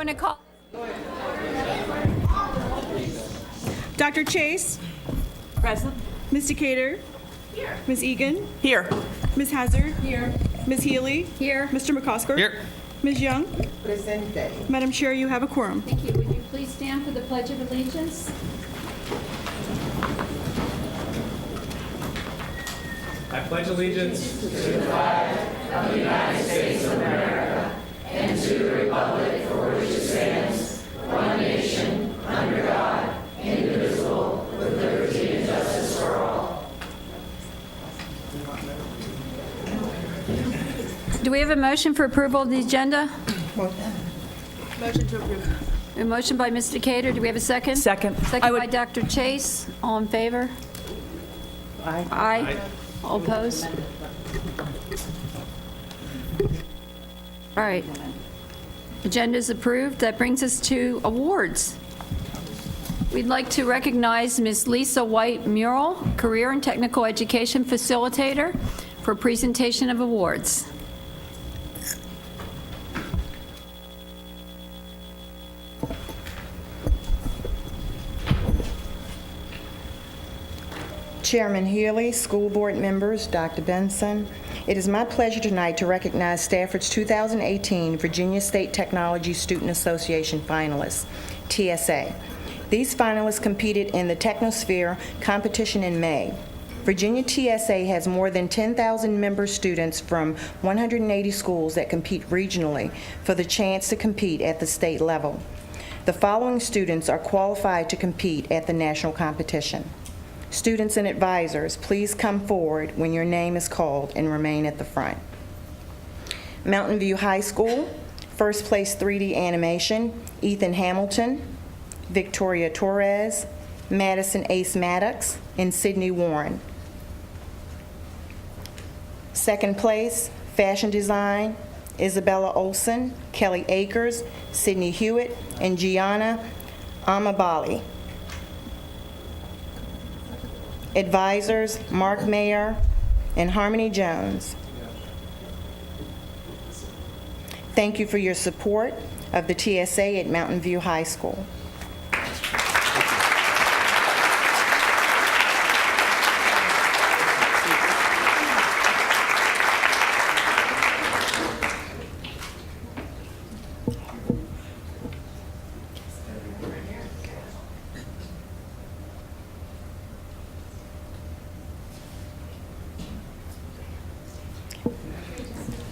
going to call. Dr. Chase. Present. Ms. Decatur. Here. Ms. Egan. Here. Ms. Hazard. Here. Ms. Healy. Here. Mr. McCosker. Here. Ms. Young. Presente. Madam Chair, you have a quorum. Thank you. Would you please stand for the Pledge of Allegiance? I pledge allegiance Do we have a motion for approval of the agenda? Motion to approve. A motion by Ms. Decatur. Do we have a second? Second. Second by Dr. Chase. All in favor? Aye. Aye. All opposed? All right. Agenda is approved. That brings us to awards. We'd like to recognize Ms. Lisa White Murrell, Career and Technical Education Facilitator, for presentation of awards. Chairman Healy, school board members, Dr. Benson, it is my pleasure tonight to recognize Stafford's 2018 Virginia State Technology Student Association finalists, TSA. These finalists competed in the Technosphere competition in May. Virginia TSA has more than 10,000 member students from 180 schools that compete regionally for the chance to compete at the state level. The following students are qualified to compete at the national competition. Students and advisors, please come forward when your name is called and remain at the front. Mountain View High School, first place 3D animation, Ethan Hamilton, Victoria Torres, Madison Ace Maddox, and Sydney Warren. Second place, fashion design, Isabella Olson, Kelly Akers, Sydney Hewitt, and Gianna Amabali. Advisors, Mark Mayer and Harmony Jones. Thank you for your support of the TSA at Mountain View High School.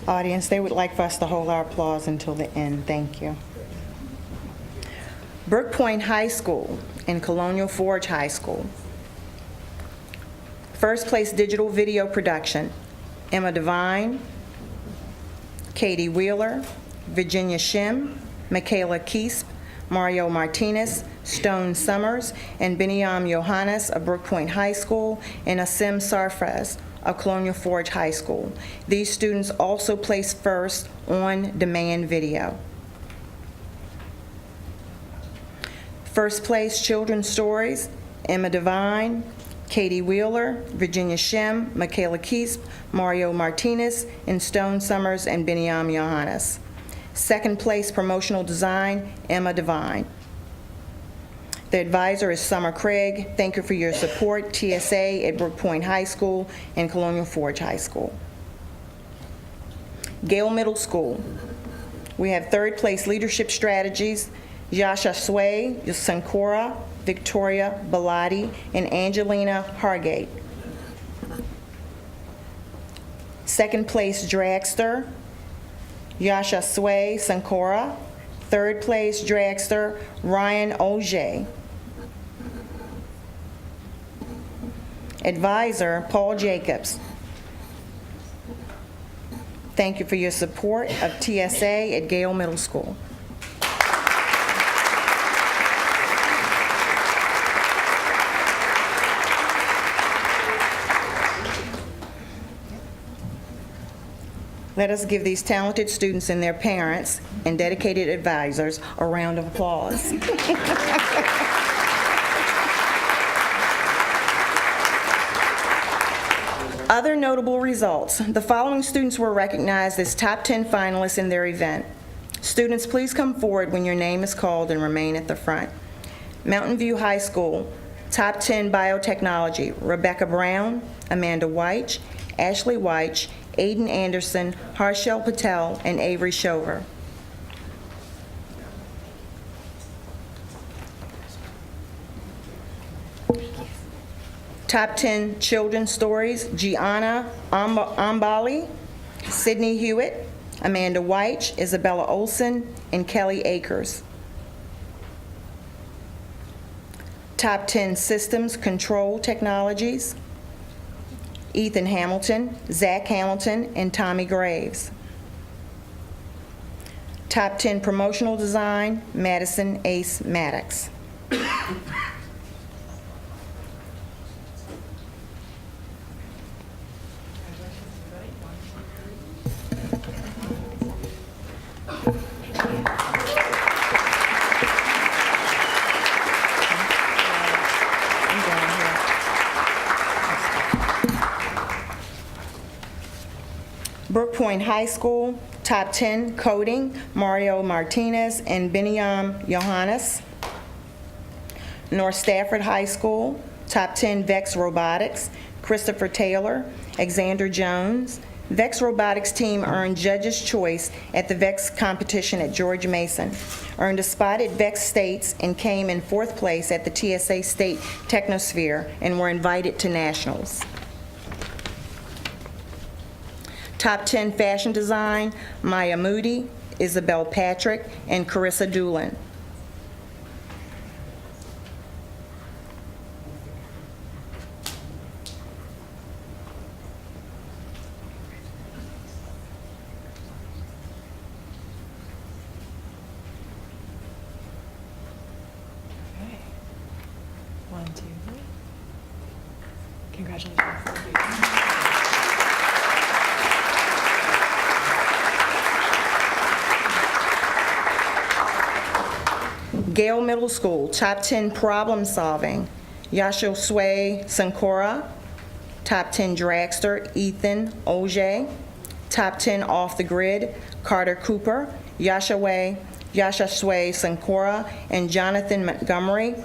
Audience, they would like for us to hold our applause until the end. Thank you. Brook Point High School and Colonial Forge High School. First place digital video production, Emma Devine, Katie Wheeler, Virginia Shim, Michaela Kiesp, Mario Martinez, Stone Summers, and Beniam Johannes of Brook Point High School, and Asim Sarfraz of Colonial Forge High School. These students also placed first on demand video. First place Children's Stories, Emma Devine, Katie Wheeler, Virginia Shim, Michaela Kiesp, Mario Martinez, and Stone Summers and Beniam Johannes. Second place Promotional Design, Emma Devine. The advisor is Summer Craig. Thank you for your support, TSA at Brook Point High School and Colonial Forge High School. Gale Middle School. We have third place Leadership Strategies, Yasha Sway, Sankora, Victoria Bellotti, and Angelina Hargate. Second place Dragster, Yasha Sway, Sankora. Third place Dragster, Ryan Auger. Advisor, Paul Jacobs. Thank you for your support of TSA at Gale Middle School. Let us give these talented students and their parents and dedicated advisors a round of applause. Other notable results. The following students were recognized as top 10 finalists in their event. Students, please come forward when your name is called and remain at the front. Mountain View High School, Top 10 Biotechnology, Rebecca Brown, Amanda Weich, Ashley Weich, Aiden Anderson, Harshel Patel, and Avery Shover. Top 10 Children's Stories, Gianna Ambali, Sydney Hewitt, Amanda Weich, Isabella Olson, and Kelly Akers. Top 10 Systems Control Technologies, Ethan Hamilton, Zach Hamilton, and Tommy Graves. Top 10 Promotional Design, Madison Ace Maddox. Brook Point High School, Top 10 Coding, Mario Martinez and Biniam Johannes. North Stafford High School, Top 10 Vex Robotics, Christopher Taylor, Alexander Jones. Vex Robotics team earned Judge's Choice at the Vex competition at George Mason, earned a spot at Vex States, and came in 4th place at the TSA State Technosphere and were invited to nationals. Top 10 Fashion Design, Maya Moody, Isabel Patrick, and Carissa Doolin. Okay. 1, 2, 3. Congratulations. Gale Middle School, Top 10 Problem Solving, Yashosue Sankora. Top 10 Dragster, Ethan Oje. Top 10 Off the Grid, Carter Cooper, Yashasue Sankora, and Jonathan Montgomery.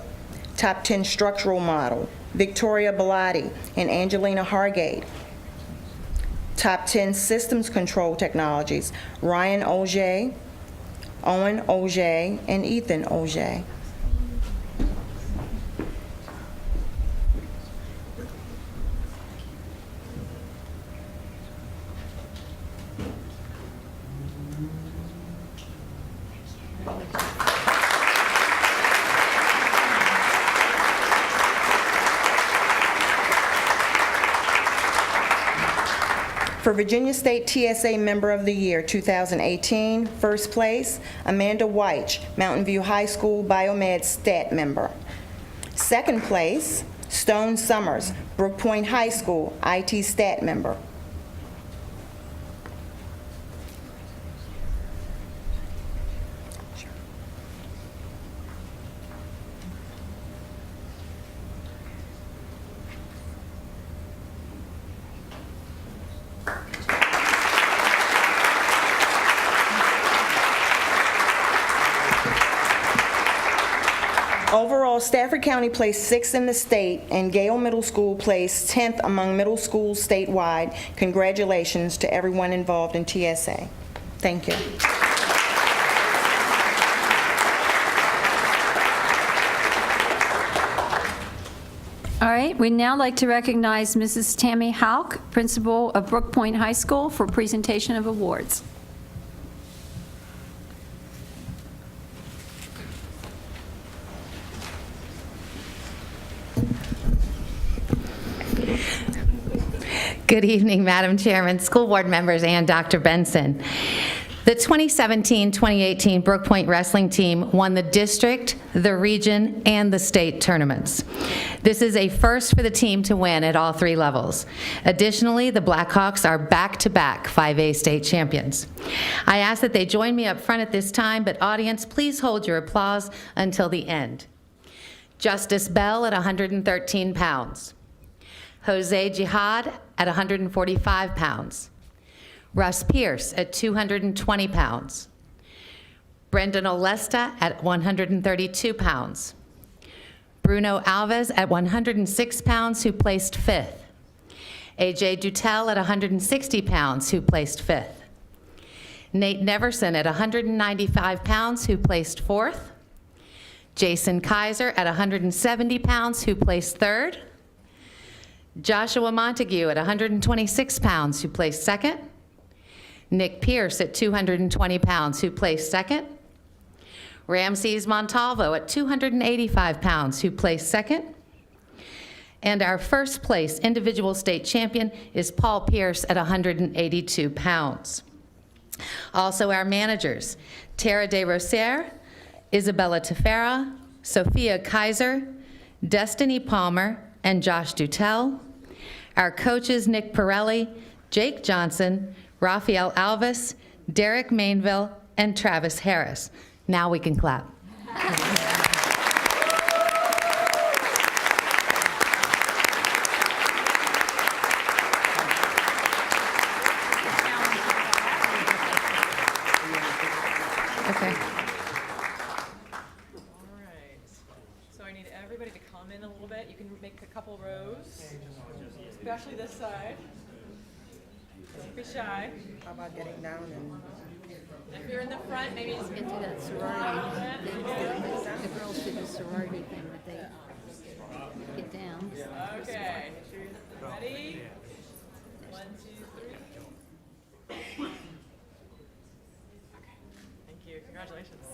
Top 10 Structural Model, Victoria Bellotti and Angelina Hargate. Top 10 Systems Control Technologies, Ryan Oje, Owen Oje, and Ethan Oje. For Virginia State TSA Member of the Year 2018, first place, Amanda Weich, Mountain View High School Biomed Stat Member. Second place, Stone Summers, Brook Point High School IT Stat Member. Overall, Stafford County placed 6th in the state, and Gale Middle School placed 10th among middle schools statewide. Congratulations to everyone involved in TSA. Thank you. All right, we'd now like to recognize Mrs. Tammy Hauk, principal of Brook Point High School, for presentation of awards. Good evening, Madam Chairman, school board members, and Dr. Benson. The 2017-2018 Brook Point wrestling team won the district, the region, and the state tournaments. This is a first for the team to win at all 3 levels. Additionally, the Blackhawks are back-to-back 5A state champions. I ask that they join me up front at this time, but audience, please hold your applause until the end. Justice Bell at 113 pounds. Jose Jihad at 145 pounds. Russ Pierce at 220 pounds. Brendan Olesta at 132 pounds. Bruno Alves at 106 pounds, who placed 5th. AJ Dutel at 160 pounds, who placed 5th. Nate Neverson at 195 pounds, who placed 4th. Jason Kaiser at 170 pounds, who placed 3rd. Joshua Montague at 126 pounds, who placed 2nd. Nick Pierce at 220 pounds, who placed 2nd. Ramses Montalvo at 285 pounds, who placed 2nd. And our first place individual state champion is Paul Pierce at 182 pounds. Also our managers, Tara De Roser, Isabella Tefera, Sophia Kaiser, Destiny Palmer, and Josh Dutel. Our coaches, Nick Pirelli, Jake Johnson, Rafael Alves, Derek Mainville, and Travis Harris. Now we can clap. Okay. All right. So I need everybody to come in a little bit. You can make a couple rows, especially this side. Don't be shy. How about getting down and... If you're in the front, maybe just Into that sorority thing, the girls do the sorority thing that they get down. Okay. Ready? 1, 2, 3. Thank you. Congratulations.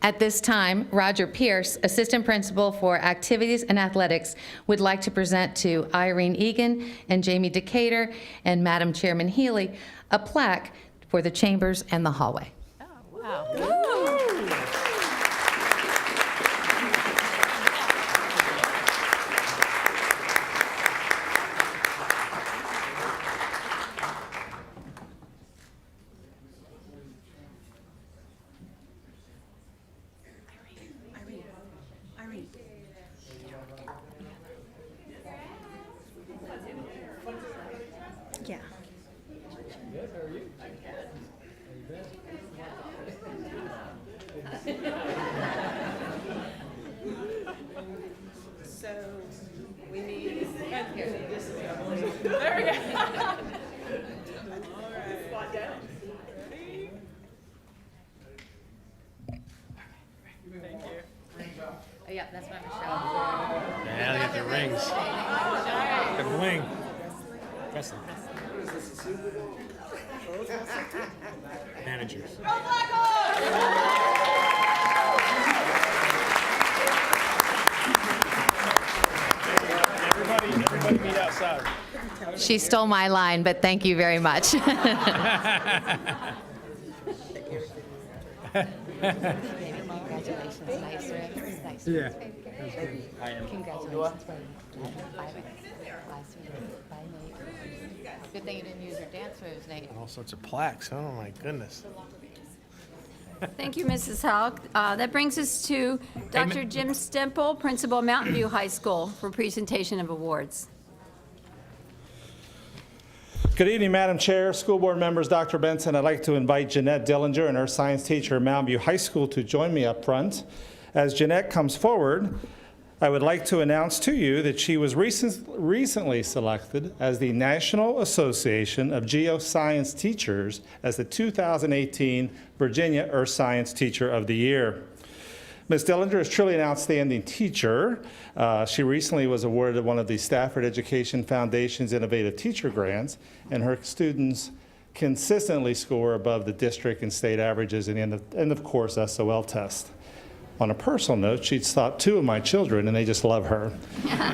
At this time, Roger Pierce, Assistant Principal for Activities and Athletics, would like to present to Irene Egan and Jamie Decatur and Madam Chairman Healy a plaque for the chambers and the hallway. Yeah. So we need. There we go. All right. Squat down. Ready? Thank you. Oh, yeah, that's my Michelle. Yeah, they got their rings. The bling. Wrestling. Managers. Everybody meet outside. She stole my line, but thank you very much. Congratulations, nice ribs, nice Yeah. Congratulations. Last week. Bye, Nate. Good thing you didn't use your dance moves, Nate. All sorts of plaques. Oh my goodness. Thank you, Mrs. Halk. That brings us to Dr. Jim Stemple, Principal, Mountain View High School, for presentation of awards. Good evening, Madam Chair, school board members, Dr. Benson. I'd like to invite Jeanette Dillinger and her science teacher at Mountain View High School to join me up front. As Jeanette comes forward, I would like to announce to you that she was recently selected as the National Association of Geoscience Teachers as the 2018 Virginia Earth Science Teacher of the Year. Ms. Dillinger is truly an outstanding teacher. She recently was awarded one of the Stafford Education Foundation's Innovative Teacher Grants, and her students consistently score above the district and state averages in the end of course SOL test. On a personal note, she's taught 2 of my children, and they just love her.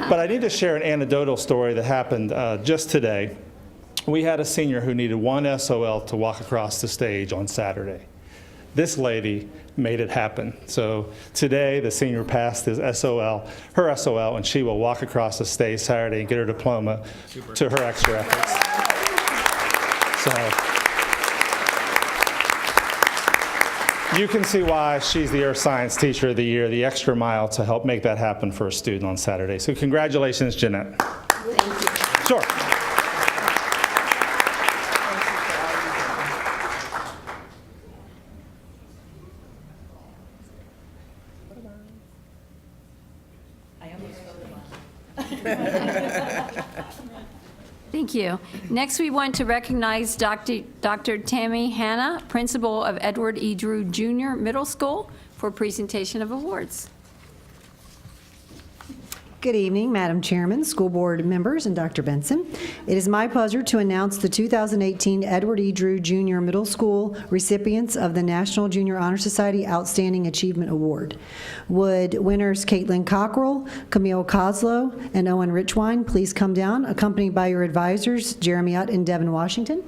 But I need to share an anecdotal story that happened just today. We had a senior who needed 1 SOL to walk across the stage on Saturday. This lady made it happen. So today, the senior passed his SOL, her SOL, and she will walk across the stage Saturday and get her diploma to her extra efforts. So you can see why she's the Earth Science Teacher of the Year, the extra mile to help make that happen for a student on Saturday. So congratulations, Jeanette. Thank you. Sure. Thank you. Next, we want to recognize Dr. Tammy Hanna, Principal of Edward E. Drew Jr. Middle School, for presentation of awards. Good evening, Madam Chairman, school board members, and Dr. Benson. It is my pleasure to announce the 2018 Edward E. Drew Jr. Middle School recipients of the National Junior Honor Society Outstanding Achievement Award. Would winners Caitlin Cockrell, Camille Coslow, and Owen Richwine please come down, accompanied by your advisors, Jeremy Utt and Devin Washington.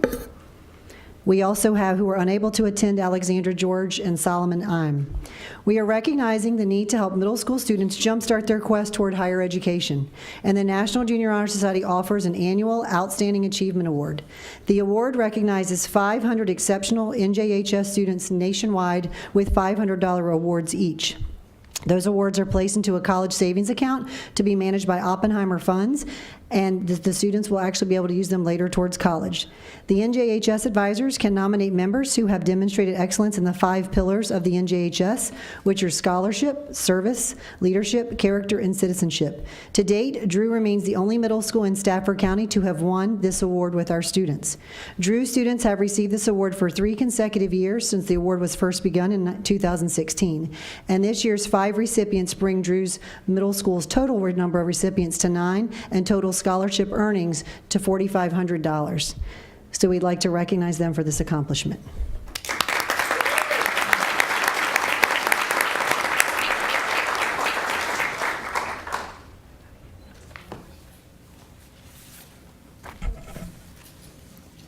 We also have, who were unable to attend, Alexandra George and Solomon Ime. We are recognizing the need to help middle school students jumpstart their quest toward higher education, and the National Junior Honor Society offers an annual Outstanding Achievement Award. The award recognizes 500 exceptional NJHS students nationwide with $500 awards each. Those awards are placed into a college savings account to be managed by Oppenheimer Funds, and the students will actually be able to use them later towards college. The NJHS advisors can nominate members who have demonstrated excellence in the 5 pillars of the NJHS, which are scholarship, service, leadership, character, and citizenship. To date, Drew remains the only middle school in Stafford County to have won this award with our students. Drew students have received this award for 3 consecutive years since the award was first begun in 2016. And this year's 5 recipients bring Drew's middle school's total number of recipients to 9 and total scholarship earnings to $4,500. So we'd like to recognize them for this accomplishment.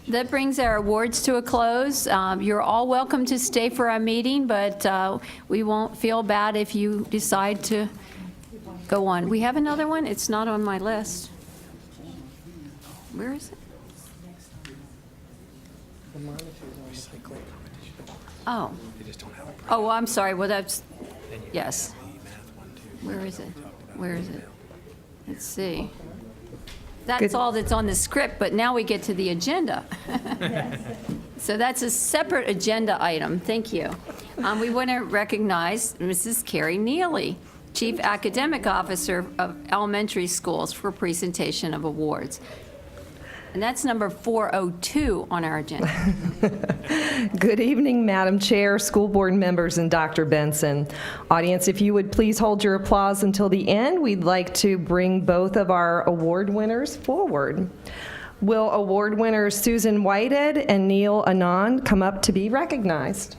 That brings our awards to a close. You're all welcome to stay for our meeting, but we won't feel bad if you decide to go on. We have another one? It's not on my list. Where is it? Oh. Oh, I'm sorry. Well, that's, yes. Where is it? Where is it? Let's see. That's all that's on the script, but now we get to the agenda. So that's a separate agenda item. Thank you. We want to recognize Mrs. Carrie Neely, Chief Academic Officer of Elementary Schools, for presentation of awards. And that's number 402 on our agenda. Good evening, Madam Chair, school board members, and Dr. Benson. Audience, if you would please hold your applause until the end, we'd like to bring both of our award winners forward. Will award winners Susan Whitehead and Neil Anand come up to be recognized?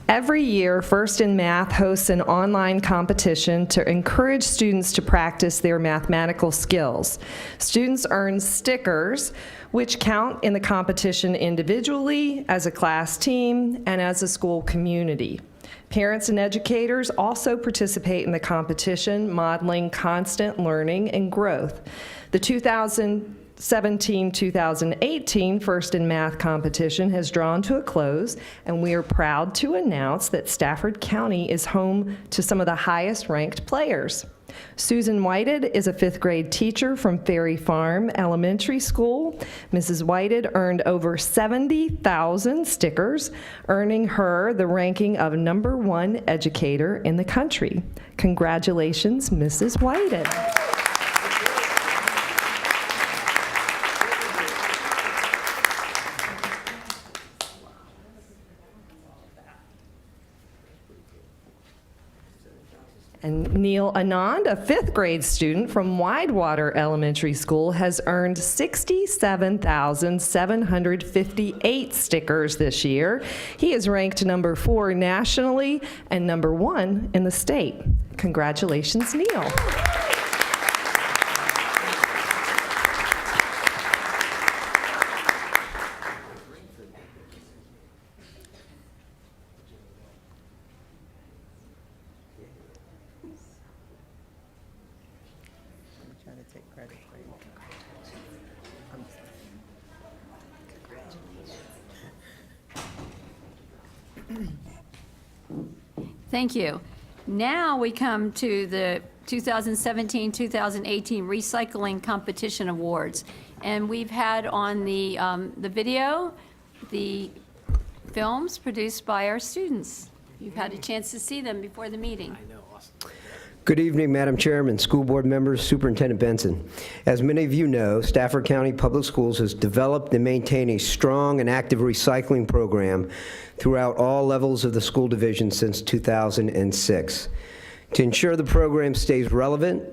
Every year, First in Math hosts an online competition to encourage students to practice their mathematical skills. Students earn stickers, which count in the competition individually, as a class team, and as a school community. Parents and educators also participate in the competition, modeling constant learning and growth. The 2017-2018 First in Math competition has drawn to a close, and we are proud to announce that Stafford County is home to some of the highest ranked players. Susan Whitehead is a 5th grade teacher from Ferry Farm Elementary School. Mrs. Whitehead earned over 70,000 stickers, earning her the ranking of #1 educator in the country. Congratulations, Mrs. Whitehead. And Neil Anand, a 5th grade student from Widewater Elementary School, has earned 67,758 stickers this year. He is ranked #4 nationally and #1 in the state. Congratulations, Neil. Thank you. Now we come to the 2017-2018 Recycling Competition Awards. And we've had on the video, the films produced by our students. You've had a chance to see them before the meeting. Good evening, Madam Chairman, school board members, Superintendent Benson. As many of you know, Stafford County Public Schools has developed and maintained a strong and active recycling program throughout all levels of the school division since 2006. To ensure the program stays relevant,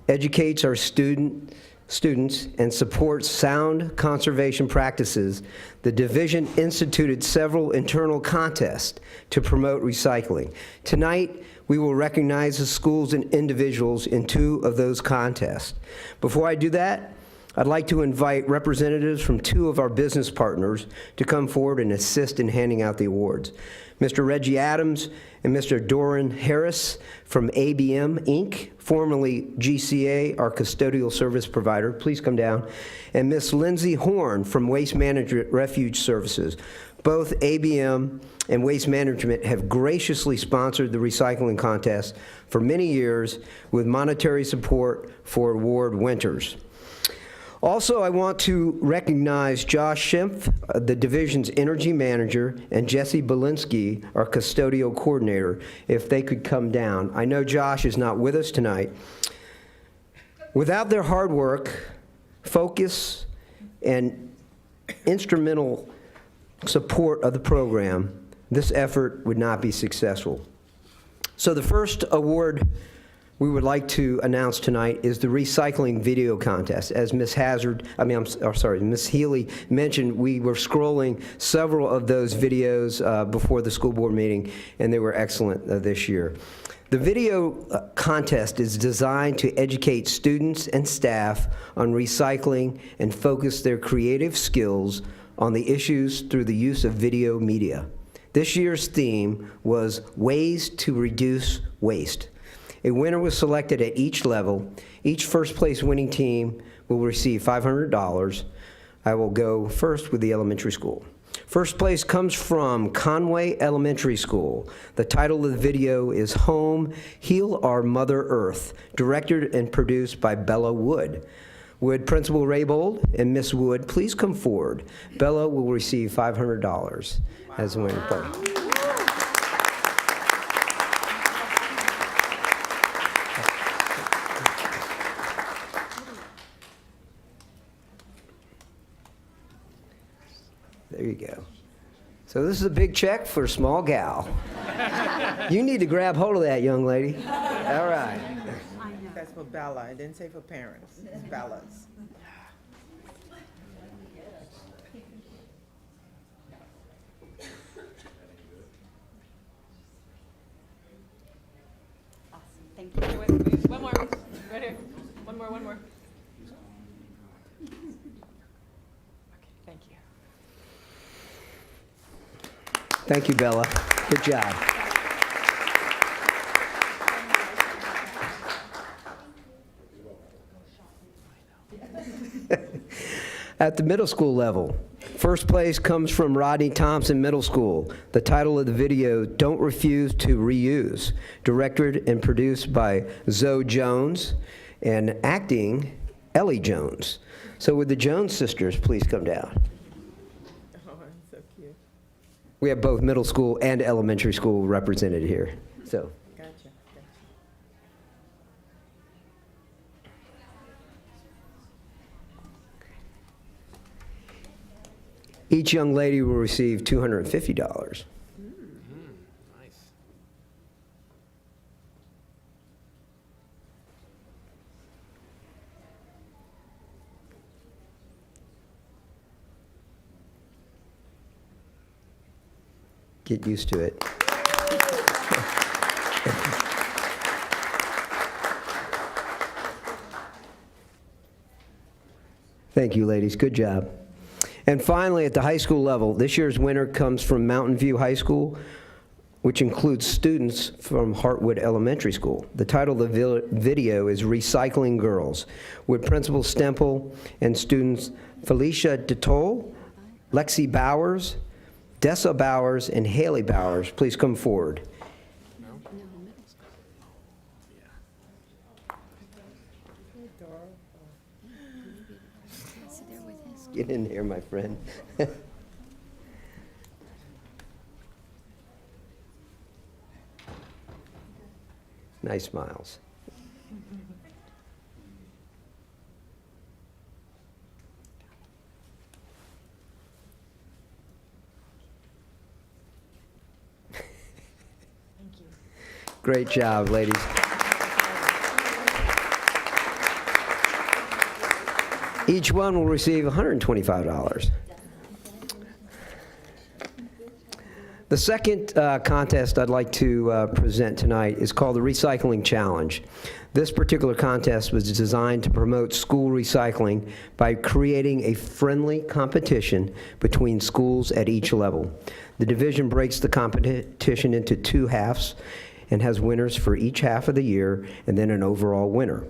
educates our students, and supports sound conservation practices, the division instituted several internal contests to promote recycling. Tonight, we will recognize the schools and individuals in 2 of those contests. Before I do that, I'd like to invite representatives from 2 of our business partners to come forward and assist in handing out the awards. Mr. Reggie Adams and Mr. Doran Harris from ABM Inc., formerly GCA, our custodial service provider. Please come down. And Ms. Lindsay Horn from Waste Management Refuge Services. Both ABM and Waste Management have graciously sponsored the recycling contest for many years with monetary support for award winners. Also, I want to recognize Josh Schimpf, the division's energy manager, and Jesse Belinsky, our custodial coordinator, if they could come down. I know Josh is not with us tonight. Without their hard work, focus, and instrumental support of the program, this effort would not be successful. So the first award we would like to announce tonight is the recycling video contest. As Ms. Ms. Healy mentioned, we were scrolling several of those videos before the school board meeting, and they were excellent this year. The video contest is designed to educate students and staff on recycling and focus their creative skills on the issues through the use of video media. This year's theme was Ways to Reduce Waste. A winner was selected at each level. Each first place winning team will receive $500. I will go first with the elementary school. First place comes from Conway Elementary School. The title of the video is Home, Heal Our Mother Earth, directed and produced by Bella Wood. Would Principal Raybold and Miss Wood please come forward? Bella will receive $500 as a winning player. There you go. So this is a big check for a small gal. You need to grab hold of that, young lady. All right. That's for Bella. It didn't say for parents. It's Bella's. Thank you. Wait, one more. Right here. One more. Okay, thank you. Thank you, Bella. Good job. At the middle school level, first place comes from Rodney Thompson Middle School. The title of the video, Don't Refuse to Reuse, directed and produced by Zoe Jones and acting Ellie Jones. So would the Jones sisters please come down? Oh, so cute. We have both middle school and elementary school represented here. So. Gotcha. Each young lady will receive $250. Nice. Get used to it. Thank you, ladies. Good job. And finally, at the high school level, this year's winner comes from Mountain View High School, which includes students from Hartwood Elementary School. The title of the video is Recycling Girls, with Principal Stemple and students Felicia DeToll, Lexi Bowers, Dessa Bowers and Haley Bowers, please come forward. Get in here, my friend. Nice smiles. Great job, ladies. Each one will receive $125. The second contest I'd like to present tonight is called the Recycling Challenge. This particular contest was designed to promote school recycling by creating a friendly competition between schools at each level. The division breaks the competition into two halves and has winners for each half of the year, and then an overall winner.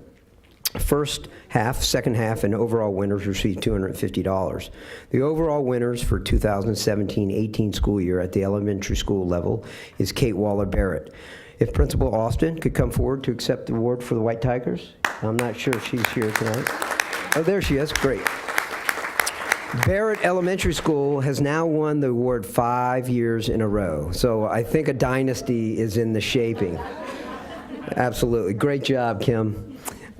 First half, second half, and overall winners receive $250. The overall winners for 2017-18 school year at the elementary school level is Kate Waller-Barrett. If Principal Austin could come forward to accept the award for the White Tigers. I'm not sure if she's here tonight. Oh, there she is. Great. Barrett Elementary School has now won the award 5 years in a row, so I think a dynasty is in the shaping. Absolutely. Great job, Kim.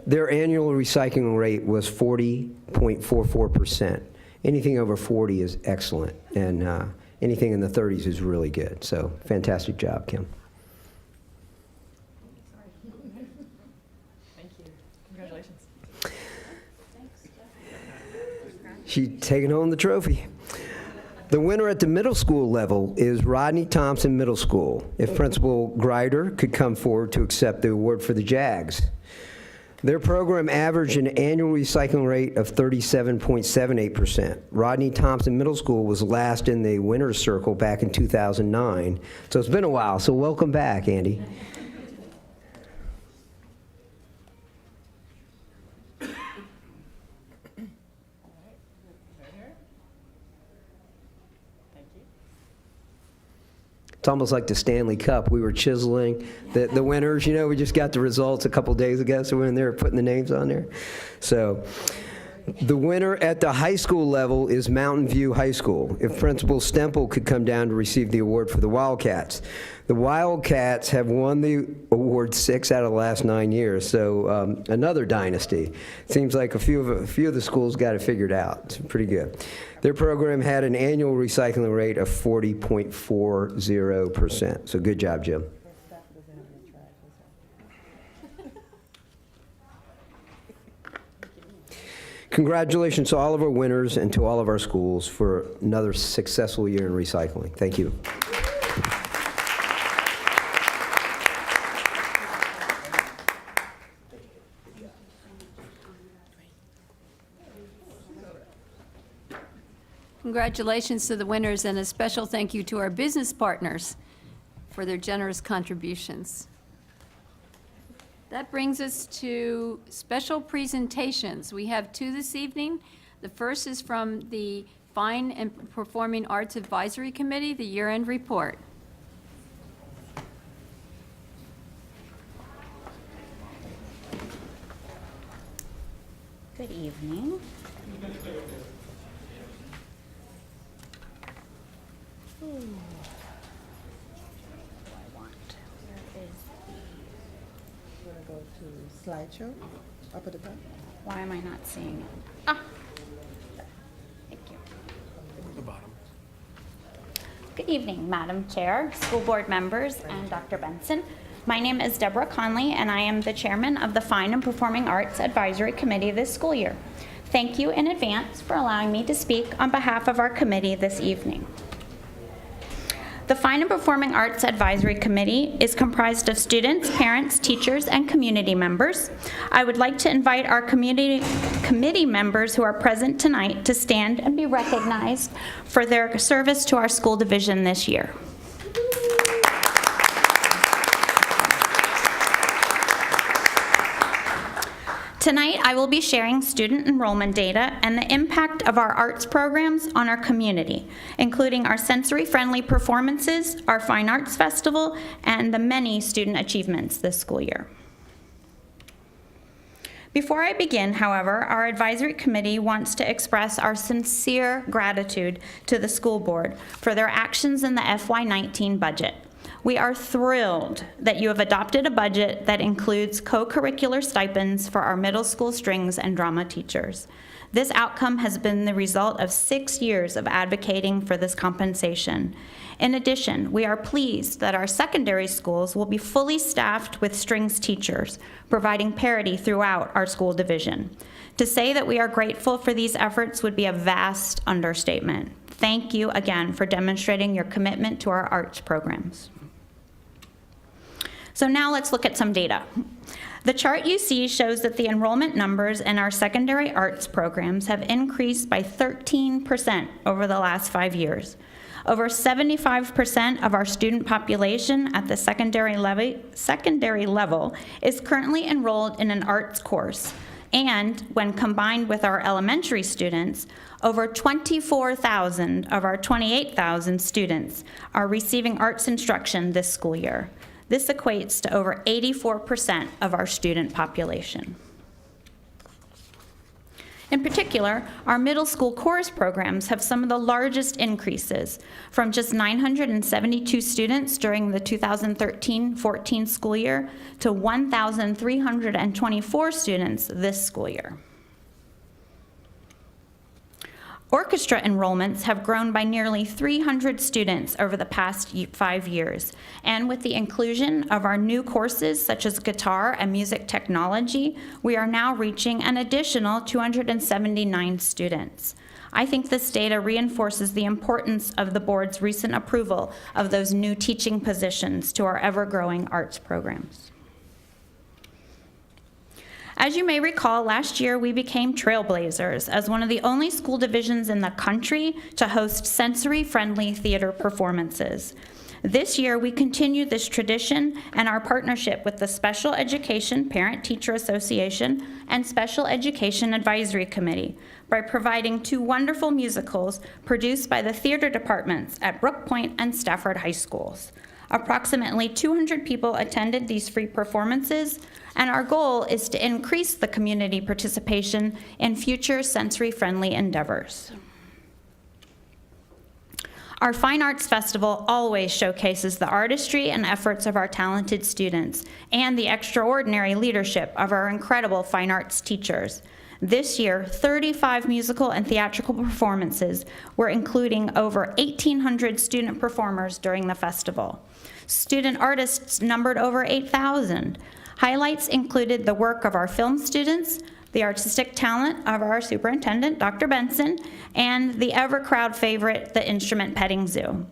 Their annual recycling rate was 40.44%. Anything over 40 is excellent, and anything in the 30s is really good. So fantastic job, Kim. Thank you. Congratulations. She's taking home the trophy. The winner at the middle school level is Rodney Thompson Middle School. If Principal Greider could come forward to accept the award for the Jags. Their program averaged an annual recycling rate of 37.78%. Rodney Thompson Middle School was last in the winner's circle back in 2009. So it's been a while, so welcome back, Andy. It's almost like the Stanley Cup. We were chiseling the winners. You know, we just got the results a couple days ago, so we're in there putting the names on there. So the winner at the high school level is Mountain View High School. If Principal Stemple could come down to receive the award for the Wildcats. The Wildcats have won the award 6 out of the last 9 years, so another dynasty. Seems like a few of the schools got it figured out. It's pretty good. Their program had an annual recycling rate of 40.40%. So good job, Jim. Congratulations to all of our winners and to all of our schools for another successful year in recycling. Thank you. Congratulations to the winners, and a special thank you to our business partners for their generous contributions. That brings us to special presentations. We have 2 this evening. The first is from the Fine and Performing Arts Advisory Committee, the year-end report. Good evening. What do I want? Where is You want to go to slideshow, up at the top? why am I not seeing it? Ah, thank you. The bottom. Good evening, Madam Chair, school board members, and Dr. Benson. My name is Deborah Conley, and I am the chairman of the Fine and Performing Arts Advisory Committee this school year. Thank you in advance for allowing me to speak on behalf of our committee this evening. The Fine and Performing Arts Advisory Committee is comprised of students, parents, teachers, and community members. I would like to invite our committee members who are present tonight to stand and be recognized for their service to our school division this year. Tonight, I will be sharing student enrollment data and the impact of our arts programs on our community, including our sensory-friendly performances, our Fine Arts Festival, and the many student achievements this school year. Before I begin, however, our advisory committee wants to express our sincere gratitude to the school board for their actions in the FY19 budget. We are thrilled that you have adopted a budget that includes co-curricular stipends for our middle school strings and drama teachers. This outcome has been the result of 6 years of advocating for this compensation. In addition, we are pleased that our secondary schools will be fully staffed with strings teachers, providing parity throughout our school division. To say that we are grateful for these efforts would be a vast understatement. Thank you again for demonstrating your commitment to our arts programs. So now let's look at some data. The chart you see shows that the enrollment numbers in our secondary arts programs have increased by 13% over the last 5 years. Over 75% of our student population at the secondary level is currently enrolled in an arts course. And when combined with our elementary students, over 24,000 of our 28,000 students are receiving arts instruction this school year. This equates to over 84% of our student population. In particular, our middle school chorus programs have some of the largest increases, from just 972 students during the 2013-14 school year to 1,324 students this school year. Orchestra enrollments have grown by nearly 300 students over the past 5 years, and with the inclusion of our new courses such as guitar and music technology, we are now reaching an additional 279 students. I think this data reinforces the importance of the board's recent approval of those new teaching positions to our ever-growing arts programs. As you may recall, last year we became trailblazers as one of the only school divisions in the country to host sensory-friendly theater performances. This year we continue this tradition and our partnership with the Special Education Parent-Teacher Association and Special Education Advisory Committee by providing 2 wonderful musicals produced by the theater departments at Brook Point and Stafford High Schools. Approximately 200 people attended these free performances, and our goal is to increase the community participation in future sensory-friendly endeavors. Our Fine Arts Festival always showcases the artistry and efforts of our talented students and the extraordinary leadership of our incredible fine arts teachers. This year, 35 musical and theatrical performances were including over 1,800 student performers during the festival. Student artists numbered over 8,000. Highlights included the work of our film students, the artistic talent of our superintendent, Dr. Benson, and the ever-crowd favorite, the instrument petting zoo.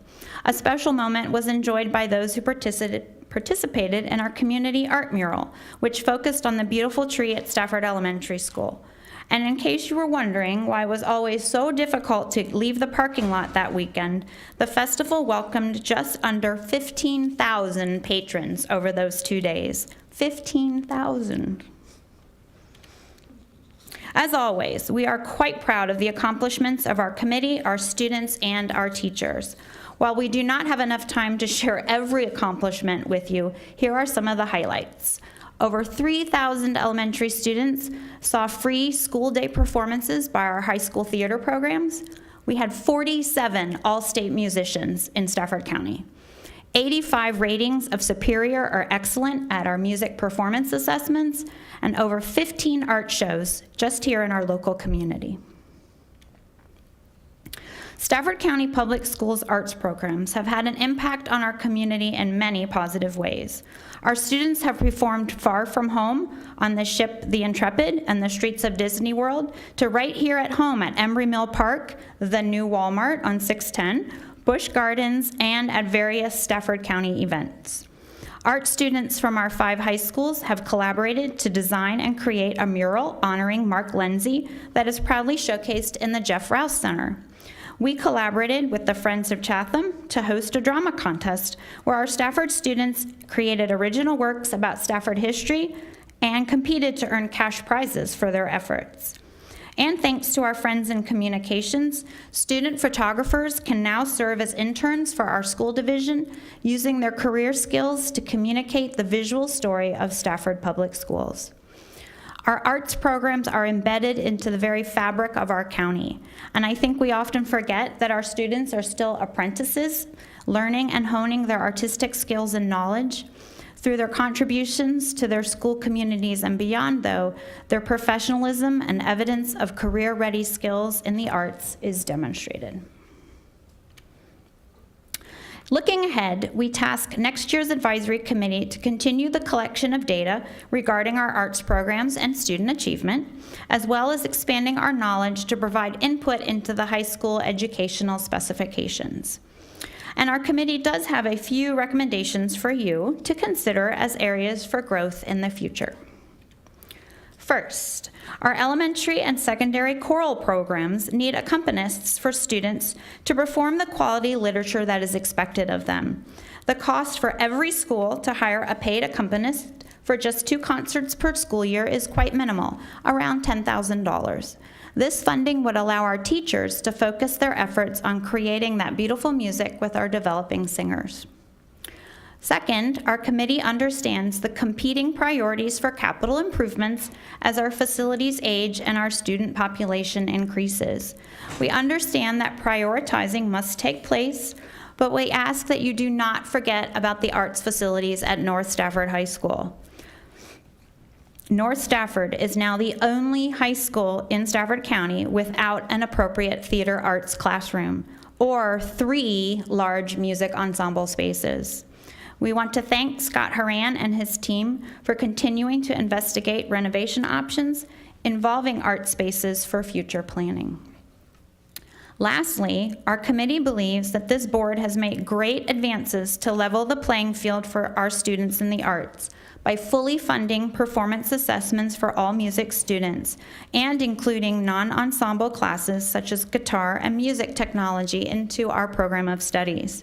A special moment was enjoyed by those who participated in our community art mural, which focused on the beautiful tree at Stafford Elementary School. And in case you were wondering why it was always so difficult to leave the parking lot that weekend, the festival welcomed just under 15,000 patrons over those 2 days. 15,000. As always, we are quite proud of the accomplishments of our committee, our students, and our teachers. While we do not have enough time to share every accomplishment with you, here are some of the highlights. Over 3,000 elementary students saw free school day performances by our high school theater programs. We had 47 all-state musicians in Stafford County. 85 ratings of superior or excellent at our music performance assessments, and over 15 art shows just here in our local community. Stafford County Public Schools arts programs have had an impact on our community in many positive ways. Our students have performed far from home on the ship The Intrepid and the streets of Disney World to right here at home at Embry Mill Park, the new Walmart on 610, Busch Gardens, and at various Stafford County events. Art students from our 5 high schools have collaborated to design and create a mural honoring Mark Lindsay that is proudly showcased in the Jeff Rouse Center. We collaborated with the Friends of Chatham to host a drama contest where our Stafford students created original works about Stafford history and competed to earn cash prizes for their efforts. And thanks to our friends in communications, student photographers can now serve as interns for our school division, using their career skills to communicate the visual story of Stafford Public Schools. Our arts programs are embedded into the very fabric of our county, and I think we often forget that our students are still apprentices, learning and honing their artistic skills and knowledge. Through their contributions to their school communities and beyond, though, their professionalism and evidence of career-ready skills in the arts is demonstrated. Looking ahead, we task next year's advisory committee to continue the collection of data regarding our arts programs and student achievement, as well as expanding our knowledge to provide input into the high school educational specifications. And our committee does have a few recommendations for you to consider as areas for growth in the future. First, our elementary and secondary choral programs need accompanists for students to perform the quality literature that is expected of them. The cost for every school to hire a paid accompanist for just 2 concerts per school year is quite minimal, around $10,000. This funding would allow our teachers to focus their efforts on creating that beautiful music with our developing singers. Second, our committee understands the competing priorities for capital improvements as our facilities age and our student population increases. We understand that prioritizing must take place, but we ask that you do not forget about the arts facilities at North Stafford High School. North Stafford is now the only high school in Stafford County without an appropriate theater arts classroom or 3 large music ensemble spaces. We want to thank Scott Haran and his team for continuing to investigate renovation options involving art spaces for future planning. Lastly, our committee believes that this board has made great advances to level the playing field for our students in the arts by fully funding performance assessments for all music students and including non-ensemble classes such as guitar and music technology into our program of studies.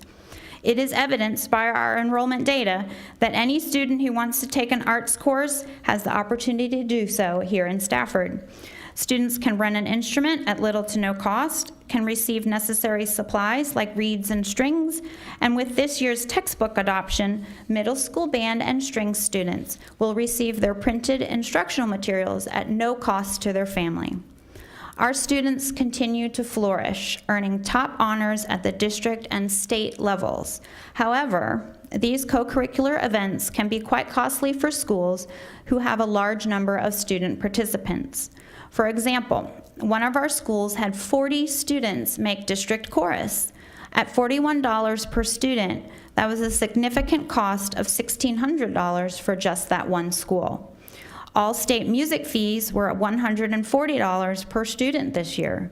It is evidenced by our enrollment data that any student who wants to take an arts course has the opportunity to do so here in Stafford. Students can rent an instrument at little to no cost, can receive necessary supplies like reeds and strings, and with this year's textbook adoption, middle school band and string students will receive their printed instructional materials at no cost to their family. Our students continue to flourish, earning top honors at the district and state levels. However, these co-curricular events can be quite costly for schools who have a large number of student participants. For example, one of our schools had 40 students make district chorus. At $41 per student, that was a significant cost of $1,600 for just that one school. All state music fees were $140 per student this year.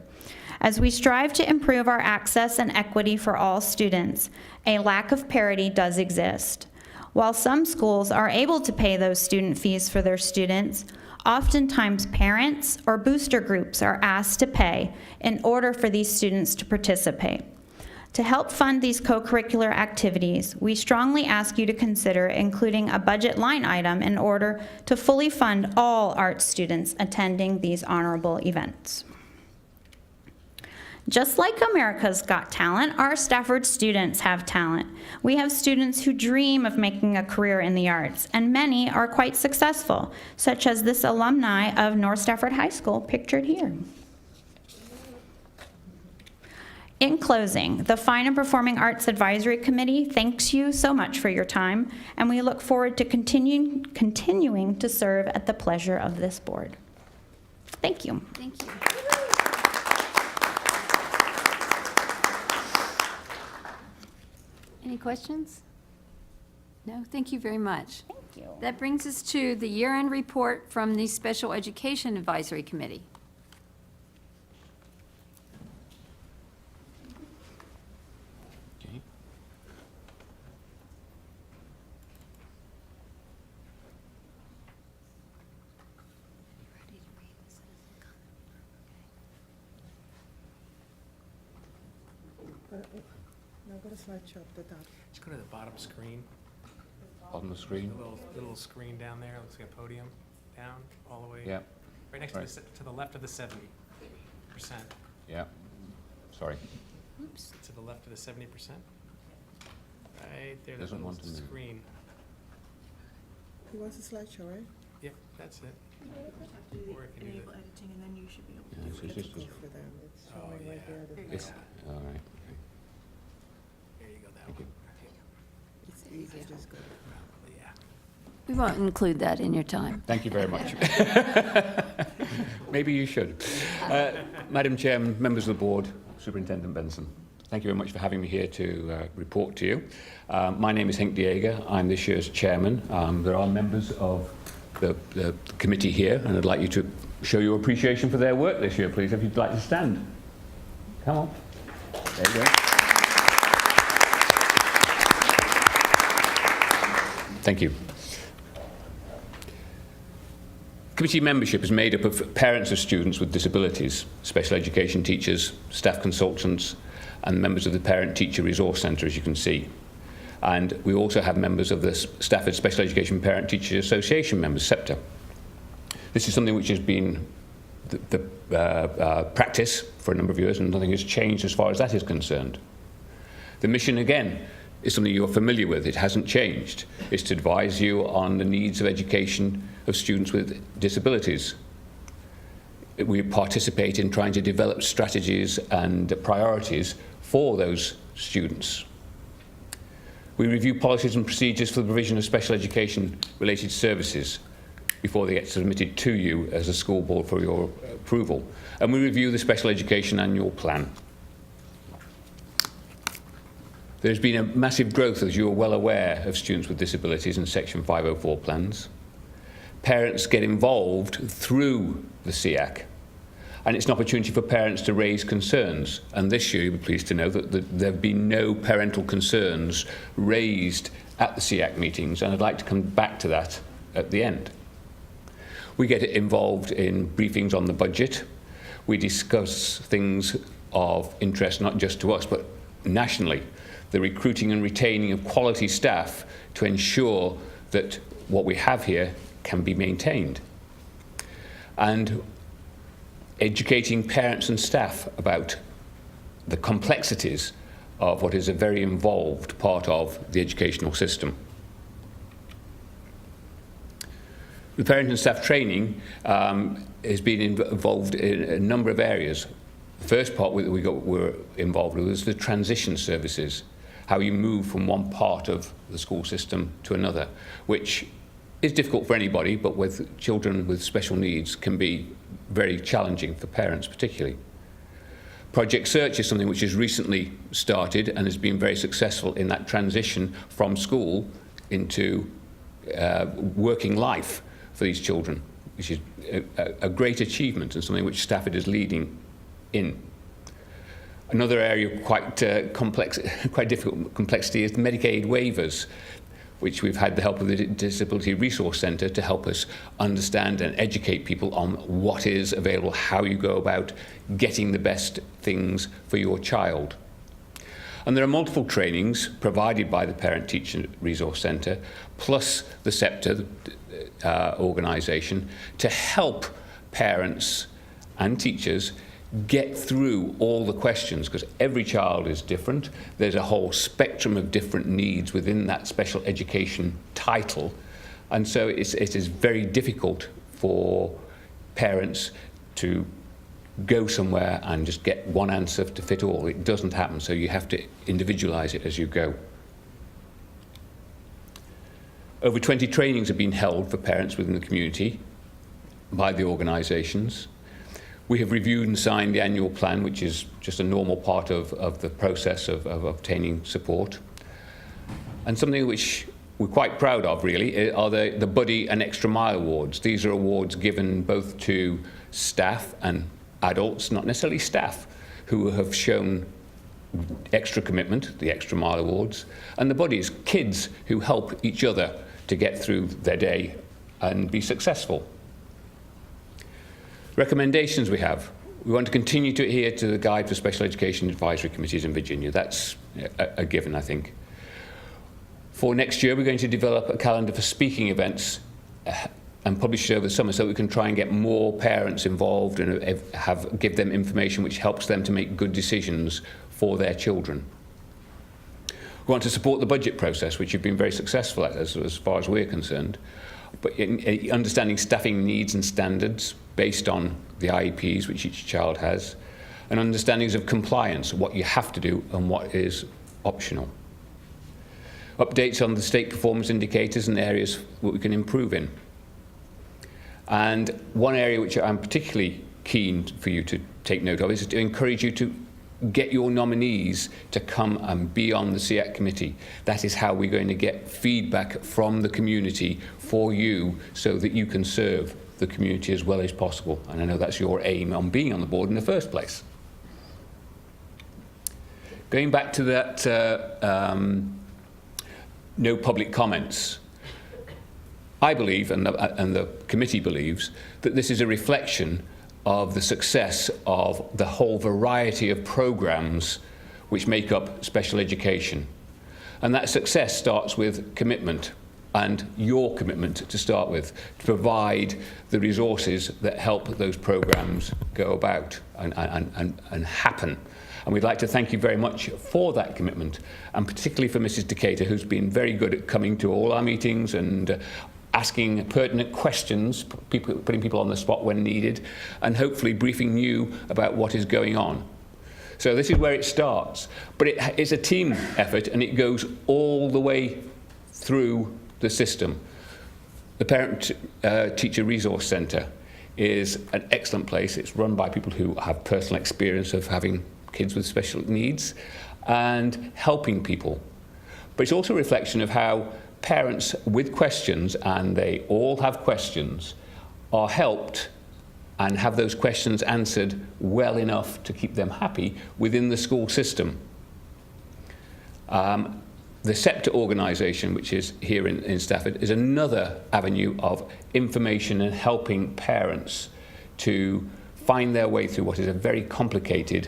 As we strive to improve our access and equity for all students, a lack of parity does exist. While some schools are able to pay those student fees for their students, oftentimes parents or booster groups are asked to pay in order for these students to participate. To help fund these co-curricular activities, we strongly ask you to consider including a budget line item in order to fully fund all art students attending these honorable events. Just like America's Got Talent, our Stafford students have talent. We have students who dream of making a career in the arts, and many are quite successful, such as this alumni of North Stafford High School, pictured here. In closing, the Fine and Performing Arts Advisory Committee thanks you so much for your time, and we look forward to continuing to serve at the pleasure of this board. Thank you. Thank you. Any questions? No? Thank you very much. Thank you. That brings us to the year-end report from the Special Education Advisory Committee. Okay. Now go to slideshow up the top. Just go to the bottom screen. On the screen. The little screen down there, looks like a podium. down, all the way. Yeah. Right next Right. to the left of the 70%. Yeah. Sorry. Oops. To the left of the 70%. Right there, that Doesn't want little to move. screen. He wants a slideshow, right? Yep, that's it. Or if you do Enable editing, and then you should be able to. Yeah, so it's just- For them, it's Oh, showing right yeah. there. it's- all right. There you go, that one. It's easy, just go. Yeah. We won't include that in your time. Thank you very much. Maybe you should. Madam Chairman, members of the board, Superintendent Benson, thank you very much for having me here to report to you. My name is Henk Dieger. I'm this year's chairman. There are members of the committee here, and I'd like you to show your appreciation for their work this year, please, if you'd like to stand. Come on. There you go. Thank you. Committee membership is made up of parents of students with disabilities, special education teachers, staff consultants, and members of the Parent-Teacher Resource Centre, as you can see. And we also have members of the Stafford Special Education Parent-Teacher Association members, SEPTA. This is something which has been the practice for a number of years, and nothing has changed as far as that is concerned. The mission, again, is something you're familiar with. It hasn't changed. It's to advise you on the needs of education of students with disabilities. We participate in trying to develop strategies and priorities for those students. We review policies and procedures for the provision of special education related services before they get submitted to you as a school board for your approval. And we review the special education annual plan. There's been a massive growth, as you're well aware, of students with disabilities in Section 504 plans. Parents get involved through the SEAC, and it's an opportunity for parents to raise concerns. And this year, you'll be pleased to know that there have been no parental concerns raised at the SEAC meetings, and I'd like to come back to that at the end. We get involved in briefings on the budget. We discuss things of interest, not just to us, but nationally. The recruiting and retaining of quality staff to ensure that what we have here can be maintained. And educating parents and staff about the complexities of what is a very involved part of the educational system. The parent and staff training has been involved in a number of areas. The first part we were involved with was the transition services, how you move from one part of the school system to another, which is difficult for anybody, but with children with special needs can be very challenging for parents particularly. Project Search is something which has recently started and has been very successful in that transition from school into working life for these children, which is a great achievement and something which Stafford is leading in. Another area quite complex, quite difficult complexity is Medicaid waivers, which we've had the help of the Disability Resource Centre to help us understand and educate people on what is available, how you go about getting the best things for your child. And there are multiple trainings provided by the Parent Teacher Resource Centre, plus the SEPTA organisation, to help parents and teachers get through all the questions, because every child is different. There's a whole spectrum of different needs within that special education title, and so it is very difficult for parents to go somewhere and just get one answer to fit all. It doesn't happen, so you have to individualize it as you go. Over 20 trainings have been held for parents within the community by the organisations. We have reviewed and signed the annual plan, which is just a normal part of the process of obtaining support. And something which we're quite proud of, really, are the Buddy and Extra Mile Awards. These are awards given both to staff and adults, not necessarily staff, who have shown extra commitment, the Extra Mile Awards, and the Buddies, kids who help each other to get through their day and be successful. Recommendations we have. We want to continue to adhere to the Guide for Special Education Advisory Committees in Virginia. That's a given, I think. For next year, we're going to develop a calendar for speaking events and published over the summer so we can try and get more parents involved and give them information which helps them to make good decisions for their children. We want to support the budget process, which you've been very successful at as far as we're concerned, but in understanding staffing needs and standards based on the IEPs which each child has, and understandings of compliance, what you have to do and what is optional. Updates on the state performance indicators and areas that we can improve in. And one area which I'm particularly keen for you to take note of is to encourage you to get your nominees to come and be on the SEAC committee. That is how we're going to get feedback from the community for you so that you can serve the community as well as possible. And I know that's your aim on being on the board in the first place. Going back to that no public comments, I believe, and the committee believes, that this is a reflection of the success of the whole variety of programs which make up special education. And that success starts with commitment, and your commitment to start with, to provide the resources that help those programs go about and happen. And we'd like to thank you very much for that commitment, and particularly for Mrs. Decatur, who's been very good at coming to all our meetings and asking pertinent questions, putting people on the spot when needed, and hopefully briefing you about what is going on. So this is where it starts. But it's a team effort, and it goes all the way through the system. The Parent-Teacher Resource Centre is an excellent place. It's run by people who have personal experience of having kids with special needs and helping people. But it's also a reflection of how parents with questions, and they all have questions, are helped and have those questions answered well enough to keep them happy within the school system. The SEPTA organisation, which is here in Stafford, is another avenue of information and helping parents to find their way through what is a very complicated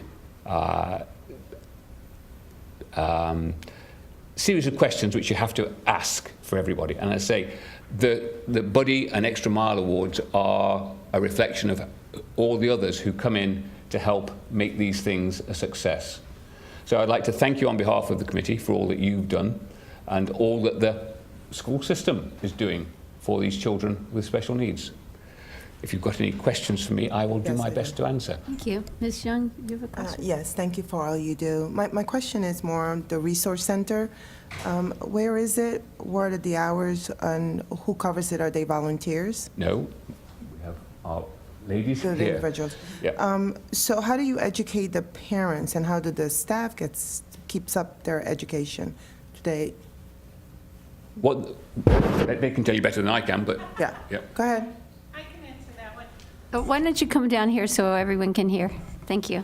series of questions which you have to ask for everybody. And I say, the Buddy and Extra Mile Awards are a reflection of all the others who come in to help make these things a success. So I'd like to thank you on behalf of the committee for all that you've done and all that the school system is doing for these children with special needs. If you've got any questions for me, I will do my best to answer. Thank you. Ms. Young, you have a question? Yes, thank you for all you do. My question is more on the resource center. Where is it? What are the hours, and who covers it? Are they volunteers? No, we have our ladies The here. individuals. Yeah. So how do you educate the parents, and how do the staff keeps up their education? Do they? What they can tell you better than I can, but Yeah. Go ahead. Why don't you come down here so everyone can hear? Thank you.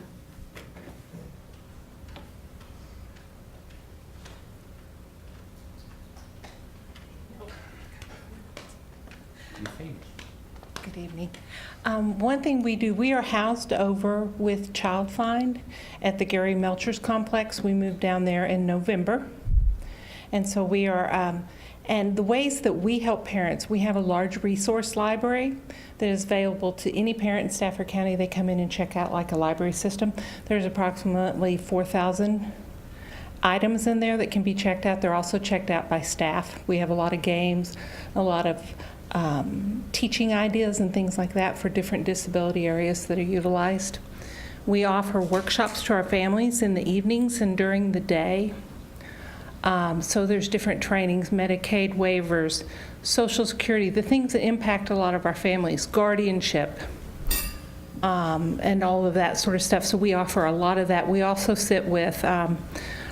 Good evening. One thing we do, we are housed over with Child Find at the Gary Melchers Complex. We moved down there in November. And so we are, and the ways that we help parents, we have a large resource library that is available to any parent in Stafford County. They come in and check out like a library system. There's approximately 4,000 items in there that can be checked out. They're also checked out by staff. We have a lot of games, a lot of teaching ideas and things like that for different disability areas that are utilized. We offer workshops to our families in the evenings and during the day. So there's different trainings, Medicaid waivers, Social Security, the things that impact a lot of our families, guardianship, and all of that sort of stuff. So we offer a lot of that. We also sit with a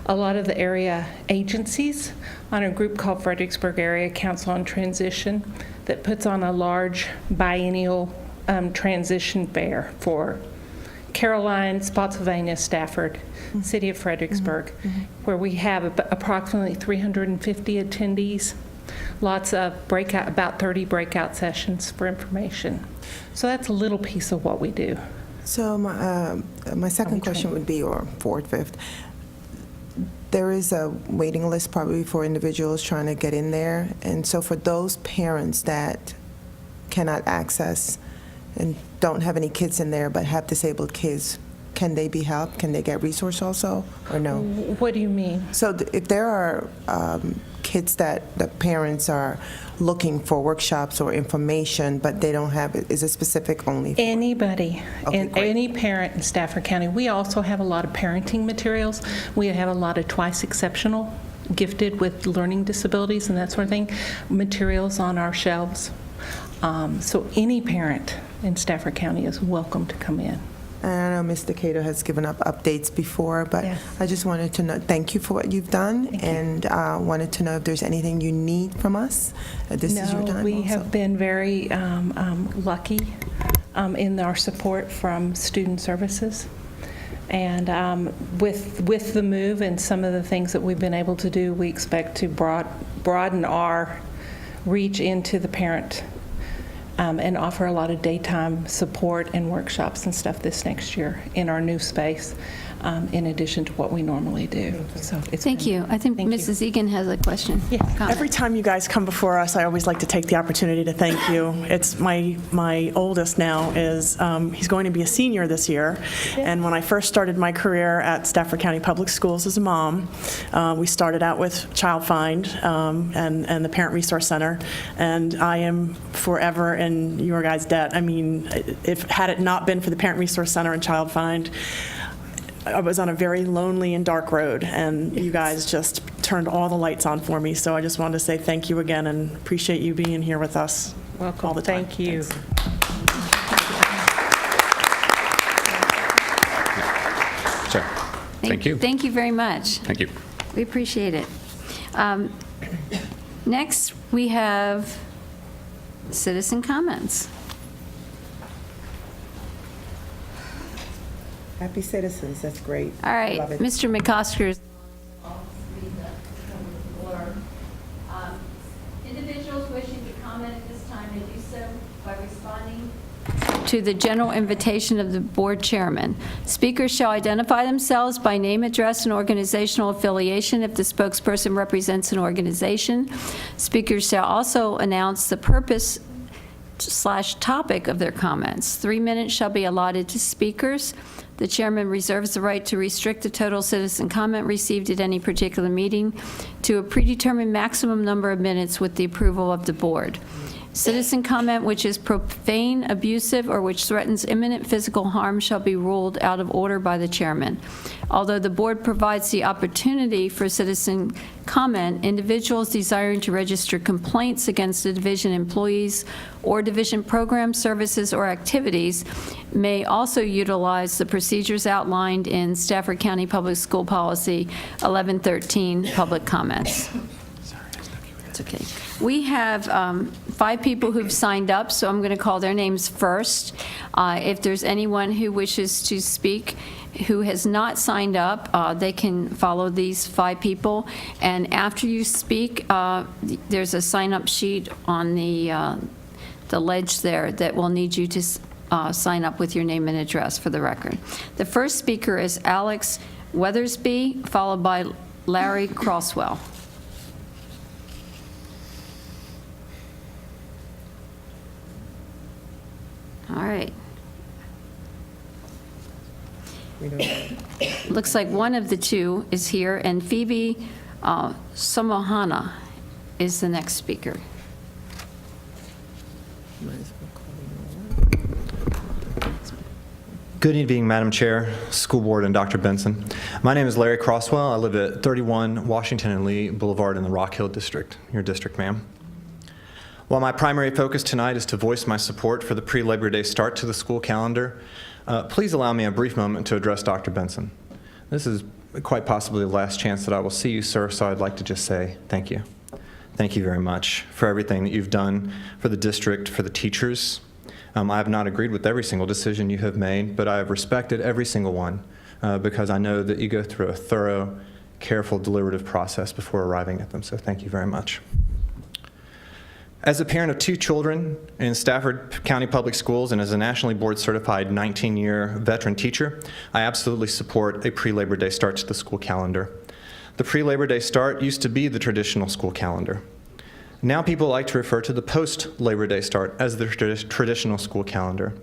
lot of the area agencies on a group called Fredericksburg Area Council on Transition that puts on a large biennial transition fair for Caroline, Spotsylvania, Stafford, City of Fredericksburg, where we have approximately 350 attendees, lots of about 30 breakout sessions for information. So that's a little piece of what we do. So my second question would be, or fourth, fifth, there is a waiting list probably for individuals trying to get in there. And so for those parents that cannot access and don't have any kids in there but have disabled kids, can they be helped? Can they get resource also, or no? What do you mean? So if there are kids that the parents are looking for workshops or information, but they don't have it, is it specific only? Anybody, Okay, and great. any parent in Stafford County. We also have a lot of parenting materials. We have a lot of twice exceptional, gifted with learning disabilities and that sort of thing, materials on our shelves. So any parent in Stafford County is welcome to come in. And I know Mr. Cato has given up updates before, but Yes. I just wanted to know, thank you for what you've done, and wanted to know if there's anything you need from us. This is your time we also. have been very lucky in our support from student services. And with the move and some of the things that we've been able to do, we expect to broaden our reach into the parent and offer a lot of daytime support and workshops and stuff this next year in our new space, in addition to what we normally do. So Thank you. I think Mrs. Egan has a question. Comment. Every time you guys come before us, I always like to take the opportunity to thank you. It's my oldest now is, he's going to be a senior this year. And when I first started my career at Stafford County Public Schools as a mom, we started out with Child Find and the Parent Resource Center. And I am forever in your guys' debt. I mean, had it not been for the Parent Resource Center and Child Find, I was on a very lonely and dark road, and you guys just turned all the lights on for me. So I just wanted to say thank you again and appreciate you being here with us all the time. Thank you. So, thank you. Thank you very much. Thank you. We appreciate it. Next, we have citizen comments. Happy citizens, that's great. All right, Love it. Mr. McOsker. Individuals wishing to comment at this time may do so by responding to the general invitation of the board chairman. Speakers shall identify themselves by name, address, and organizational affiliation if the spokesperson represents an organization. Speakers shall also announce the purpose/topic of their comments. 3 minutes shall be allotted to speakers. The chairman reserves the right to restrict the total citizen comment received at any particular meeting to a predetermined maximum number of minutes with the approval of the board. Citizen comment which is profane, abusive, or which threatens imminent physical harm shall be ruled out of order by the chairman. Although the board provides the opportunity for citizen comment, individuals desiring to register complaints against the division employees or division programs, services, or activities may also utilize the procedures outlined in Stafford County Public School Policy 1113, public comments. It's okay. We have 5 people who've signed up, so I'm going to call their names first. If there's anyone who wishes to speak who has not signed up, they can follow these 5 people. And after you speak, there's a sign-up sheet on the ledge there that will need you to sign up with your name and address for the record. The first speaker is Alex Weathersby, followed by Larry Crosswell. All right. Looks like one of the 2 is here, and Phoebe Samohana is the next speaker. Good evening, Madam Chair, School Board, and Dr. Benson. My name is Larry Crosswell. I live at 31 Washington and Lee Boulevard in the Rock Hill District, your district, ma'am. While my primary focus tonight is to voice my support for the pre-Labor Day start to the school calendar, please allow me a brief moment to address Dr. Benson. This is quite possibly the last chance that I will see you, sir, so I'd like to just say thank you. Thank you very much for everything that you've done for the district, for the teachers. I have not agreed with every single decision you have made, but I have respected every single one because I know that you go through a thorough, careful, deliberative process before arriving at them, so thank you very much. As a parent of 2 children in Stafford County Public Schools and as a nationally board certified 19-year veteran teacher, I absolutely support a pre-Labor Day start to the school calendar. The pre-Labor Day start used to be the traditional school calendar. Now people like to refer to the post-Labor Day start as the traditional school calendar.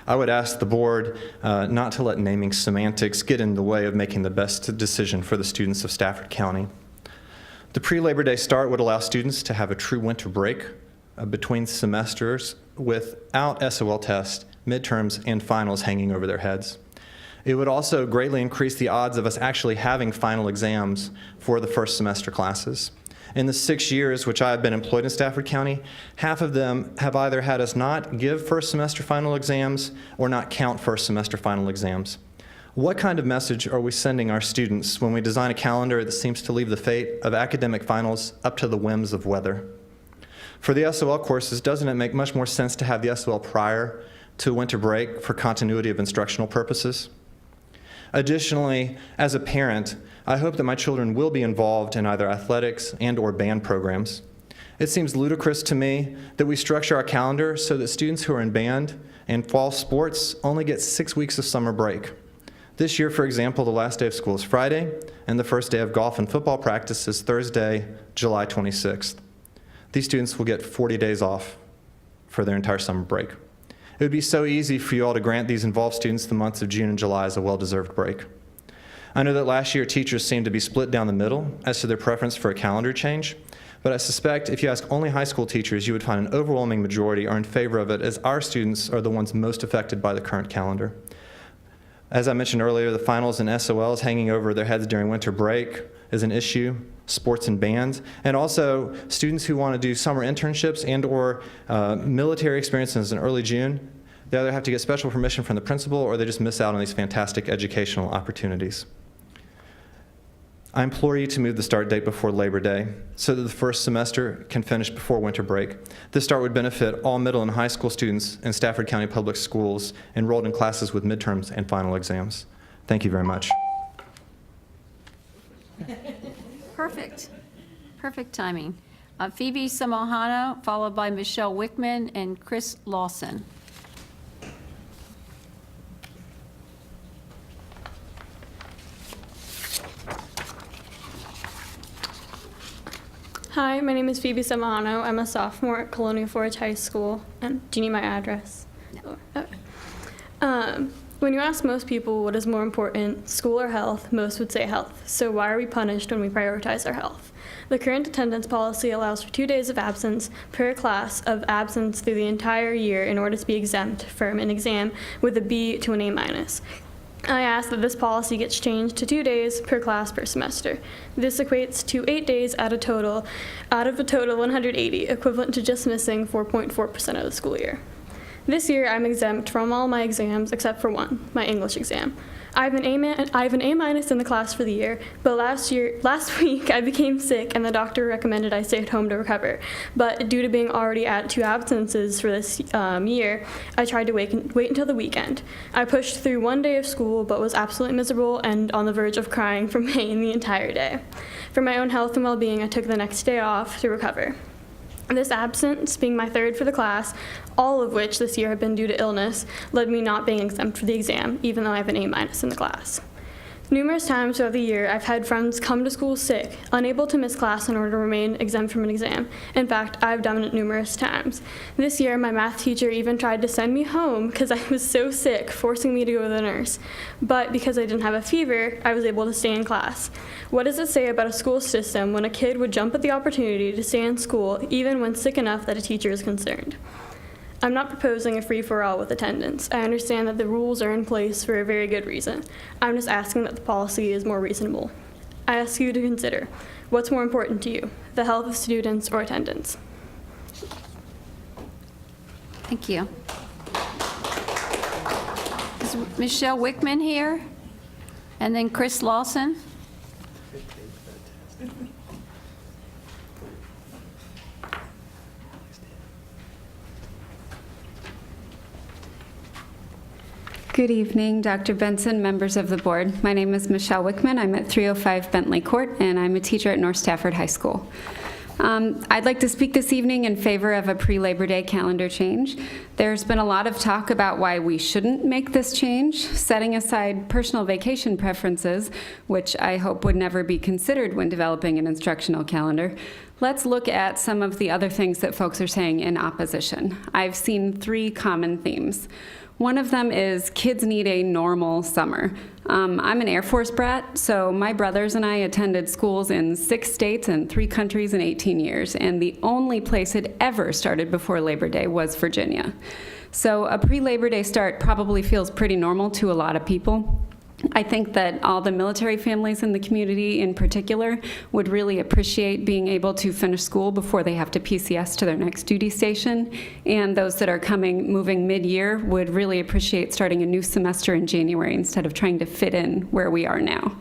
I would ask the board not to let naming semantics get in the way of making the best decision for the students of Stafford County. The pre-Labor Day start would allow students to have a true winter break between semesters without SOL tests, midterms, and finals hanging over their heads. It would also greatly increase the odds of us actually having final exams for the first semester classes. In the 6 years which I have been employed in Stafford County, half of them have either had us not give first semester final exams or not count first semester final exams. What kind of message are we sending our students when we design a calendar that seems to leave the fate of academic finals up to the whims of weather? For the SOL courses, doesn't it make much more sense to have the SOL prior to winter break for continuity of instructional purposes? Additionally, as a parent, I hope that my children will be involved in either athletics and/or band programs. It seems ludicrous to me that we structure our calendar so that students who are in band and fall sports only get 6 weeks of summer break. This year, for example, the last day of school is Friday, and the first day of golf and football practice is Thursday, July 26th. These students will get 40 days off for their entire summer break. It would be so easy for you all to grant these involved students the months of June and July as a well-deserved break. I know that last year teachers seemed to be split down the middle as to their preference for a calendar change, but I suspect if you ask only high school teachers, you would find an overwhelming majority are in favor of it, as our students are the ones most affected by the current calendar. As I mentioned earlier, the finals and SOLs hanging over their heads during winter break is an issue, sports and bands, and also students who want to do summer internships and/or military experiences in early June. They either have to get special permission from the principal or they just miss out on these fantastic educational opportunities. I implore you to move the start date before Labor Day so that the first semester can finish before winter break. This start would benefit all middle and high school students in Stafford County Public Schools enrolled in classes with midterms and final exams. Thank you very much. Perfect. Perfect timing. Phoebe Samahano, followed by Michelle Wickman and Chris Lawson. Hi, my name is Phoebe Samahano. I'm a sophomore at Colonial Forge High School. And do you need my address? No. Okay. When you ask most people what is more important, school or health, most would say health. So why are we punished when we prioritize our health? The current attendance policy allows for 2 days of absence per class of absence through the entire year in order to be exempt from an exam with a B to an A-. I ask that this policy gets changed to 2 days per class per semester. This equates to 8 days out of a total 180, equivalent to just missing 4.4% of the school year. This year, I'm exempt from all my exams except for one, my English exam. I have an A- in the class for the year, but last week I became sick and the doctor recommended I stay at home to recover. But due to being already at 2 absences for this year, I tried to wait until the weekend. I pushed through 1 day of school, but was absolutely miserable and on the verge of crying from pain the entire day. For my own health and well-being, I took the next day off to recover. This absence, being my 3rd for the class, all of which this year have been due to illness, led me not being exempt for the exam, even though I have an A- in the class. Numerous times throughout the year, I've had friends come to school sick, unable to miss class in order to remain exempt from an exam. In fact, I've done it numerous times. This year, my math teacher even tried to send me home because I was so sick, forcing me to go to the nurse. But because I didn't have a fever, I was able to stay in class. What does it say about a school system when a kid would jump at the opportunity to stay in school even when sick enough that a teacher is concerned? I'm not proposing a free-for-all with attendance. I understand that the rules are in place for a very good reason. I'm just asking that the policy is more reasonable. I ask you to consider, what's more important to you, the health of students or attendance? Thank you. Is Michelle Wickman here? And then Chris Lawson? Good evening, Dr. Benson, members of the board. My name is Michelle Wickman. I'm at 305 Bentley Court, and I'm a teacher at North Stafford High School. I'd like to speak this evening in favor of a pre-Labor Day calendar change. There's been a lot of talk about why we shouldn't make this change, setting aside personal vacation preferences, which I hope would never be considered when developing an instructional calendar. Let's look at some of the other things that folks are saying in opposition. I've seen 3 common themes. One of them is kids need a normal summer. I'm an Air Force brat, so my brothers and I attended schools in 6 states and 3 countries in 18 years, and the only place it ever started before Labor Day was Virginia. So a pre-Labor Day start probably feels pretty normal to a lot of people. I think that all the military families in the community in particular would really appreciate being able to finish school before they have to PCS to their next duty station. And those that are moving mid-year would really appreciate starting a new semester in January instead of trying to fit in where we are now.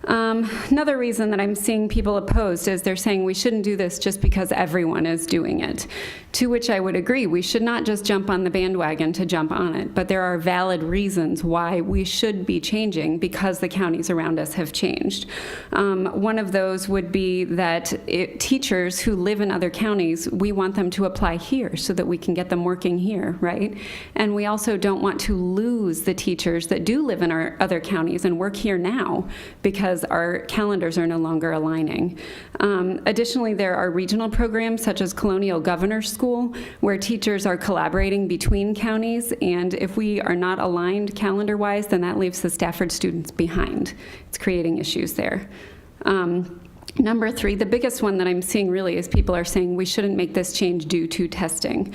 Another reason that I'm seeing people opposed is they're saying we shouldn't do this just because everyone is doing it. To which I would agree, we should not just jump on the bandwagon to jump on it, but there are valid reasons why we should be changing because the counties around us have changed. One of those would be that teachers who live in other counties, we want them to apply here so that we can get them working here, right? And we also don't want to lose the teachers that do live in our other counties and work here now because our calendars are no longer aligning. Additionally, there are regional programs such as Colonial Governor's School where teachers are collaborating between counties, and if we are not aligned calendar-wise, then that leaves the Stafford students behind. It's creating issues there. Number 3, the biggest one that I'm seeing really is people are saying we shouldn't make this change due to testing.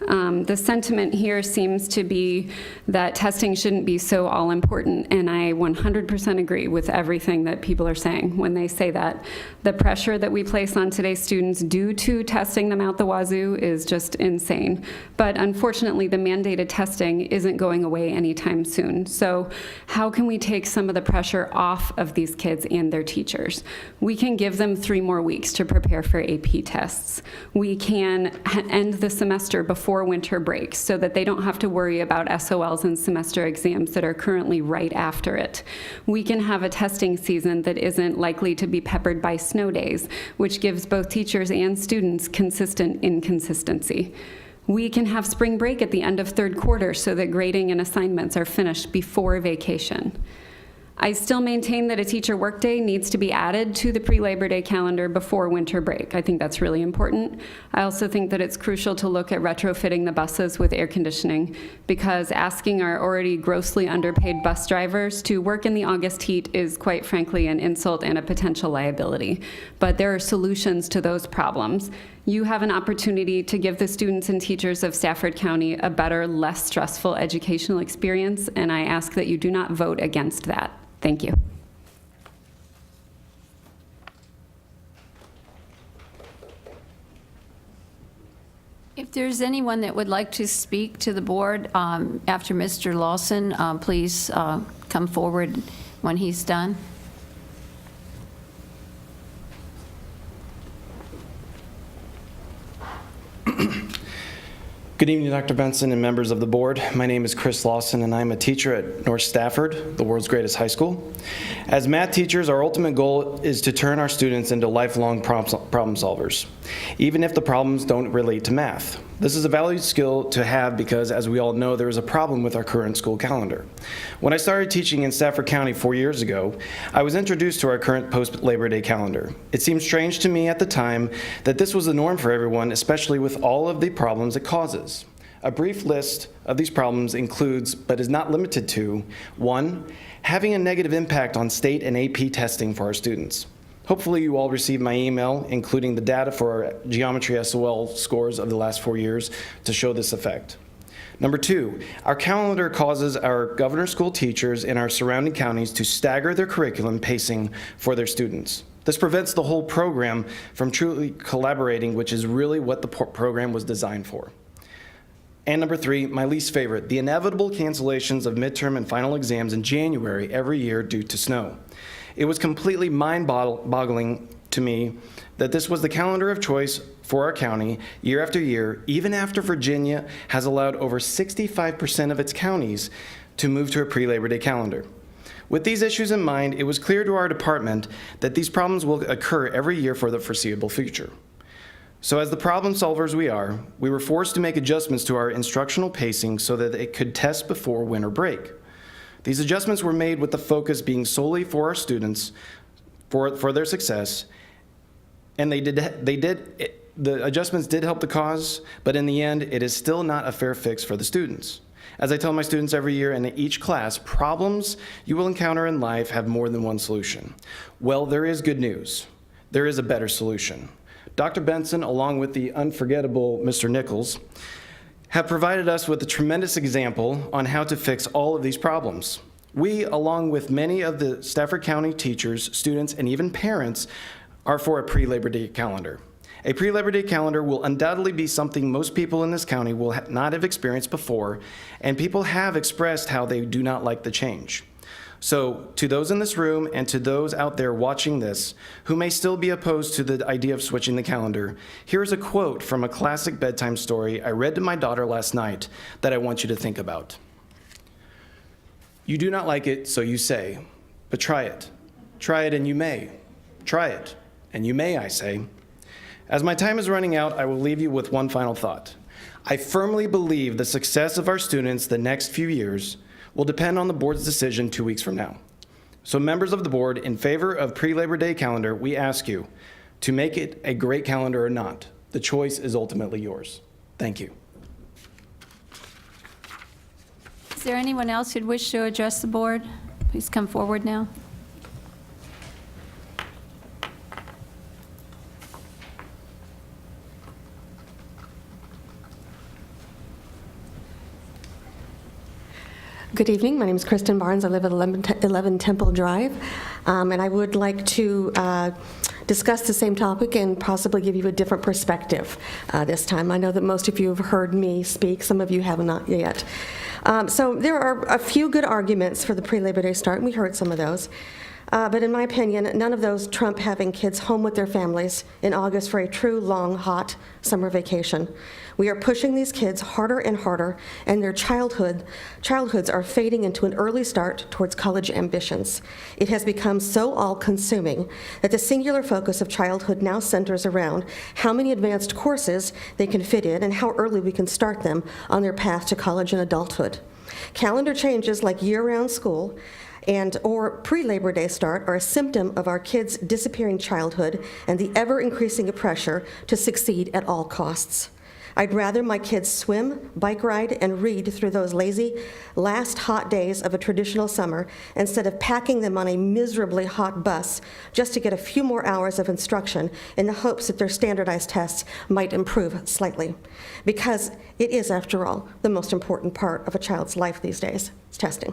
The sentiment here seems to be that testing shouldn't be so all-important, and I 100% agree with everything that people are saying when they say that. The pressure that we place on today's students due to testing them out the wazoo is just insane. But unfortunately, the mandated testing isn't going away anytime soon. So how can we take some of the pressure off of these kids and their teachers? We can give them 3 more weeks to prepare for AP tests. We can end the semester before winter break so that they don't have to worry about SOLs and semester exams that are currently right after it. We can have a testing season that isn't likely to be peppered by snow days, which gives both teachers and students consistent inconsistency. We can have spring break at the end of 3rd quarter so that grading and assignments are finished before vacation. I still maintain that a teacher workday needs to be added to the pre-Labor Day calendar before winter break. I think that's really important. I also think that it's crucial to look at retrofitting the buses with air conditioning because asking our already grossly underpaid bus drivers to work in the August heat is quite frankly an insult and a potential liability. But there are solutions to those problems. You have an opportunity to give the students and teachers of Stafford County a better, less stressful educational experience, and I ask that you do not vote against that. Thank you. If there's anyone that would like to speak to the board after Mr. Lawson, please come forward when he's done. Good evening, Dr. Benson and members of the board. My name is Chris Lawson, and I'm a teacher at North Stafford, the world's greatest high school. As math teachers, our ultimate goal is to turn our students into lifelong problem solvers, even if the problems don't relate to math. This is a valued skill to have because, as we all know, there is a problem with our current school calendar. When I started teaching in Stafford County 4 years ago, I was introduced to our current post-Labor Day calendar. It seemed strange to me at the time that this was the norm for everyone, especially with all of the problems it causes. A brief list of these problems includes, but is not limited to, 1, having a negative impact on state and AP testing for our students. Hopefully you all received my email, including the data for our geometry SOL scores of the last 4 years to show this effect. Number 2, our calendar causes our governor school teachers in our surrounding counties to stagger their curriculum pacing for their students. This prevents the whole program from truly collaborating, which is really what the program was designed for. And number 3, my least favorite, the inevitable cancellations of midterm and final exams in January every year due to snow. It was completely mind-boggling to me that this was the calendar of choice for our county year after year, even after Virginia has allowed over 65% of its counties to move to a pre-Labor Day calendar. With these issues in mind, it was clear to our department that these problems will occur every year for the foreseeable future. So as the problem solvers we are, we were forced to make adjustments to our instructional pacing so that it could test before winter break. These adjustments were made with the focus being solely for our students, for their success, and the adjustments did help the cause, but in the end, it is still not a fair fix for the students. As I tell my students every year in each class, problems you will encounter in life have more than one solution. Well, there is good news. There is a better solution. Dr. Benson, along with the unforgettable Mr. Nichols, have provided us with a tremendous example on how to fix all of these problems. We, along with many of the Stafford County teachers, students, and even parents, are for a pre-Labor Day calendar. A pre-Labor Day calendar will undoubtedly be something most people in this county will not have experienced before, and people have expressed how they do not like the change. So, to those in this room and to those out there watching this who may still be opposed to the idea of switching the calendar, here's a quote from a classic bedtime story I read to my daughter last night that I want you to think about. You do not like it, so you say, but try it. Try it and you may. Try it, and you may, I say. As my time is running out, I will leave you with one final thought. I firmly believe the success of our students the next few years will depend on the board's decision 2 weeks from now. So members of the board, in favor of pre-Labor Day calendar, we ask you to make it a great calendar or not. The choice is ultimately yours. Thank you. Is there anyone else who'd wish to address the board? Please come forward now. Good evening. My name is Kristen Barnes. I live at 11 Temple Drive, and I would like to discuss the same topic and possibly give you a different perspective this time. I know that most of you have heard me speak. Some of you have not yet. So there are a few good arguments for the pre-Labor Day start, and we heard some of those. But in my opinion, none of those trump having kids home with their families in August for a true, long, hot summer vacation. We are pushing these kids harder and harder, and their childhoods are fading into an early start towards college ambitions. It has become so all-consuming that the singular focus of childhood now centers around how many advanced courses they can fit in and how early we can start them on their path to college and adulthood. Calendar changes like year-round school or pre-Labor Day start are a symptom of our kids' disappearing childhood and the ever-increasing pressure to succeed at all costs. I'd rather my kids swim, bike ride, and read through those lazy last hot days of a traditional summer instead of packing them on a miserably hot bus just to get a few more hours of instruction in the hopes that their standardized tests might improve slightly. Because it is, after all, the most important part of a child's life these days, it's testing.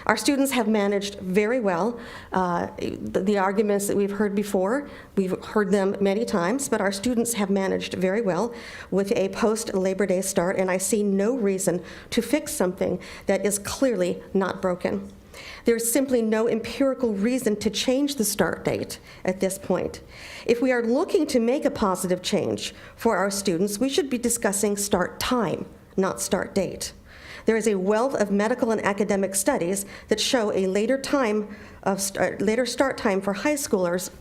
Our students have managed very well. The arguments that we've heard before, we've heard them many times, but our students have managed very well with a post-Labor Day start, and I see no reason to fix something that is clearly not broken. There's simply no empirical reason to change the start date at this point. If we are looking to make a positive change for our students, we should be discussing start time, not start date. There is a wealth of medical and academic studies that show a later start time for high schoolers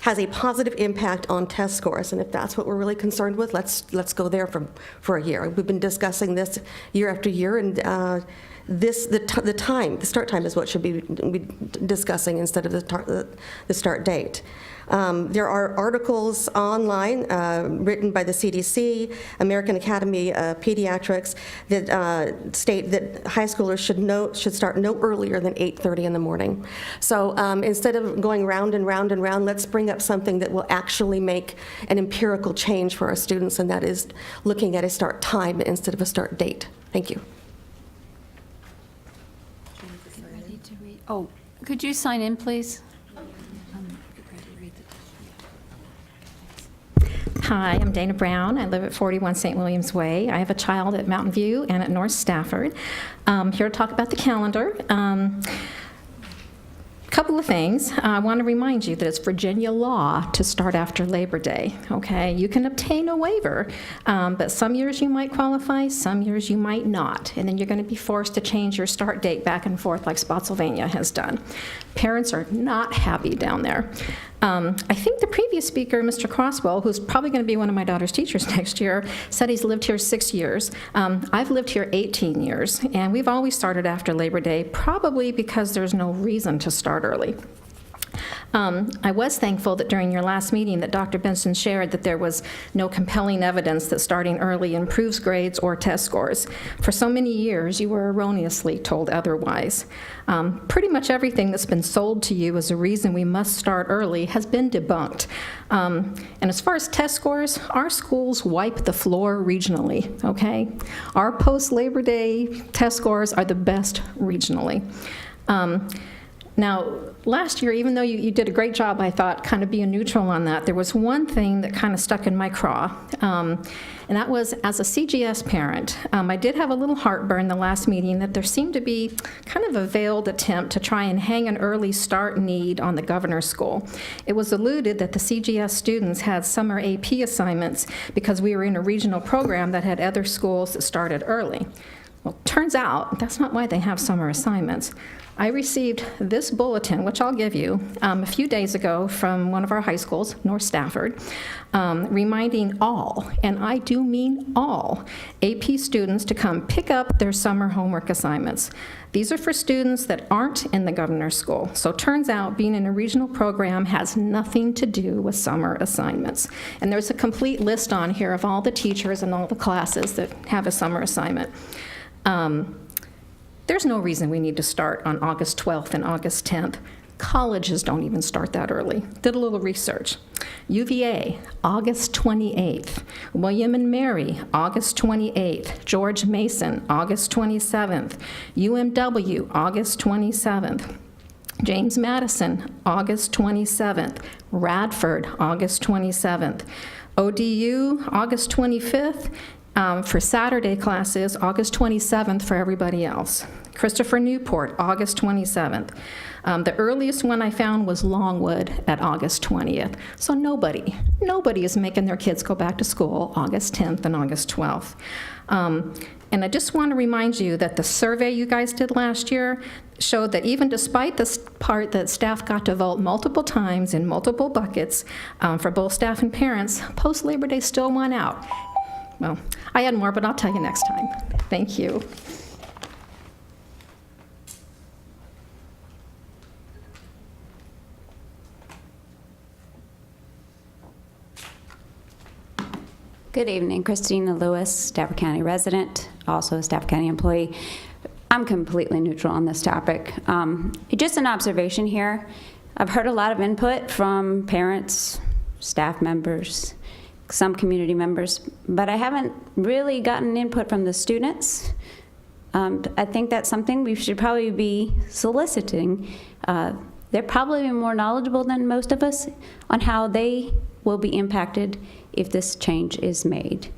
has a positive impact on test scores. And if that's what we're really concerned with, let's go there for a year. We've been discussing this year after year, and the start time is what should be discussing instead of the start date. There are articles online written by the CDC, American Academy of Pediatrics, that state that high schoolers should start no earlier than 8:30 in the morning. So instead of going round and round and round, let's bring up something that will actually make an empirical change for our students, and that is looking at a start time instead of a start date. Thank you. Oh, could you sign in, please? Hi, I'm Dana Brown. I live at 41 St. William's Way. I have a child at Mountain View and at North Stafford. Here to talk about the calendar. Couple of things. I want to remind you that it's Virginia law to start after Labor Day, okay? You can obtain a waiver, but some years you might qualify, some years you might not, and then you're going to be forced to change your start date back and forth like Spotsylvania has done. Parents are not happy down there. I think the previous speaker, Mr. Crosswell, who's probably going to be one of my daughter's teachers next year, said he's lived here 6 years. I've lived here 18 years, and we've always started after Labor Day, probably because there's no reason to start early. I was thankful that during your last meeting that Dr. Benson shared that there was no compelling evidence that starting early improves grades or test scores. For so many years, you were erroneously told otherwise. Pretty much everything that's been sold to you as a reason we must start early has been debunked. And as far as test scores, our schools wipe the floor regionally, okay? Our post-Labor Day test scores are the best regionally. Now, last year, even though you did a great job, I thought, kind of being neutral on that, there was one thing that kind of stuck in my craw, and that was, as a CGS parent, I did have a little heartburn the last meeting that there seemed to be kind of a veiled attempt to try and hang an early start need on the governor's school. It was alluded that the CGS students had summer AP assignments because we were in a regional program that had other schools that started early. Well, turns out that's not why they have summer assignments. I received this bulletin, which I'll give you, a few days ago from one of our high schools, North Stafford, reminding all, and I do mean all, AP students to come pick up their summer homework assignments. These are for students that aren't in the governor's school. So it turns out being in a regional program has nothing to do with summer assignments. And there's a complete list on here of all the teachers and all the classes that have a summer assignment. There's no reason we need to start on August 12th and August 10th. Colleges don't even start that early. Did a little research. UVA, August 28th. William and Mary, August 28th. George Mason, August 27th. UMW, August 27th. James Madison, August 27th. Radford, August 27th. ODU, August 25th. For Saturday classes, August 27th for everybody else. Christopher Newport, August 27th. The earliest one I found was Longwood at August 20th. So nobody is making their kids go back to school August 10th and August 12th. And I just want to remind you that the survey you guys did last year showed that even despite this part that staff got to vote multiple times in multiple buckets for both staff and parents, post-Labor Day still won out. Well, I had more, but I'll tell you next time. Thank you. Good evening, Christina Lewis, Stafford County resident, also a Stafford County employee. I'm completely neutral on this topic. Just an observation here. I've heard a lot of input from parents, staff members, some community members, but I haven't really gotten input from the students. I think that's something we should probably be soliciting. They're probably more knowledgeable than most of us on how they will be impacted if this change is made.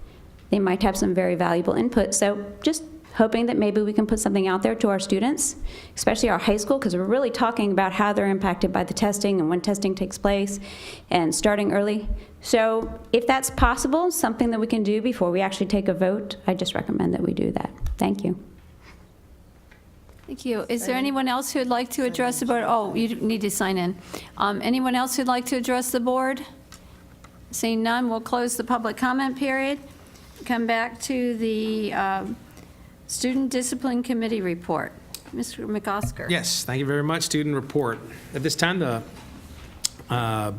They might have some very valuable input, so just hoping that maybe we can put something out there to our students, especially our high school, because we're really talking about how they're impacted by the testing and when testing takes place and starting early. So if that's possible, something that we can do before we actually take a vote, I just recommend that we do that. Thank you. Thank you. Is there anyone else who would like to address the board? Oh, you need to sign in. Anyone else who'd like to address the board? Seeing none, we'll close the public comment period. Come back to the Student Discipline Committee report. Mr. McOsker. Yes, thank you very much. Student report. At this time, I'll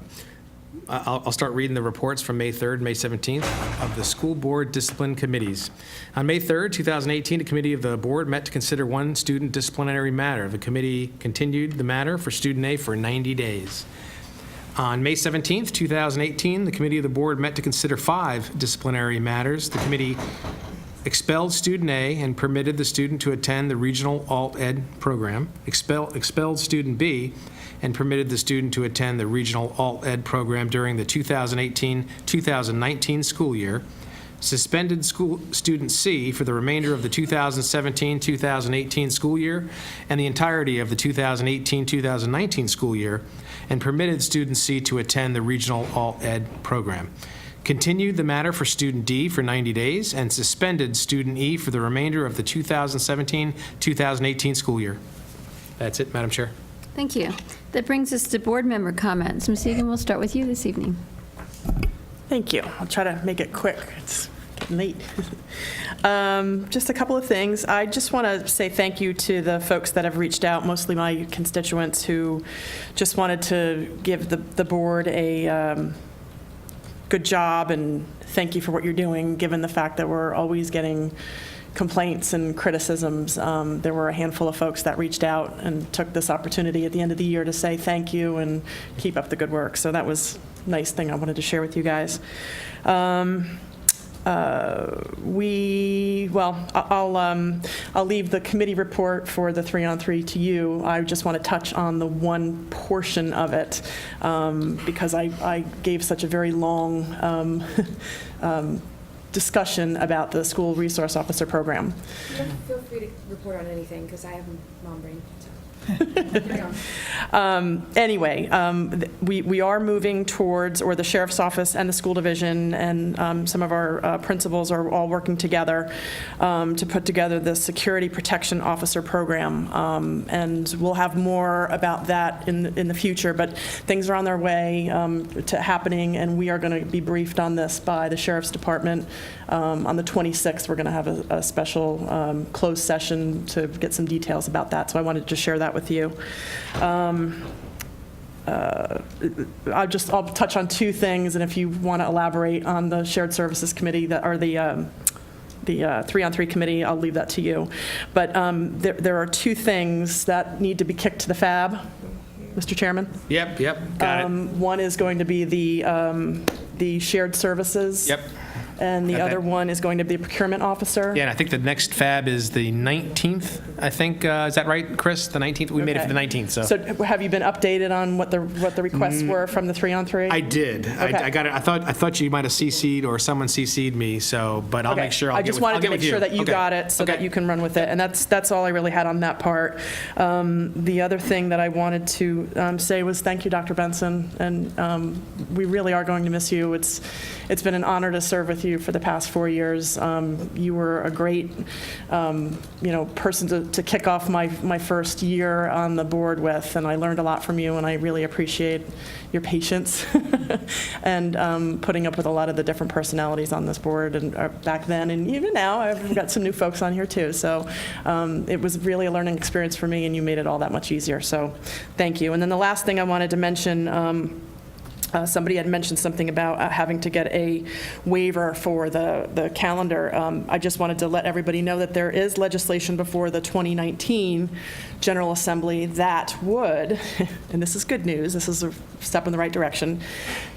start reading the reports from May 3rd, May 17th of the School Board Discipline Committees. On May 3rd, 2018, a committee of the board met to consider one student disciplinary matter. The committee continued the matter for student A for 90 days. On May 17th, 2018, the committee of the board met to consider 5 disciplinary matters. The committee expelled student A and permitted the student to attend the regional alt-ed program, expelled student B and permitted the student to attend the regional alt-ed program during the 2018-2019 school year, suspended school student C for the remainder of the 2017-2018 school year and the entirety of the 2018-2019 school year, and permitted student C to attend the regional alt-ed program. Continued the matter for student D for 90 days and suspended student E for the remainder of the 2017-2018 school year. That's it, Madam Chair. Thank you. That brings us to board member comments. Ms. Egan, we'll start with you this evening. Thank you. I'll try to make it quick. It's getting late. Just a couple of things. I just want to say thank you to the folks that have reached out, mostly my constituents who just wanted to give the board a good job and thank you for what you're doing, given the fact that we're always getting complaints and criticisms. There were a handful of folks that reached out and took this opportunity at the end of the year to say thank you and keep up the good work. So that was a nice thing I wanted to share with you guys. I'll leave the committee report for the 3-on-3 to you. I just want to touch on the one portion of it because I gave such a very long discussion about the school resource officer program. Feel free to report on anything because I have mom brain. We are moving towards, or the sheriff's office and the school division and some of our principals are all working together to put together the security protection officer program. And we'll have more about that in the future, but things are on their way to happening, and we are going to be briefed on this by the sheriff's department. On the 26th, we're going to have a special closed session to get some details about that. So I wanted to share that with you. I'll touch on two things, and if you want to elaborate on the shared services committee or the 3-on-3 committee, I'll leave that to you. But there are two things that need to be kicked to the FAB, Mr. Chairman. Yep, got it. One is going to be the shared services. Yep. And the Got other that. one is going to be the procurement officer. Yeah, and I think the next FAB is the 19th, I think. Is that right, Chris? The 19th? We made it for the 19th, so. So have you been updated on what the requests were from the 3-on-3? I did. Okay. I got it. I thought you might have CC'd or someone CC'd me, so, but I'll make sure I just wanted to make sure that you got it so that you can run with it. And that's all I really had on that part. The other thing that I wanted to say was thank you, Dr. Benson. And we really are going to miss you. It's been an honor to serve with you for the past 4 years. You were a great, person to kick off my first year on the board with, and I learned a lot from you, and I really appreciate your patience and putting up with a lot of the different personalities on this board and back then, and even now. I've got some new folks on here too, so it was really a learning experience for me, and you made it all that much easier. So, thank you. And then the last thing I wanted to mention. Somebody had mentioned something about having to get a waiver for the calendar. I just wanted to let everybody know that there is legislation before the 2019 General Assembly that would, and this is good news, this is a step in the right direction,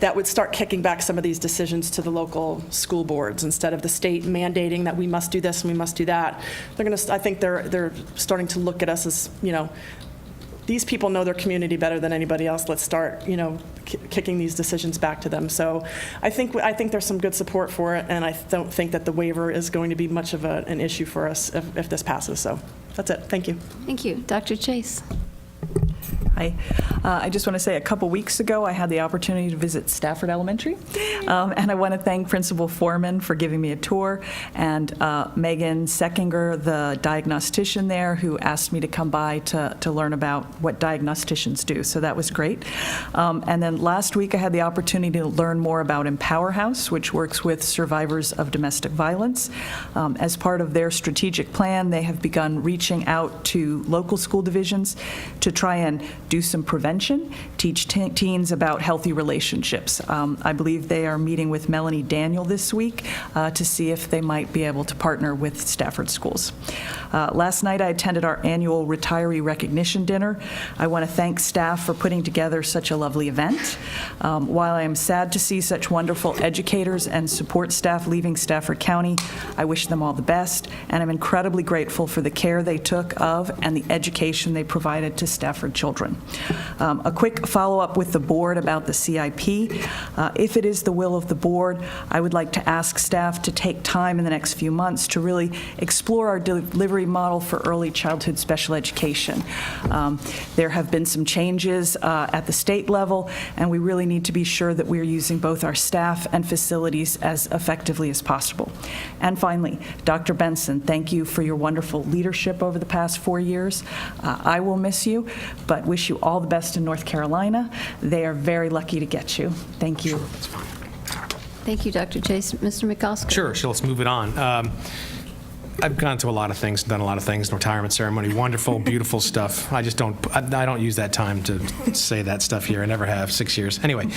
that would start kicking back some of these decisions to the local school boards instead of the state mandating that we must do this and we must do that. I think they're starting to look at us as, these people know their community better than anybody else. Let's start, kicking these decisions back to them. So I think there's some good support for it, and I don't think that the waiver is going to be much of an issue for us if this passes. So that's it. Thank you. Thank you. Dr. Chase. Hi. I just want to say a couple weeks ago I had the opportunity to visit Stafford Elementary, and I want to thank Principal Foreman for giving me a tour, and Megan Seckinger, the diagnostician there, who asked me to come by to learn about what diagnosticians do. So that was great. And then last week I had the opportunity to learn more about Empower House, which works with survivors of domestic violence. As part of their strategic plan, they have begun reaching out to local school divisions to try and do some prevention, teach teens about healthy relationships. I believe they are meeting with Melanie Daniel this week to see if they might be able to partner with Stafford schools. Last night I attended our annual retiree recognition dinner. I want to thank staff for putting together such a lovely event. While I am sad to see such wonderful educators and support staff leaving Stafford County, I wish them all the best, and I'm incredibly grateful for the care they took of and the education they provided to Stafford children. A quick follow-up with the board about the CIP. If it is the will of the board, I would like to ask staff to take time in the next few months to really explore our delivery model for early childhood special education. There have been some changes at the state level, and we really need to be sure that we're using both our staff and facilities as effectively as possible. And finally, Dr. Benson, thank you for your wonderful leadership over the past 4 years. I will miss you, but wish you all the best in North Carolina. They are very lucky to get you. Thank you. Sure, that's fine. Thank you, Dr. Chase. Mr. McCosker? Sure, so let's move it on. I've gone to a lot of things, done a lot of things, retirement ceremony, wonderful, beautiful stuff. I don't use that time to say that stuff here. I never have, 6 years. Anyway,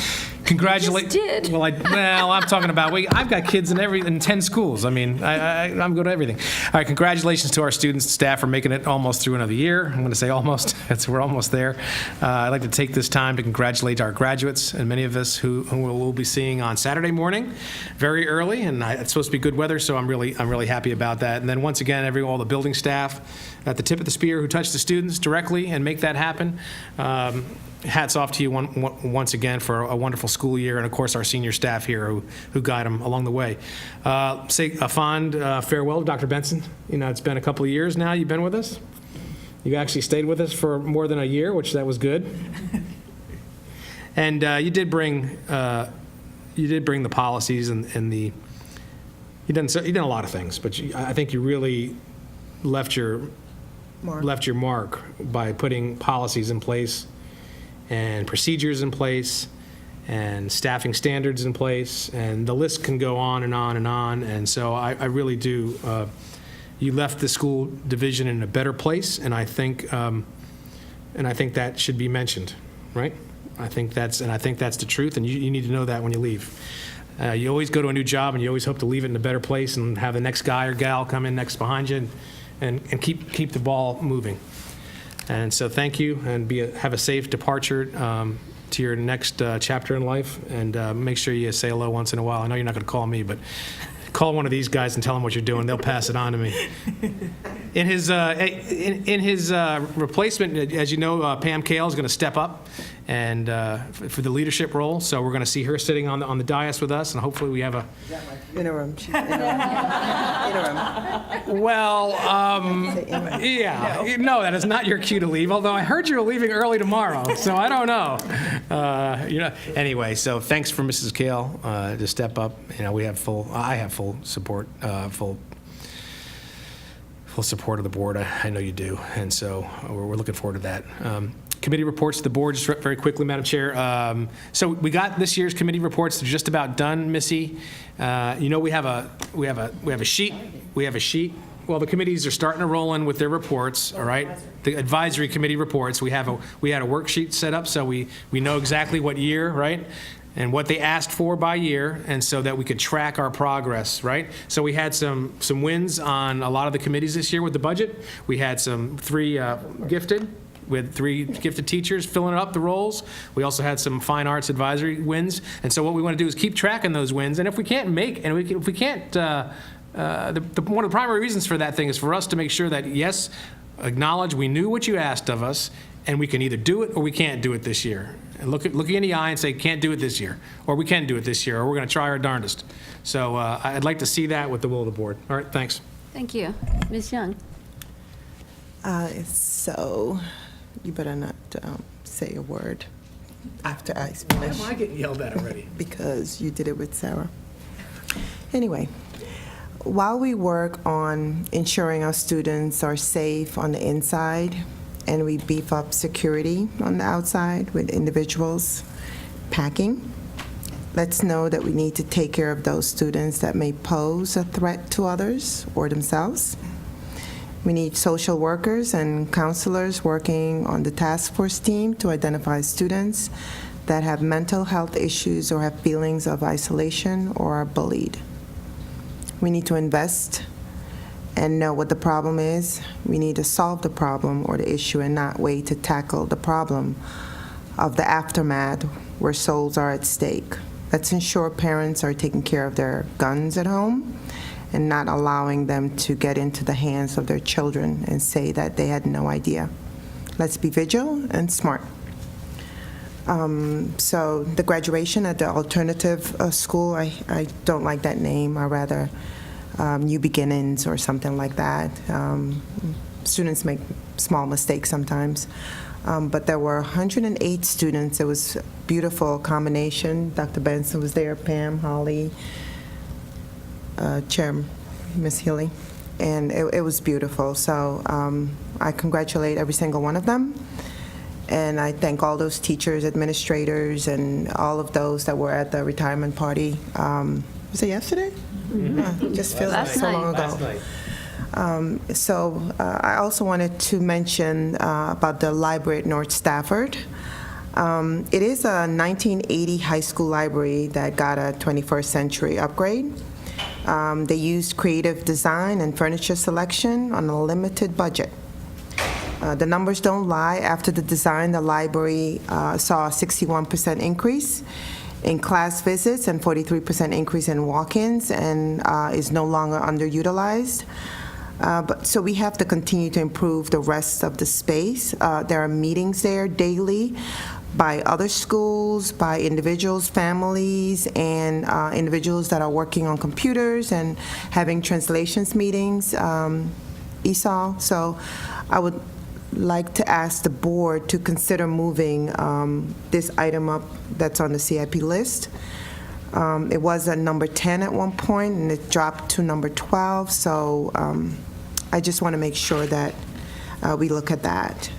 congratulations. Did. Well, I'm talking about, I've got kids in 10 schools. I mean, I'm good at everything. All right, congratulations to our students and staff for making it almost through another year. I'm going to say almost, we're almost there. I'd like to take this time to congratulate our graduates and many of us who we'll be seeing on Saturday morning, very early, and it's supposed to be good weather, so I'm really happy about that. And then once again, all the building staff at the tip of the spear who touch the students directly and make that happen. Hats off to you once again for a wonderful school year, and of course our senior staff here who guide them along the way. Say a fond farewell to Dr. Benson. It's been a couple of years now you've been with us. You actually stayed with us for more than a year, which that was good. And you did bring the policies and the. You've done a lot of things, but I think you really left your mark by putting policies in place and procedures in place and staffing standards in place, and the list can go on and on and on. And so I really do. You left the school division in a better place, and I think that should be mentioned, right? I think that's the truth, and you need to know that when you leave. You always go to a new job, and you always hope to leave it in a better place and have the next guy or gal come in next behind you and keep the ball moving. And so thank you, and have a safe departure to your next chapter in life, and make sure you say hello once in a while. I know you're not going to call me, but call one of these guys and tell them what you're doing. They'll pass it on to me. In his replacement, as you know, Pam Kale is going to step up and for the leadership role. So we're going to see her sitting on the dais with us, and hopefully we have a Interim. Well, yeah. No, that is not your cue to leave. Although I heard you were leaving early tomorrow, so I don't know. Anyway, so thanks for Mrs. Kale to step up. I have full support, full support of the board. I know you do, and so we're looking forward to that. Committee reports to the board, just very quickly, Madam Chair. So we got this year's committee reports. They're just about done, Missy. We have a sheet. We have a sheet. Well, the committees are starting to roll in with their reports. All right, the advisory committee reports. We had a worksheet set up, so we know exactly what year, right, and what they asked for by year, and so that we could track our progress, right? So we had some wins on a lot of the committees this year with the budget. We had three gifted teachers filling up the roles. We also had some fine arts advisory wins, and so what we want to do is keep tracking those wins. And if we can't one of the primary reasons for that thing is for us to make sure that, yes, acknowledge we knew what you asked of us, and we can either do it or we can't do it this year. And look you in the eye and say, can't do it this year, or we can do it this year, or we're going to try our darndest. So I'd like to see that with the will of the board. All right, thanks. Thank you. Ms. Young? So you better not say a word after I finish. Why am I getting yelled at already? Because you did it with Sarah. Anyway, while we work on ensuring our students are safe on the inside and we beef up security on the outside with individuals packing, let's know that we need to take care of those students that may pose a threat to others or themselves. We need social workers and counselors working on the task force team to identify students that have mental health issues or have feelings of isolation or are bullied. We need to invest and know what the problem is. We need to solve the problem or the issue and not wait to tackle the problem of the aftermath where souls are at stake. Let's ensure parents are taking care of their guns at home and not allowing them to get into the hands of their children and say that they had no idea. Let's be vigilant and smart. So the graduation at the alternative school, I don't like that name. I rather New Beginnings or something like that. Students make small mistakes sometimes. But there were 108 students. It was a beautiful combination. Dr. Benson was there, Pam, Holly, Chair Ms. Healy, and it was beautiful. So I congratulate every single one of them. And I thank all those teachers, administrators, and all of those that were at the retirement party. Was it yesterday? Mm-hmm. Just feels like so long ago. I also wanted to mention about the library at North Stafford. It is a 1980 high school library that got a 21st century upgrade. They used creative design and furniture selection on a limited budget. The numbers don't lie. After the design, the library saw a 61% increase in class visits and 43% increase in walk-ins, and is no longer underutilized. So we have to continue to improve the rest of the space. There are meetings there daily by other schools, by individuals, families, and individuals that are working on computers and having translations meetings, ESOL. So I would like to ask the board to consider moving this item up that's on the CIP list. It was at number 10 at one point, and it dropped to number 12, so I just want to make sure that we look at that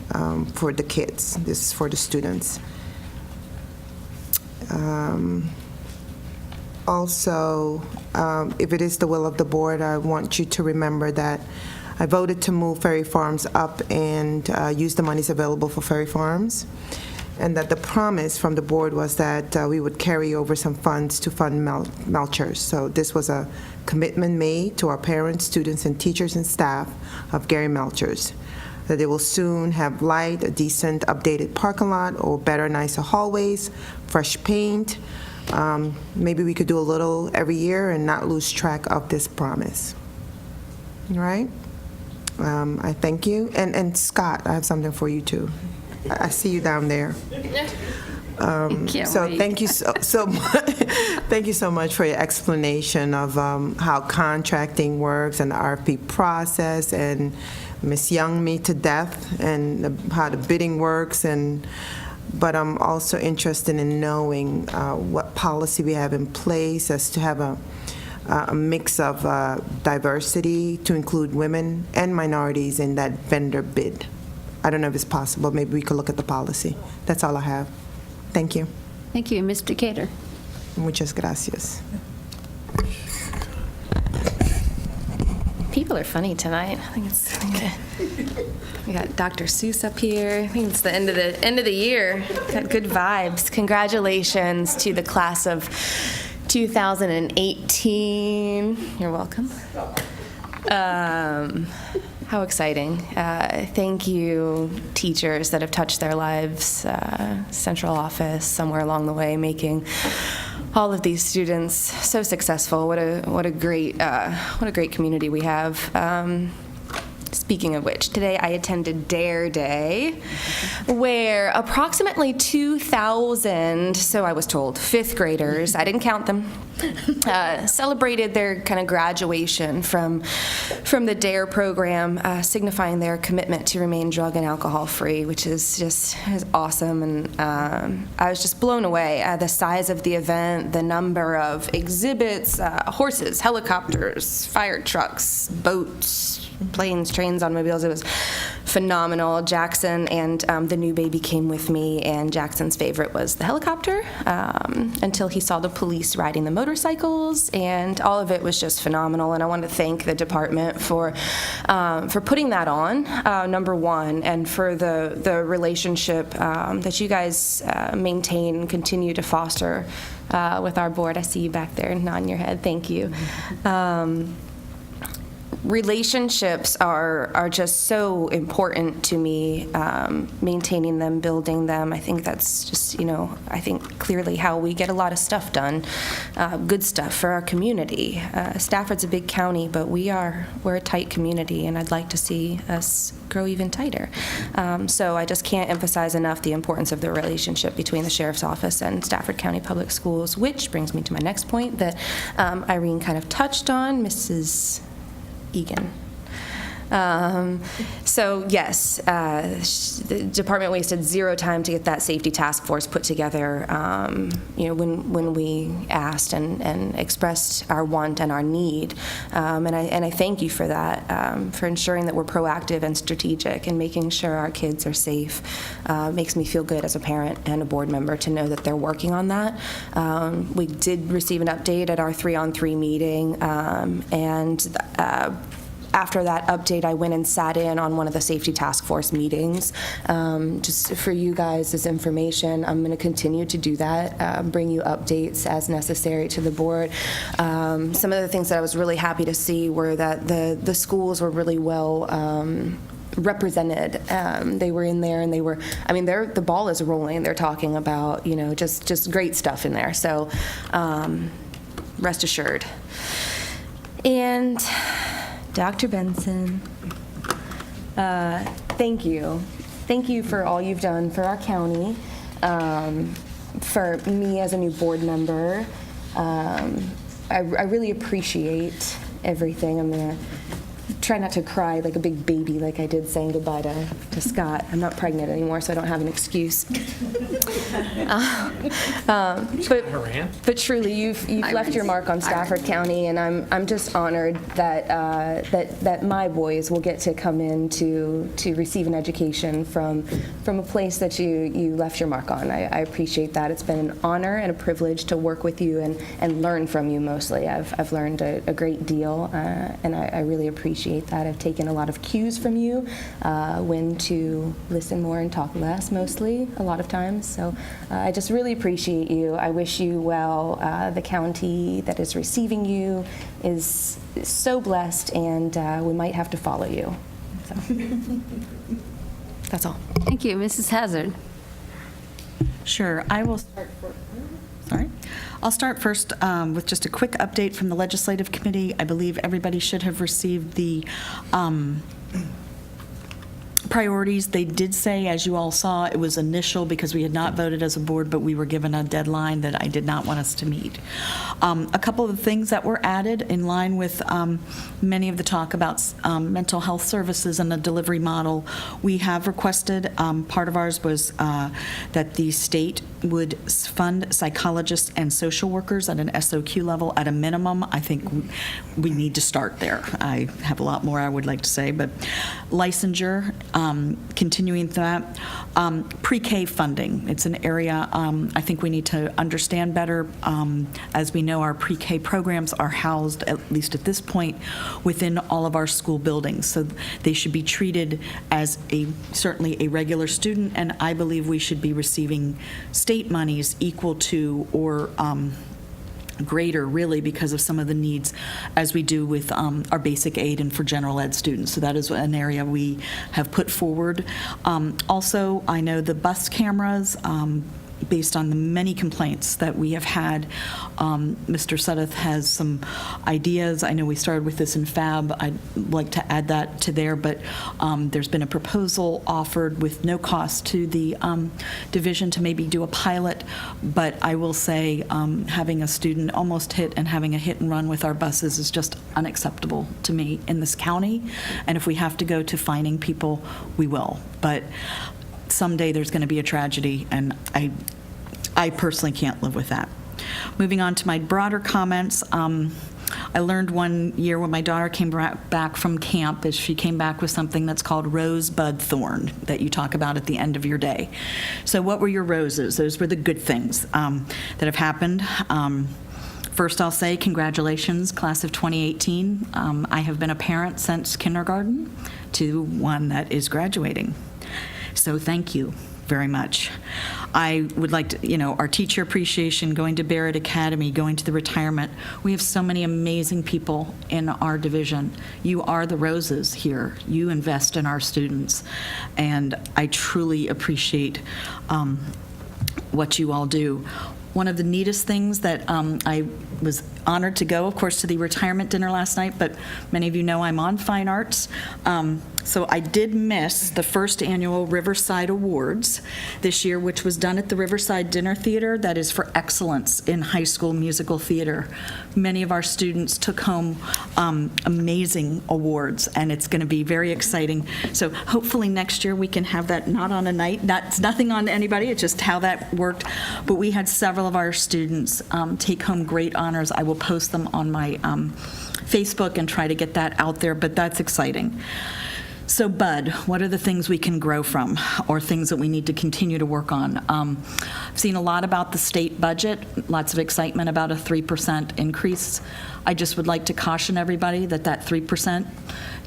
for the kids. This is for the students. Also, if it is the will of the board, I want you to remember that I voted to move Ferry Farms up and use the monies available for Ferry Farms, and that the promise from the board was that we would carry over some funds to fund Melchers. So this was a commitment made to our parents, students, and teachers and staff of Gary Melchers, that they will soon have light, a decent, updated parking lot, or better, nicer hallways, fresh paint. Maybe we could do a little every year and not lose track of this promise. All right? I thank you. And Scott, I have something for you too. I see you down there. So thank you so much. Thank you so much for your explanation of how contracting works and the RFP process, and Ms. Young me to death, and how the bidding works. But I'm also interested in knowing what policy we have in place as to have a mix of diversity to include women and minorities in that vendor bid. I don't know if it's possible. Maybe we could look at the policy. That's all I have. Thank you. Thank you. Ms. Decatur. Muchas gracias. People are funny tonight. I think it's we got Dr. Seuss up here. I think it's the end of the year. Got good vibes. Congratulations to the class of 2018. You're welcome. How exciting. Thank you, teachers that have touched their lives, central office, somewhere along the way, making all of these students so successful. What a great community we have. Speaking of which, today I attended Dare Day, where approximately 2,000, so I was told, fifth graders, I didn't count them, celebrated their kind of graduation from the Dare program, signifying their commitment to remain drug and alcohol free, which is awesome. And I was just blown away at the size of the event, the number of exhibits, horses, helicopters, fire trucks, boats, planes, trains, automobiles. It was phenomenal. Jackson and the new baby came with me, and Jackson's favorite was the helicopter until he saw the police riding the motorcycles, and all of it was just phenomenal. And I want to thank the department for putting that on, number one, and for the relationship that you guys maintain and continue to foster with our board. I see you back there nodding your head. Thank you. relationships are just so important to me, maintaining them, building them. I think that's just, I think clearly how we get a lot of stuff done, good stuff for our community. Stafford's a big county, but we're a tight community, and I'd like to see us grow even tighter. So I just can't emphasize enough the importance of the relationship between the Sheriff's Office and Stafford County Public Schools, which brings me to my next point that Irene kind of touched on, Mrs. Egan. So yes, the department wasted zero time to get that safety task force put together. When we asked and expressed our want and our need, and I thank you for that, for ensuring that we're proactive and strategic and making sure our kids are safe. Makes me feel good as a parent and a board member to know that they're working on that. We did receive an update at our 3-on-3 meeting, and after that update, I went and sat in on one of the safety task force meetings. Just for you guys as information, I'm going to continue to do that, bring you updates as necessary to the board. Some of the things that I was really happy to see were that the schools were really well represented. They were in there, and the ball is rolling. They're talking about, just great stuff in there. So rest assured. And Dr. Benson, thank you. Thank you for all you've done for our county, for me as a new board member. I really appreciate everything. I'm going to try not to cry like a big baby like I did saying goodbye to Scott. I'm not pregnant anymore, so I don't have an excuse. But truly, you've left your mark on Stafford County, and I'm just honored that my boys will get to come in to receive an education from a place that you left your mark on. I appreciate that. It's been an honor and a privilege to work with you and learn from you mostly. I've learned a great deal, and I really appreciate that. I've taken a lot of cues from you, when to listen more and talk less, mostly, a lot of times. So I just really appreciate you. I wish you well. The county that is receiving you is so blessed, and we might have to follow you. So that's all. Thank you. Mrs. Hazard. Sure. I'll start first with just a quick update from the Legislative Committee. I believe everybody should have received the priorities. They did say, as you all saw, it was initial because we had not voted as a board, but we were given a deadline that I did not want us to meet. A couple of the things that were added in line with many of the talk about mental health services and a delivery model, we have requested, part of ours was that the state would fund psychologists and social workers at an SOQ level at a minimum. I think we need to start there. I have a lot more I would like to say, but licensure, continuing that. Pre-K funding, it's an area I think we need to understand better. As we know, our pre-K programs are housed, at least at this point, within all of our school buildings. So they should be treated as certainly a regular student, and I believe we should be receiving state monies equal to or greater, really, because of some of the needs as we do with our basic aid and for general ed students. So that is an area we have put forward. Also, I know the bus cameras, based on the many complaints that we have had, Mr. Sudduth has some ideas. I know we started with this in FAB. I'd like to add that to there, but there's been a proposal offered with no cost to the division to maybe do a pilot, but I will say having a student almost hit and having a hit and run with our buses is just unacceptable to me in this county, and if we have to go to fining people, we will. But someday there's going to be a tragedy, and I personally can't live with that. Moving on to my broader comments, I learned one year when my daughter came back from camp, is she came back with something that's called rosebud thorn that you talk about at the end of your day. So what were your roses? Those were the good things that have happened. First, I'll say congratulations, class of 2018. I have been a parent since kindergarten to one that is graduating. So thank you. very much. I would like to, our teacher appreciation, going to Barrett Academy, going to the retirement. We have so many amazing people in our division. You are the roses here. You invest in our students. And I truly appreciate what you all do. One of the neatest things that I was honored to go, of course, to the retirement dinner last night, but many of you know I'm on Fine Arts. So I did miss the first annual Riverside Awards this year, which was done at the Riverside Dinner Theater. That is for excellence in high school musical theater. Many of our students took home amazing awards, and it's going to be very exciting. So hopefully next year we can have that not on a night. It's nothing on anybody, it's just how that worked. But we had several of our students take home great honors. I will post them on my Facebook and try to get that out there, but that's exciting. So, Bud, what are the things we can grow from, or things that we need to continue to work on? I've seen a lot about the state budget, lots of excitement about a 3% increase. I just would like to caution everybody that that 3%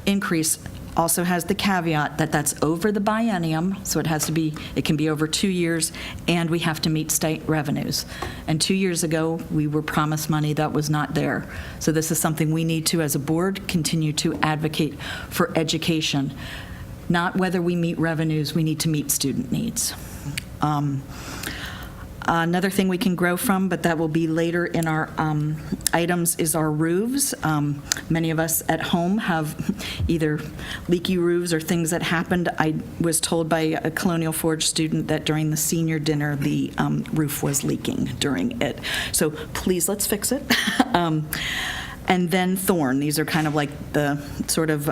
increase also has the caveat that that's over the biennium, so it can be over 2 years, and we have to meet state revenues. And 2 years ago, we were promised money that was not there. So this is something we need to, as a board, continue to advocate for education. Not whether we meet revenues, we need to meet student needs. Another thing we can grow from, but that will be later in our items, is our roofs. Many of us at home have either leaky roofs or things that happened. I was told by a Colonial Forge student that during the senior dinner, the roof was leaking during it. So please, let's fix it. And then Thorn. These are kind of like the sort of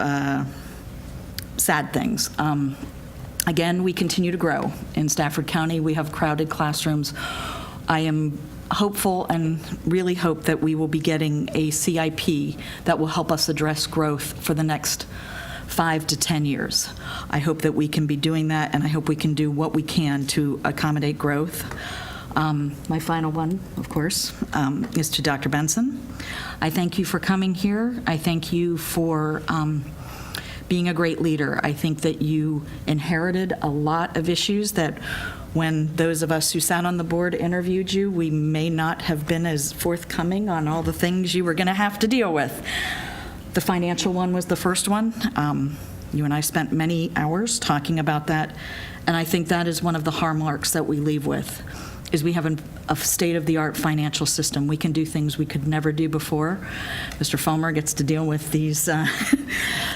sad things. Again, we continue to grow. In Stafford County, we have crowded classrooms. I am hopeful and really hope that we will be getting a CIP that will help us address growth for the next 5 to 10 years. I hope that we can be doing that, and I hope we can do what we can to accommodate growth. My final one, of course, is to Dr. Benson. I thank you for coming here. I thank you for being a great leader. I think that you inherited a lot of issues that when those of us who sat on the board interviewed you, we may not have been as forthcoming on all the things you were going to have to deal with. The financial one was the first one. You and I spent many hours talking about that, and I think that is one of the hallmarks that we leave with, is we have a state-of-the-art financial system. We can do things we could never do before. Mr. Fulmer gets to deal with these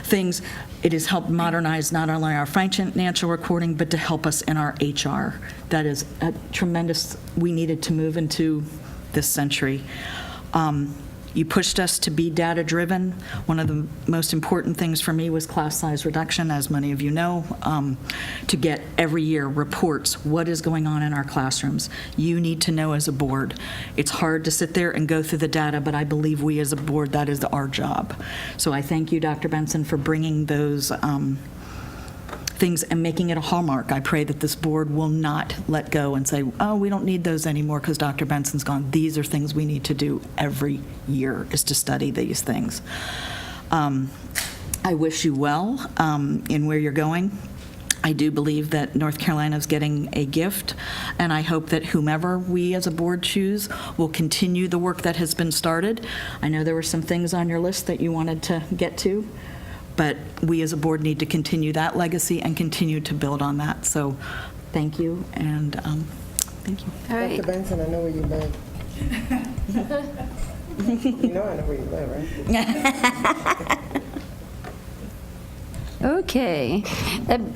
things. It has helped modernize not only our financial recording, but to help us in our HR. That is a tremendous, we needed to move into this century. You pushed us to be data-driven. One of the most important things for me was class size reduction, as many of you know, to get every year reports, what is going on in our classrooms. You need to know as a board. It's hard to sit there and go through the data, but I believe we as a board, that is our job. So I thank you, Dr. Benson, for bringing those things and making it a hallmark. I pray that this board will not let go and say, oh, we don't need those anymore because Dr. Benson's gone. These are things we need to do every year, is to study these things. I wish you well in where you're going. I do believe that North Carolina is getting a gift, and I hope that whomever we as a board choose will continue the work that has been started. I know there were some things on your list that you wanted to get to, but we as a board need to continue that legacy and continue to build on that. So thank you, and thank you. All right. Dr. Benson, I know where you live. You know I know where you live, right? Okay.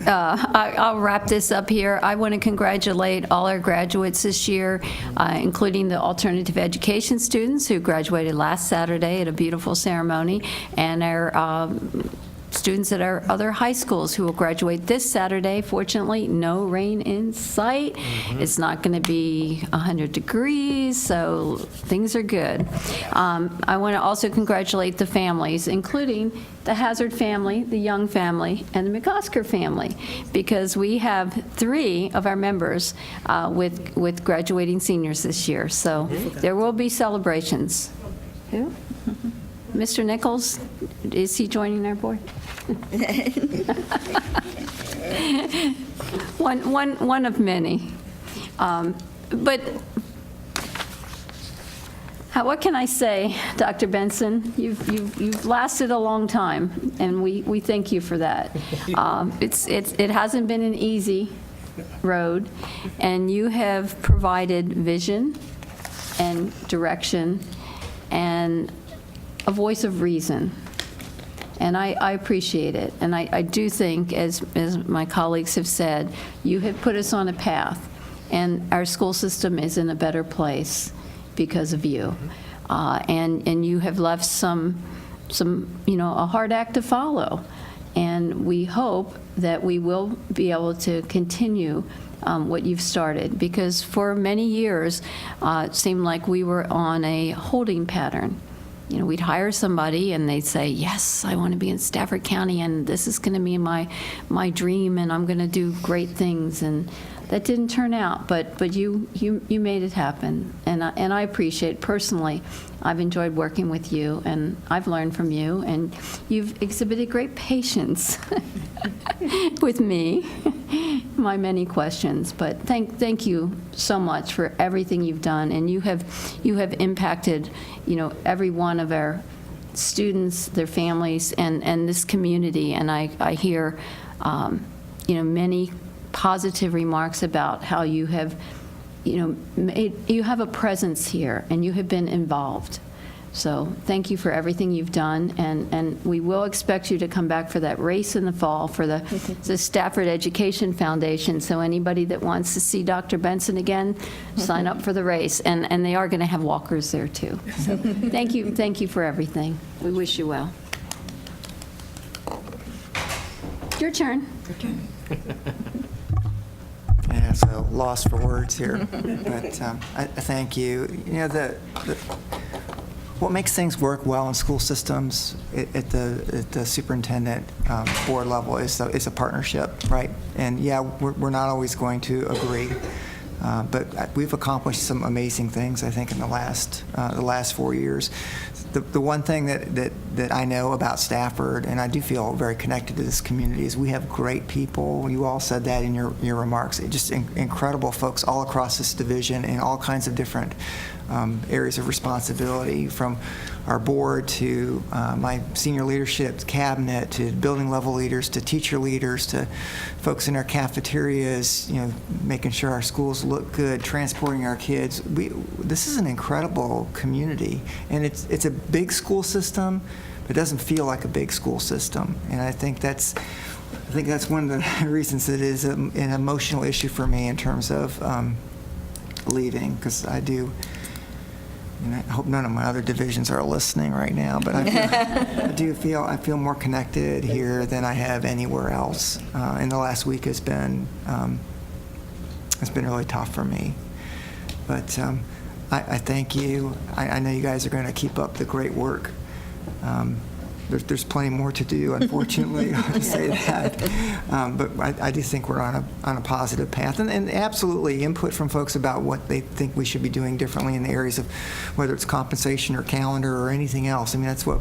I'll wrap this up here. I want to congratulate all our graduates this year, including the alternative education students who graduated last Saturday at a beautiful ceremony, and our students at our other high schools who will graduate this Saturday. Fortunately, no rain in sight. It's not going to be 100 degrees, so things are good. I want to also congratulate the families, including the Hazard family, the Young family, and the McOsker family, because we have 3 of our members with graduating seniors this year. So there will be celebrations. Who? Mr. Nichols, is he joining our board? One of many. But what can I say, Dr. Benson? You've lasted a long time, and we thank you for that. It hasn't been an easy road, and you have provided vision and direction and a voice of reason. And I appreciate it. And I do think, as my colleagues have said, you have put us on a path, and our school system is in a better place because of you. And you have left some a hard act to follow. And we hope that we will be able to continue what you've started, because for many years, it seemed like we were on a holding pattern. We'd hire somebody and they'd say, yes, I want to be in Stafford County and this is going to be my dream and I'm going to do great things. And that didn't turn out, but you made it happen. And I appreciate, personally, I've enjoyed working with you and I've learned from you, and you've exhibited great patience with me, my many questions. But thank you so much for everything you've done, and you have impacted, every one of our students, their families, and this community. And I hear, many positive remarks about how you have, you have a presence here and you have been involved. So thank you for everything you've done, and we will expect you to come back for that race in the fall for the Stafford Education Foundation. So anybody that wants to see Dr. Benson again, sign up for the race, and they are going to have walkers there too. So thank you for everything. We wish you well. Your turn. Yeah, it's a loss for words here, but I thank you. What makes things work well in school systems at the superintendent board level is a partnership, right? And yeah, we're not always going to agree, but we've accomplished some amazing things, I think, in the last 4 years. The one thing that I know about Stafford, and I do feel very connected to this community, is we have great people. You all said that in your remarks. Just incredible folks all across this division in all kinds of different areas of responsibility, from our board to my senior leadership cabinet, to building level leaders, to teacher leaders, to folks in our cafeterias, making sure our schools look good, transporting our kids. This is an incredible community, and it's a big school system, but it doesn't feel like a big school system. And I think that's one of the reasons it is an emotional issue for me in terms of leaving, because I do. And I hope none of my other divisions are listening right now, but I feel more connected here than I have anywhere else. And the last week has been really tough for me. But I thank you. I know you guys are going to keep up the great work. There's plenty more to do, unfortunately, to say that. But I do think we're on a positive path. And absolutely input from folks about what they think we should be doing differently in the areas of whether it's compensation or calendar or anything else. I mean, that's what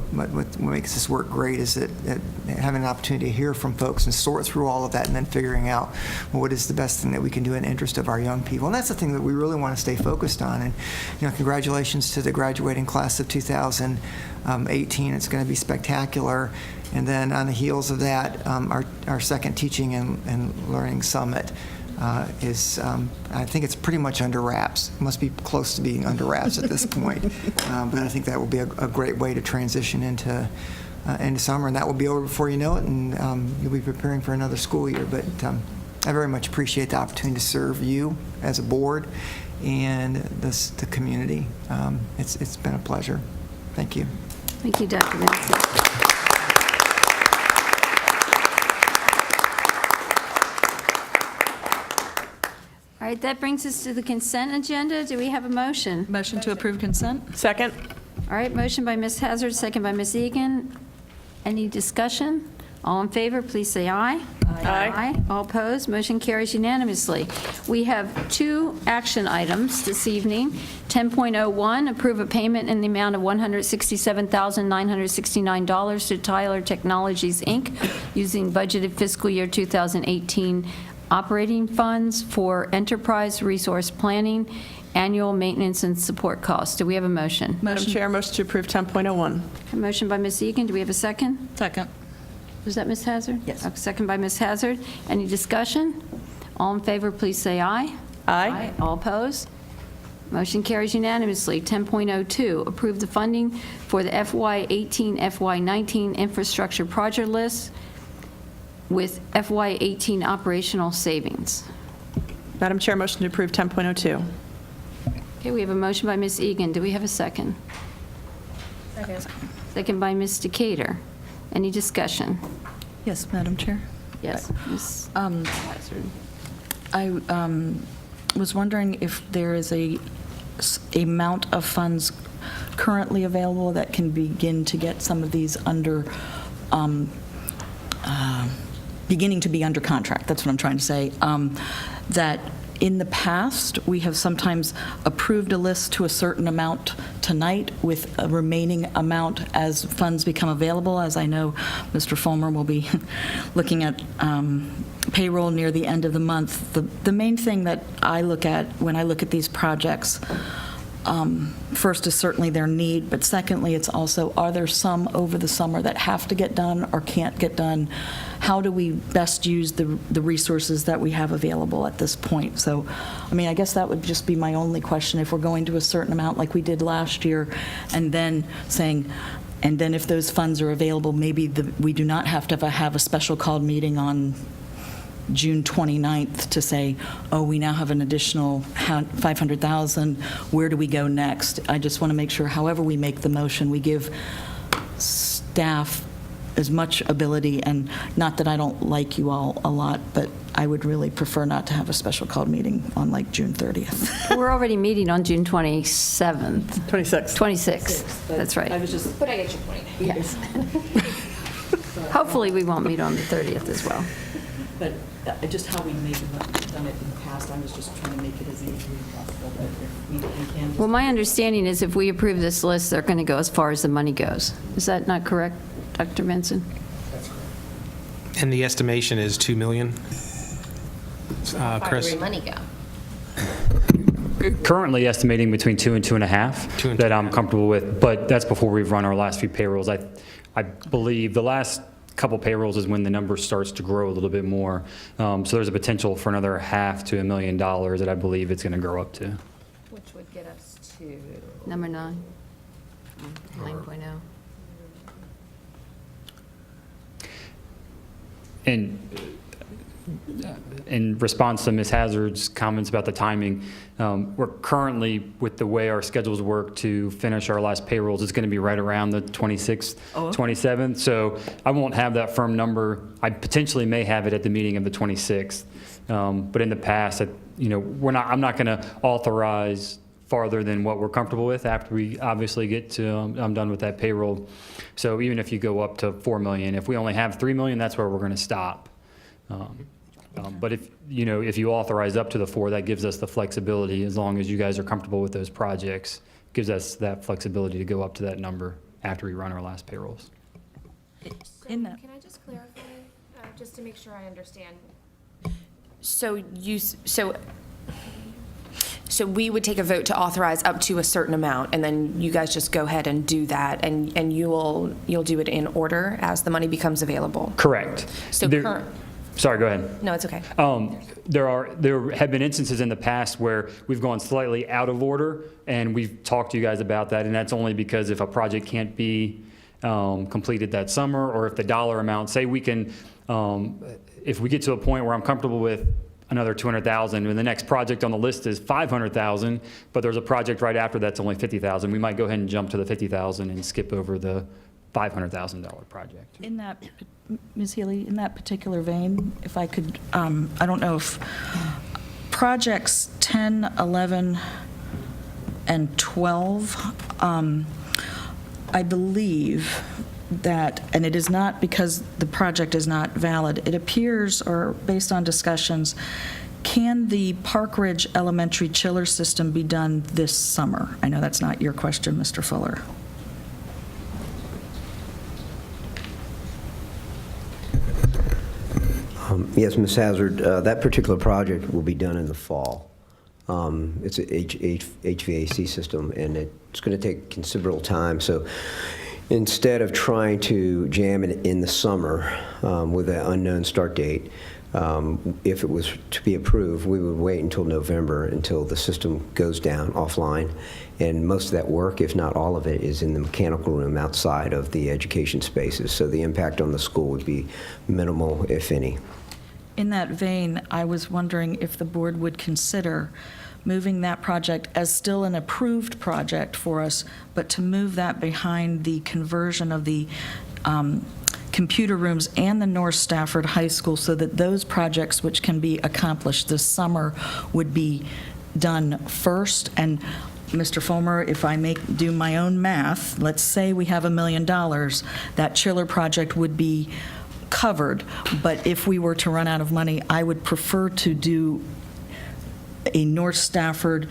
makes this work great, is that having an opportunity to hear from folks and sort through all of that and then figuring out, well, what is the best thing that we can do in the interest of our young people. And that's the thing that we really want to stay focused on. And, congratulations to the graduating class of 2018. It's going to be spectacular. And then on the heels of that, our second Teaching and Learning Summit is, I think it's pretty much under wraps. It must be close to being under wraps at this point. But I think that will be a great way to transition into summer, and that will be over before you know it, and you'll be preparing for another school year. But I very much appreciate the opportunity to serve you as a board and the community. It's been a pleasure. Thank you. Thank you, Dr. Benson. All right, that brings us to the consent agenda. Do we have a motion? Motion to approve consent? Second. All right, motion by Ms. Hazard, second by Ms. Egan. Any discussion? All in favor, please say aye. Aye. All opposed, motion carries unanimously. We have 2 action items this evening. 10.01, approve a payment in the amount of $167,969 to Tyler Technologies, Inc., using budgeted fiscal year 2018 operating funds for enterprise resource planning, annual maintenance and support costs. Do we have a motion? Madam Chair, motion to approve 10.01. A motion by Ms. Egan. Do we have a second? Second. Was that Ms. Hazard? Yes. Second by Ms. Hazard. Any discussion? All in favor, please say aye. Aye. All opposed? Motion carries unanimously. 10.02, approve the funding for the FY18, FY19 infrastructure project list with FY18 operational savings. Madam Chair, motion to approve 10.02. Okay, we have a motion by Ms. Egan. Do we have a second? Second. Second by Ms. Decatur. Any discussion? Yes, Madam Chair. Yes, Ms. Hazard. I was wondering if there is a amount of funds currently available that can begin to get some of these under, beginning to be under contract. That's what I'm trying to say. That in the past, we have sometimes approved a list to a certain amount tonight with a remaining amount as funds become available. As I know, Mr. Fulmer will be looking at payroll near the end of the month. The main thing that I look at when I look at these projects, first is certainly their need, but secondly, it's also, are there some over the summer that have to get done or can't get done? How do we best use the resources that we have available at this point? So, I mean, I guess that would just be my only question. If we're going to a certain amount like we did last year, and then saying, and then if those funds are available, maybe we do not have to have a special called meeting on June 29th to say, oh, we now have an additional $500,000, where do we go next? I just want to make sure, however we make the motion, we give staff as much ability, and not that I don't like you all a lot, but I would really prefer not to have a special called meeting on like June 30th. We're already meeting on June 27th. 26th. 26th, that's right. I was just, But I get your point. Yes. Hopefully, we won't meet on the 30th as well. But just how we maybe done it in the past, I was just trying to make it as easy as possible. But if we can Well, my understanding is if we approve this list, they're going to go as far as the money goes. Is that not correct, Dr. Benson? And the estimation is 2 million? Chris? Where money go? Currently estimating between 2 and 2.5 that I'm comfortable with, but that's before we've run our last few payrolls. I believe the last couple payrolls is when the number starts to grow a little bit more. So there's a potential for another $500,000 to $1 million that I believe it's going to grow up to. Which would get us to... Number 9. 9.0. And in response to Ms. Hazard's comments about the timing, we're currently, with the way our schedules work to finish our last payrolls, it's going to be right around the 26th, 27th. So I won't have that firm number. I potentially may have it at the meeting of the 26th. But in the past, I'm not going to authorize farther than what we're comfortable with after we obviously get to, I'm done with that payroll. So even if you go up to 4 million, if we only have 3 million, that's where we're going to stop. But if you authorize up to the 4, that gives us the flexibility, as long as you guys are comfortable with those projects, gives us that flexibility to go up to that number after we run our last payrolls. Can I just clarify, just to make sure I understand? So we would take a vote to authorize up to a certain amount, and then you guys just go ahead and do that, and you'll do it in order as the money becomes available? Correct. So Sorry, go ahead. No, it's okay. There have been instances in the past where we've gone slightly out of order, and we've talked to you guys about that, and that's only because if a project can't be completed that summer, or if the dollar amount, say we can, if we get to a point where I'm comfortable with another 200,000, and the next project on the list is 500,000, but there's a project right after that's only 50,000, we might go ahead and jump to the 50,000 and skip over the $500,000 project. In that, Ms. Healy, in that particular vein, if I could, I don't know if projects 10, 11, and 12, I believe that, and it is not because the project is not valid, it appears, or based on discussions, can the Park Ridge Elementary chiller system be done this summer? I know that's not your question, Mr. Fuller. Yes, Ms. Hazard, that particular project will be done in the fall. It's an HVAC system, and it's going to take considerable time. So instead of trying to jam it in the summer with an unknown start date, if it was to be approved, we would wait until November until the system goes down offline. And most of that work, if not all of it, is in the mechanical room outside of the education spaces. So the impact on the school would be minimal, if any. In that vein, I was wondering if the board would consider moving that project as still an approved project for us, but to move that behind the conversion of the computer rooms and the North Stafford High School, so that those projects which can be accomplished this summer would be done first. And Mr. Fulmer, if I do my own math, let's say we have $1 million, that chiller project would be covered. But if we were to run out of money, I would prefer to do a North Stafford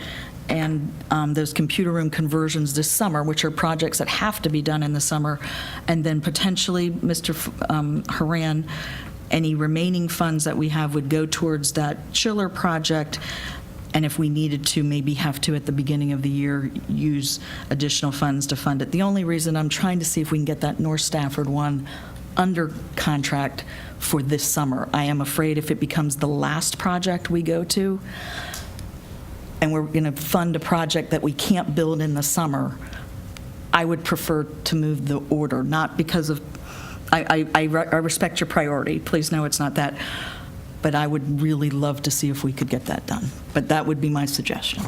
and those computer room conversions this summer, which are projects that have to be done in the summer, and then potentially, Mr. Haran, any remaining funds that we have would go towards that chiller project, and if we needed to, maybe have to, at the beginning of the year, use additional funds to fund it. The only reason I'm trying to see if we can get that North Stafford one under contract for this summer. I am afraid if it becomes the last project we go to, and we're going to fund a project that we can't build in the summer, I would prefer to move the order, not because of, I respect your priority, please know it's not that, but I would really love to see if we could get that done. But that would be my suggestion.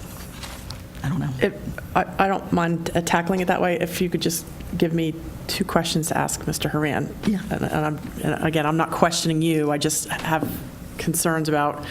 I don't know. I don't mind tackling it that way. If you could just give me 2 questions to ask Mr. Haran. Yeah. And again, I'm not questioning you. I just have concerns about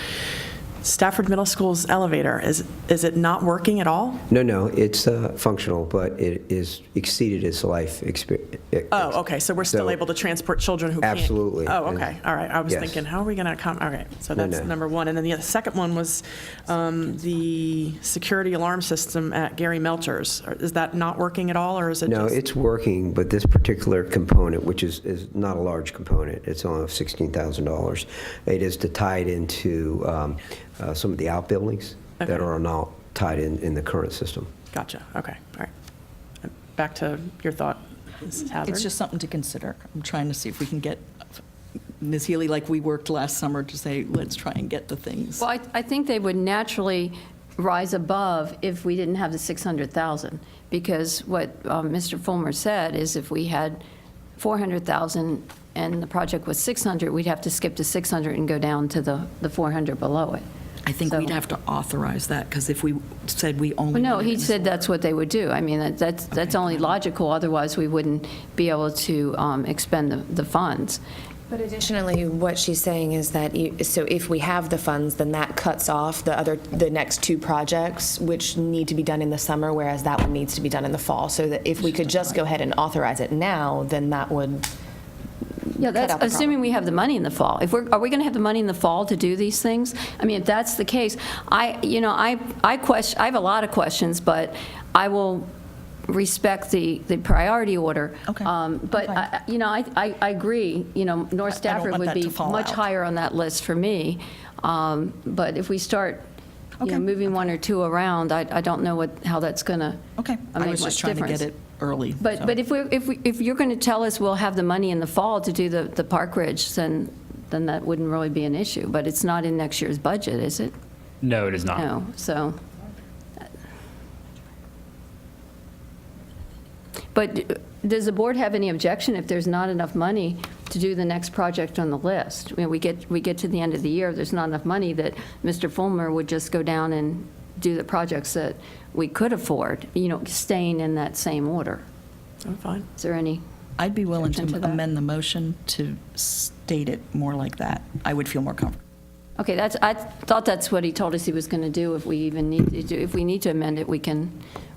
Stafford Middle School's elevator. Is it not working at all? No, it's functional, but it is exceeded its life experience. Oh, okay. So we're still able to transport children who can't. Absolutely. Oh, okay. All right. I was Yes. thinking, how are we going to come? Okay. So that's No. number one. And then the second one was the security alarm system at Gary Melchers. Is that not working at all, or is it No, just? it's working, but this particular component, which is not a large component, it's only $16,000. It is to tie it into some of the outbuildings that are not tied in the current system. Gotcha. Okay. All right. Back to your thought, Mrs. Hazard. It's just something to consider. I'm trying to see if we can get Ms. Healy, like we worked last summer, to say, let's try and get the things. Well, I think they would naturally rise above if we didn't have the 600,000, because what Mr. Fulmer said is if we had 400,000 and the project was 600, we'd have to skip to 600 and go down to the 400 below it. I think we'd have to authorize that, because if we said we only. Well, no, wanted he it- said that's what they would do. I mean, that's only logical, otherwise we wouldn't be able to expend the funds. But additionally, what she's saying is that, so if we have the funds, then that cuts off the next 2 projects, which need to be done in the summer, whereas that one needs to be done in the fall. So that if we could just go ahead and authorize it now, then that would Yeah, cut that's out the assuming we have the money in the fall. Are we going to have the money in the fall to do these things? I mean, if that's the case, I have a lot of questions, but I will respect the priority order. Okay. But I agree. North Stafford want would that be to fall much out. higher on that list for me. But if we start, moving 1 or 2 around, I don't know how that's going to. Okay. I was just trying to get it early. But so. but if you're going to tell us we'll have the money in the fall to do the Park Ridge, then that wouldn't really be an issue. But it's not in next year's budget, is it? No, it is not. No. So. But does the board have any objection if there's not enough money to do the next project on the list? I mean, we get to the end of the year, there's not enough money that Mr. Fulmer would just go down and do the projects that we could afford, staying in that same order. I'm fine. Is there any? I'd be willing objection to that? amend the motion to state it more like that. I would feel more comfortable. Okay, I thought that's what he told us he was going to do. If we need to amend it, we can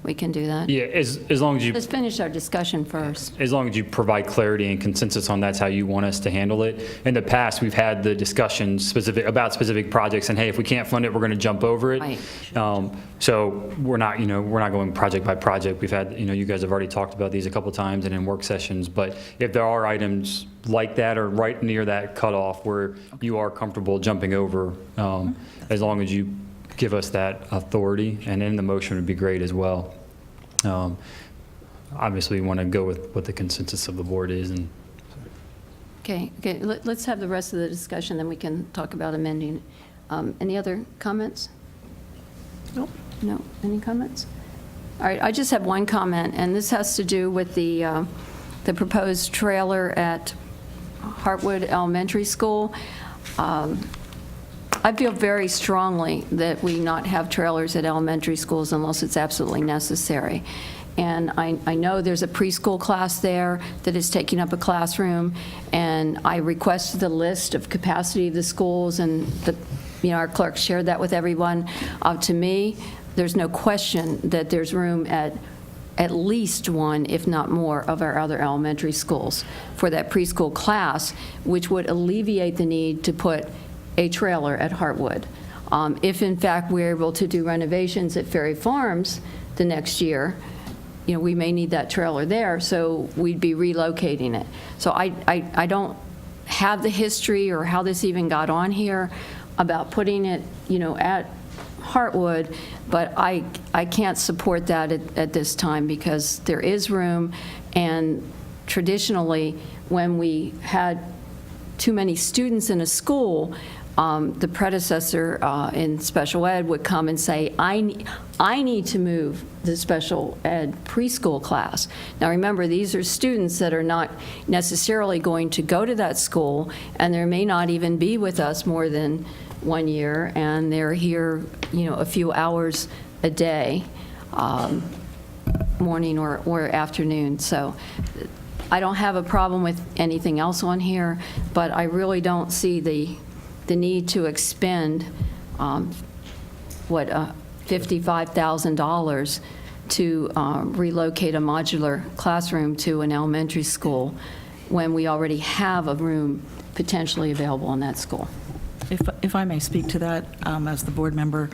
we can do that. Yeah, as long as you, Let's finish our discussion first. as long as you provide clarity and consensus on that's how you want us to handle it. In the past, we've had the discussions about specific projects, and hey, if we can't fund it, we're going to jump over it. Right. So we're not going project by project. We've had, you guys have already talked about these a couple times and in work sessions, but if there are items like that or right near that cutoff where you are comfortable jumping over, as long as you give us that authority, and in the motion would be great as well. Obviously, we want to go with what the consensus of the board is. And Okay, let's have the rest of the discussion, then we can talk about amending. Any other comments? Nope. No, any comments? All right, I just have one comment, and this has to do with the proposed trailer at Hartwood Elementary School. I feel very strongly that we not have trailers at elementary schools unless it's absolutely necessary. And I know there's a preschool class there that is taking up a classroom, and I requested the list of capacity of the schools, and our clerk shared that with everyone. To me, there's no question that there's room at least one, if not more, of our other elementary schools for that preschool class, which would alleviate the need to put a trailer at Hartwood. If in fact we're able to do renovations at Ferry Farms the next year, we may need that trailer there, so we'd be relocating it. So I don't have the history or how this even got on here about putting it, at Hartwood, but I can't support that at this time because there is room, and traditionally, when we had too many students in a school, the predecessor in special ed would come and say, I need to move the special ed preschool class. Now remember, these are students that are not necessarily going to go to that school, and they may not even be with us more than 1 year, and they're here, a few hours a day, morning or afternoon. So I don't have a problem with anything else on here, but I really don't see the need to expend, $55,000 to relocate a modular classroom to an elementary school when we already have a room potentially available in that school. If I may speak to that as the board member,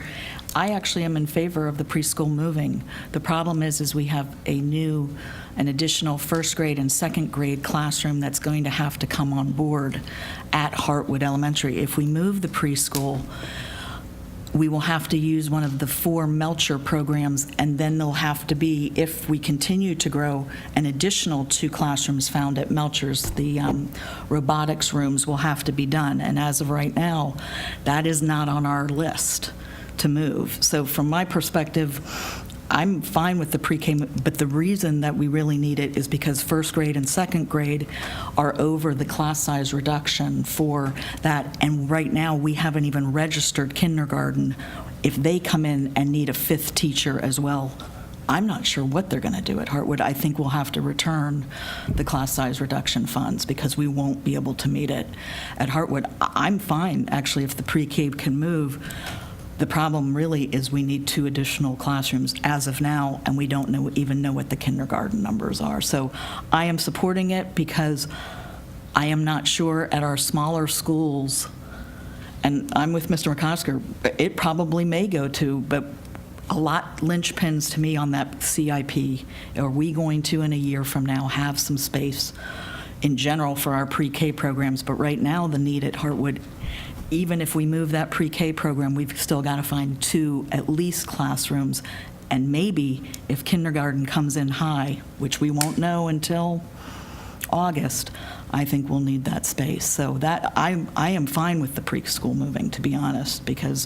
I actually am in favor of the preschool moving. The problem is we have an additional first grade and second grade classroom that's going to have to come on board at Hartwood Elementary. If we move the preschool, we will have to use one of the 4 Melcher programs, and then there'll have to be, if we continue to grow, an additional 2 classrooms found at Melcher's. The robotics rooms will have to be done, and as of right now, that is not on our list to move. So from my perspective, I'm fine with the pre-K, but the reason that we really need it is because first grade and second grade are over the class size reduction for that, and right now we haven't even registered kindergarten. If they come in and need a 5th teacher as well, I'm not sure what they're going to do at Hartwood. I think we'll have to return the class size reduction funds because we won't be able to meet it at Hartwood. I'm fine, actually, if the pre-K can move. The problem really is we need 2 additional classrooms as of now, and we don't even know what the kindergarten numbers are. So I am supporting it because I am not sure at our smaller schools, and I'm with Mr. McCosker, it probably may go to, but a lot linchpins to me on that CIP. Are we going to, in a year from now, have some space in general for our pre-K programs? But right now, the need at Hartwood, even if we move that pre-K program, we've still got to find 2 at least classrooms. And maybe if kindergarten comes in high, which we won't know until August, I think we'll need that space. So that I am fine with the preschool moving, to be honest, because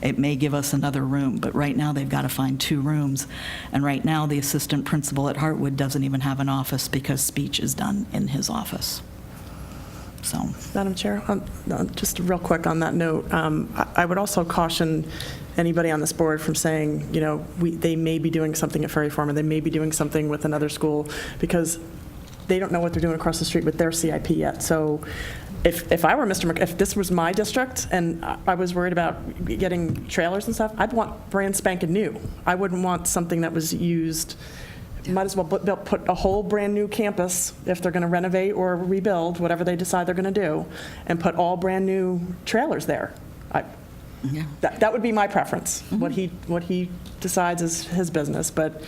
it may give us another room. But right now they've got to find 2 rooms. And right now the assistant principal at Hartwood doesn't even have an office because speech is done in his office. So, Madam Chair, just real quick on that note, I would also caution anybody on this board from saying, they may be doing something at Ferry Farm, or they may be doing something with another school, because they don't know what they're doing across the street with their CIP yet. So if I were if this was my district and I was worried about getting trailers and stuff, I'd want brand spanking new. I wouldn't want something that was used. Might as well put a whole brand new campus if they're going to renovate or rebuild, whatever they decide they're going to do, and put all brand new trailers there. That would be my preference. What he decides is his business, but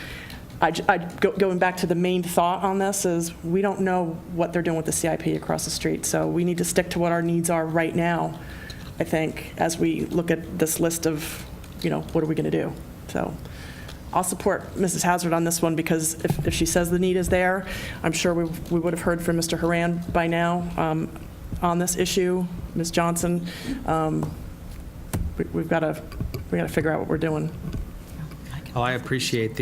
going back to the main thought on this is we don't know what they're doing with the CIP across the street, so we need to stick to what our needs are right now, I think, as we look at this list of, what are we going to do? So I'll support Mrs. Hazard on this one because if she says the need is there, I'm sure we would have heard from Mr. Haran by now on this issue. Ms. Johnson, we've got to figure out what we're doing. Oh, I appreciate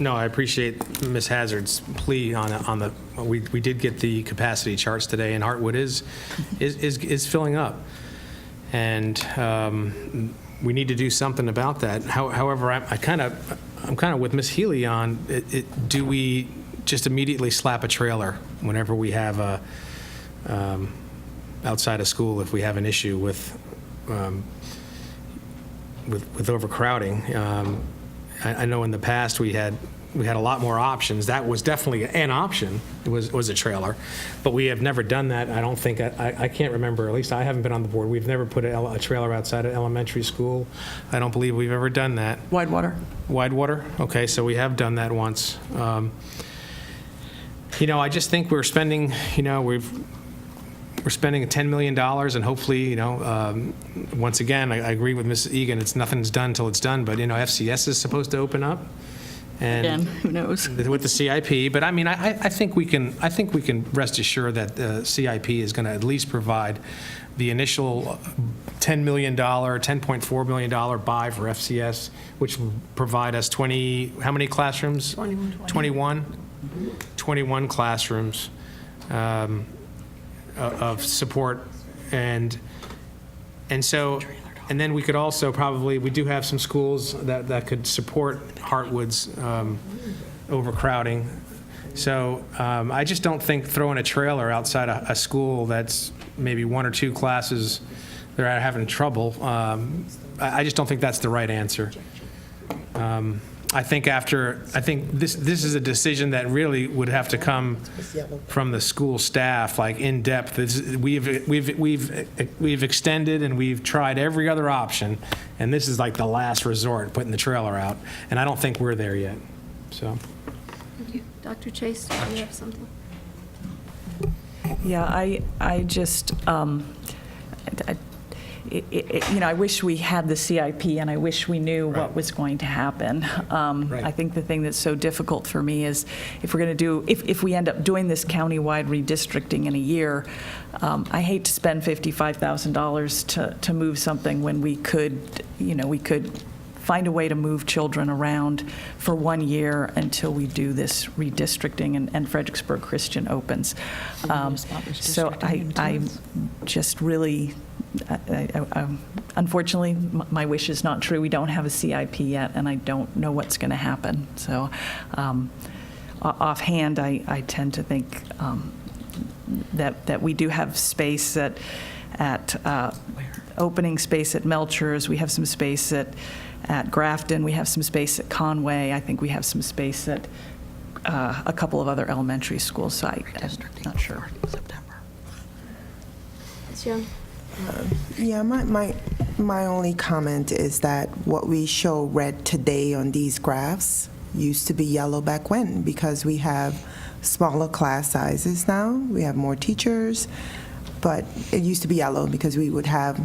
I appreciate Ms. Hazard's plea on the. We did get the capacity charts today, and Hartwood is filling up, and we need to do something about that. However, I'm kind of with Ms. Healy on do we just immediately slap a trailer whenever we have a outside of school if we have an issue with overcrowding. I know in the past we had a lot more options. That was definitely an option. It was a trailer, but we have never done that. I don't think I can't remember. At least I haven't been on the board. We've never put a trailer outside of elementary school. I don't believe we've ever done that. Widewater. Okay, so we have done that once. I just think we're spending. We're spending $10 million, and hopefully, once again, I agree with Ms. Egan. Nothing's done till it's done. But FCS is supposed to open up, and again, who knows with the CIP. But I think we can. I think we can rest assured that the CIP is going to at least provide the initial $10 million, $10.4 million buy for FCS, which will provide us 20. How many classrooms? 21. 21 classrooms. Of support, and then we could also we do have some schools that could support Hartwood's overcrowding. So I just don't think throwing a trailer outside a school that's maybe one or two classes that are having trouble. I just don't think that's the right answer. I think this is a decision that really would have to come from the school staff, like in depth. We've extended and we've tried every other option, and this is like the last resort, putting the trailer out. And I don't think we're there yet. So. Thank you, Dr. Chase. Do you have something? Yeah, I just. I wish we had the CIP, and I wish we knew what was going to happen. I think the thing that's so difficult for me is if we're going to do, if we end up doing this countywide redistricting in a year, I hate to spend $55,000 to move something when we could find a way to move children around for 1 year until we do this redistricting and Fredericksburg Christian opens. So I just really. Unfortunately, my wish is not true. We don't have a CIP yet, and I don't know what's going to happen. So offhand, I tend to think that we do have space at opening space at Melchers. We have some space at Grafton. We have some space at Conway. I think we have some space at a couple of other elementary schools. So I'm not sure. September. Ms. Young? Yeah, my only comment is that what we show red today on these graphs used to be yellow back when, because we have smaller class sizes now. We have more teachers, but it used to be yellow because we would have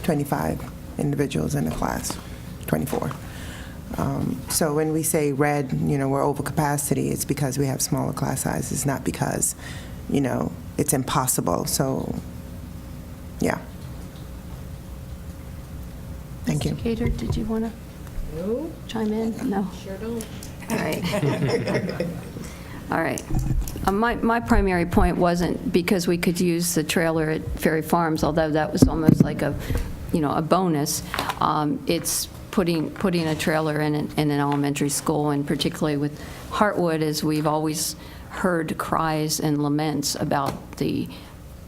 25 individuals in a class, 24. So when we say red, we're over capacity, it's because we have smaller class sizes, not because, it's impossible. So, yeah. Thank you. Mr. Cater, did you want to chime in? No. Sure don't. All right. All right. My primary point wasn't because we could use the trailer at Ferry Farms, although that was almost like a bonus. It's putting a trailer in an elementary school, and particularly with Hartwood, as we've always heard cries and laments about the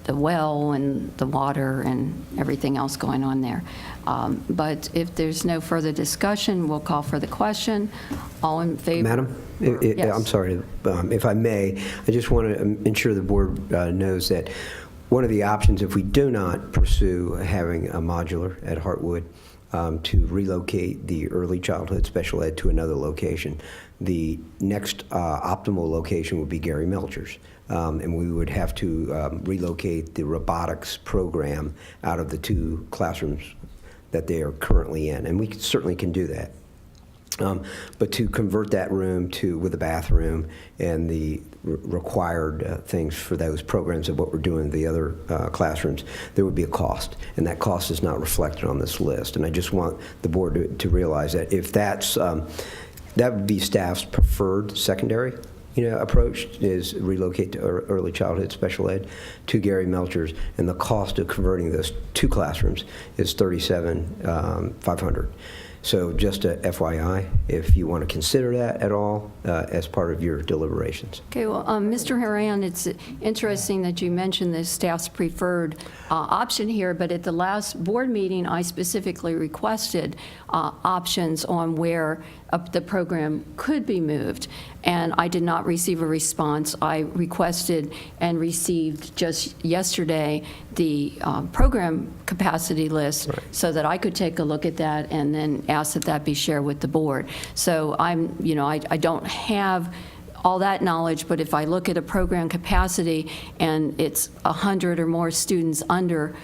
the well and the water and everything else going on there. But if there's no further discussion, we'll call for the question. All in favor? Madam, Yes. I'm sorry, if I may, I just want to ensure the board knows that one of the options, if we do not pursue having a modular at Hartwood, to relocate the early childhood special ed to another location, the next optimal location would be Gary Melchers. And we would have to relocate the robotics program out of the 2 classrooms that they are currently in, and we certainly can do that. But to convert that room with a bathroom and the required things for those programs of what we're doing in the other classrooms, there would be a cost, and that cost is not reflected on this list. And I just want the board to realize that if that would be staff's preferred secondary approach, is relocate to early childhood special ed to Gary Melchers, and the cost of converting those 2 classrooms is $37,500. So just a FYI, if you want to consider that at all as part of your deliberations. Okay, well, Mr. Haran, it's interesting that you mentioned the staff's preferred option here, but at the last board meeting, I specifically requested options on where the program could be moved, and I did not receive a response. I requested and received just yesterday the program capacity list so that I could take a look at that and then ask that that be shared with the board. So I don't have all that knowledge, but if I look at a program capacity and it's 100 or more students under,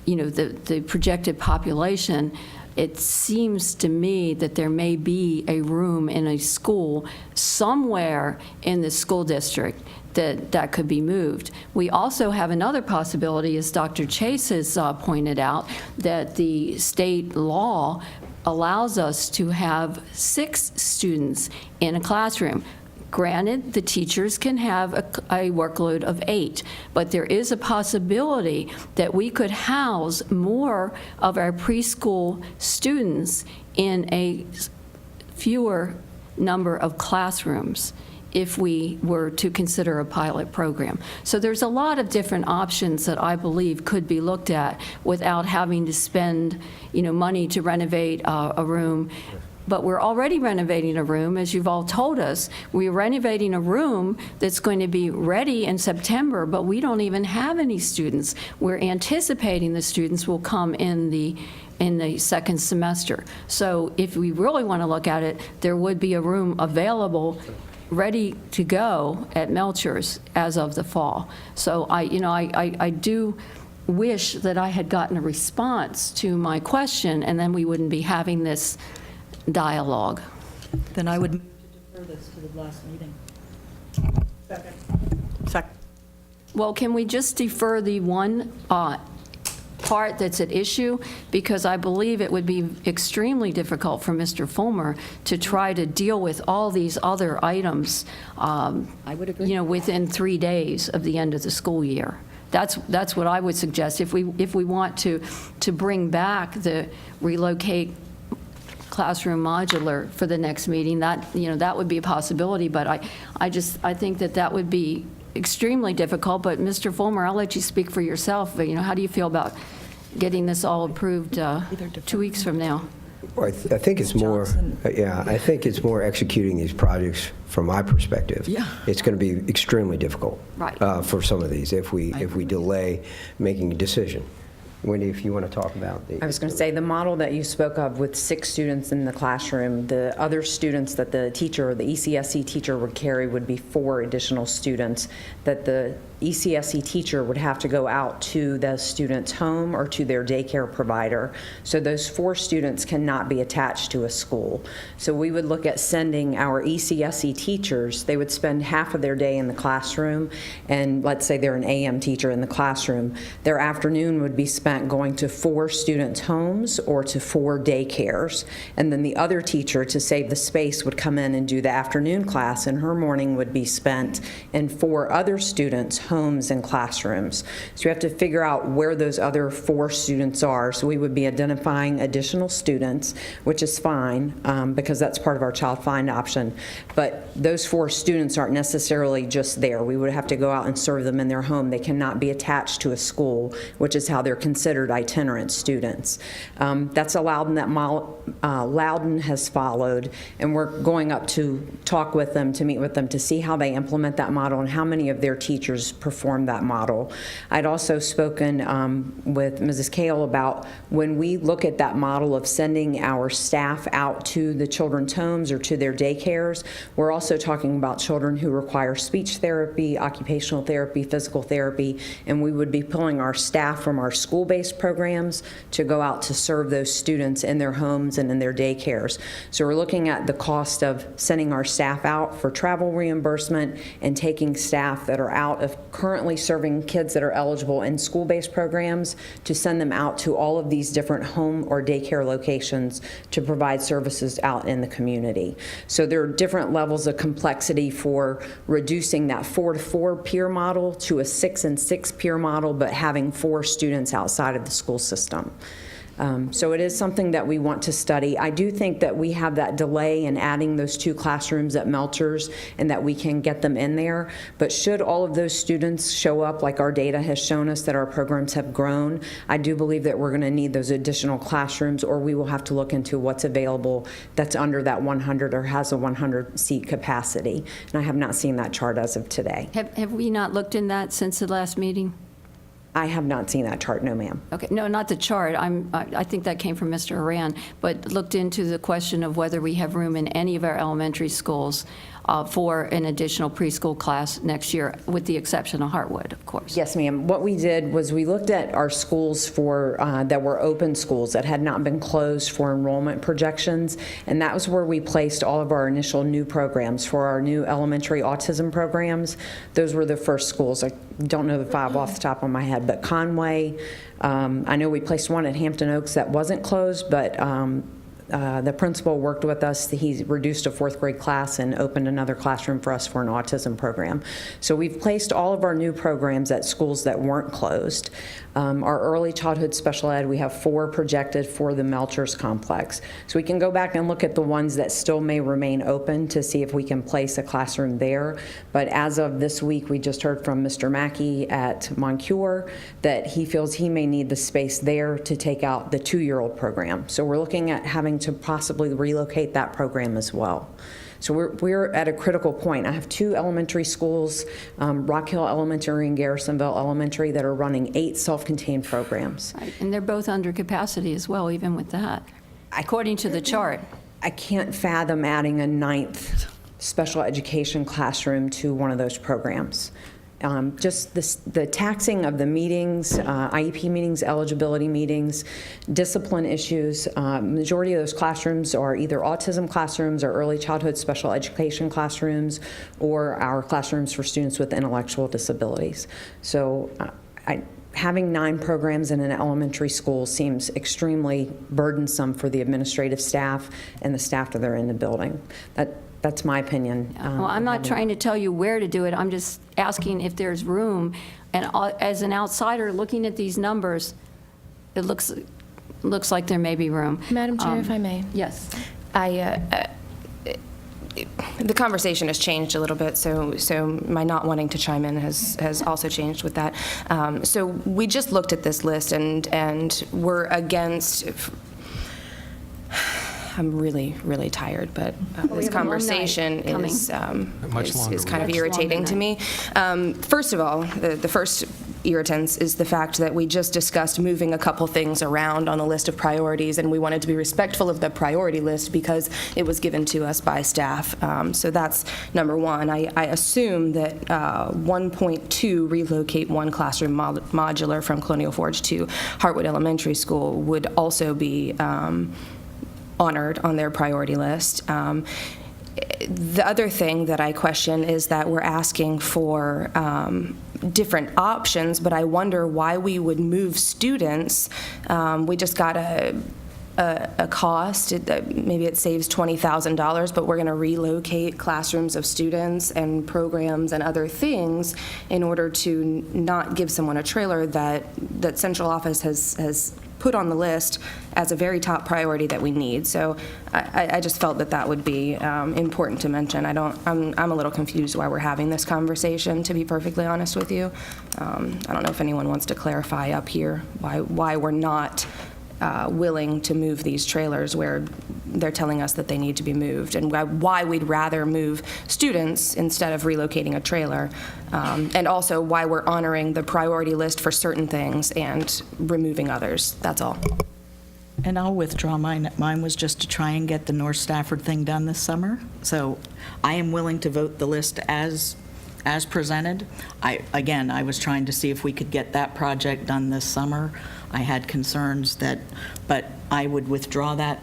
the projected population, it seems to me that there may be a room in a school somewhere in the school district that could be moved. We also have another possibility, as Dr. Chase has pointed out, that the state law allows us to have 6 students in a classroom. Granted, the teachers can have a workload of 8, but there is a possibility that we could house more of our preschool students in a fewer number of classrooms if we were to consider a pilot program. So there's a lot of different options that I believe could be looked at without having to spend, money to renovate a room. But we're already renovating a room, as you've all told us. We're renovating a room that's going to be ready in September, but we don't even have any students. We're anticipating the students will come in the second semester. So if we really want to look at it, there would be a room available ready to go at Melchers as of the fall. So I do wish that I had gotten a response to my question, and then we wouldn't be having this dialogue. Then I would move to defer this to the last meeting. Second. Well, can we just defer the one part that's at issue? Because I believe it would be extremely difficult for Mr. Fulmer to try to deal with all these other items, I would agree. within 3 days of the end of the school year. That's what I would suggest. If we want to bring back the relocate classroom modular for the next meeting, that would be a possibility, but I think that would be extremely difficult. But Mr. Fulmer, I'll let you speak for yourself. How do you feel about getting this all approved 2 weeks from now? Well, I think it's more, I think it's more executing these projects from my perspective. Yeah. It's going to be extremely difficult Right. For some of these if we delay making a decision. Wendy, if you want to talk about I was going to say, the model that you spoke of with 6 students in the classroom, the other students that the teacher or the ECSE teacher would carry would be 4 additional students that the ECSE teacher would have to go out to the student's home or to their daycare provider. So those 4 students cannot be attached to a school. So we would look at sending our ECSE teachers, they would spend half of their day in the classroom, and let's say they're an AM teacher in the classroom, their afternoon would be spent spent going to 4 students' homes or to 4 daycares. And then the other teacher, to save the space, would come in and do the afternoon class, and her morning would be spent in 4 other students' homes and classrooms. So we have to figure out where those other 4 students are. So we would be identifying additional students, which is fine because that's part of our child find option. But those 4 students aren't necessarily just there. We would have to go out and serve them in their home. They cannot be attached to a school, which is how they're considered itinerant students. That's a Loudon that Loudon has followed, and we're going up to talk with them, to meet with them, to see how they implement that model and how many of their teachers perform that model. I'd also spoken with Mrs. Kale about when we look at that model of sending our staff out to the children's homes or to their daycares, we're also talking about children who require speech therapy, occupational therapy, physical therapy, and we would be pulling our staff from our school-based programs to go out to serve those students in their homes and in their daycares. So we're looking at the cost of sending our staff out for travel reimbursement and taking staff that are out of currently serving kids that are eligible in school-based programs to send them out to all of these different home or daycare locations to provide services out in the community. So there are different levels of complexity for reducing that 4-to-4 peer model to a 6-and-6 peer model, but having 4 students outside of the school system. So it is something that we want to study. I do think that we have that delay in adding those 2 classrooms at Melchers and that we can get them in there. But should all of those students show up, like our data has shown us that our programs have grown, I do believe that we're going to need those additional classrooms, or we will have to look into what's available that's under that 100 or has a 100-seat capacity. And I have not seen that chart as of today. Have we not looked in that since the last meeting? I have not seen that chart, no, ma'am. Okay, no, not the chart. I think that came from Mr. Horan, but looked into the question of whether we have room in any of our elementary schools for an additional preschool class next year, with the exception of Hartwood, of course. Yes, ma'am. What we did was we looked at our schools for that were open schools that had not been closed for enrollment projections, and that was where we placed all of our initial new programs for our new elementary autism programs. Those were the first schools. I don't know the 5 off the top of my head, but Conway, I know we placed one at Hampton Oaks that wasn't closed, but the principal worked with us. He reduced a 4th grade class and opened another classroom for us for an autism program. So we've placed all of our new programs at schools that weren't closed. Our early childhood special ed, we have 4 projected for the Melchers complex. So we can go back and look at the ones that still may remain open to see if we can place a classroom there. But as of this week, we just heard from Mr. Mackey at Moncure that he feels he may need the space there to take out the 2-year-old program. So we're looking at having to possibly relocate that program as well. So we're at a critical point. I have 2 elementary schools, Rock Hill Elementary and Garrisonville Elementary, that are running 8 self-contained programs. Right, and they're both under capacity as well, even with that, according to the chart. I can't fathom adding a 9th special education classroom to one of those programs. Just the taxing of the meetings, IEP meetings, eligibility meetings, discipline issues. Majority of those classrooms are either autism classrooms or early childhood special education classrooms, or our classrooms for students with intellectual disabilities. So having 9 programs in an elementary school seems extremely burdensome for the administrative staff and the staff that are in the building. That's my opinion. Well, I'm not trying to tell you where to do it. I'm just asking if there's room. And as an outsider looking at these numbers, it looks like there may be room. Madam Chair, if I may. Yes. The conversation has changed a little bit, so my not wanting to chime in has also changed with that. So we just looked at this list and we're against. I'm really, really tired, but this conversation is kind of irritating to me. First of all, the first irritants is the fact that we just discussed moving a couple things around on the list of priorities, and we wanted to be respectful of the priority list because it was given to us by staff. So that's number one. I assume that 1.2, relocate 1 classroom modular from Colonial Forge to Hartwood Elementary School, would also be honored on their priority list. the other thing that I question is that we're asking for different options, but I wonder why we would move students. We just got a cost, maybe it saves $20,000, but we're going to relocate classrooms of students and programs and other things in order to not give someone a trailer that central office has put on the list as a very top priority that we need. So I just felt that would be important to mention. I'm a little confused why we're having this conversation, to be perfectly honest with you. I don't know if anyone wants to clarify up here why we're not willing to move these trailers where they're telling us that they need to be moved, and why we'd rather move students instead of relocating a trailer, and also why we're honoring the priority list for certain things and removing others. That's all. And I'll withdraw mine. Mine was just to try and get the North Stafford thing done this summer. So I am willing to vote the list as presented. I was trying to see if we could get that project done this summer. I had concerns but I would withdraw that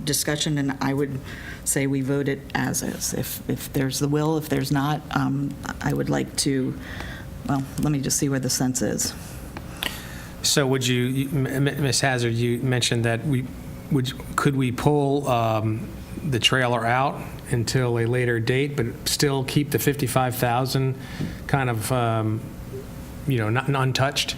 discussion, and I would say we vote it as is. If there's the will, if there's not, I would like to, well, let me just see where the sense is. So would you, Ms. Hazard, you mentioned that could we pull the trailer out until a later date, but still keep the 55,000 kind of, not untouched,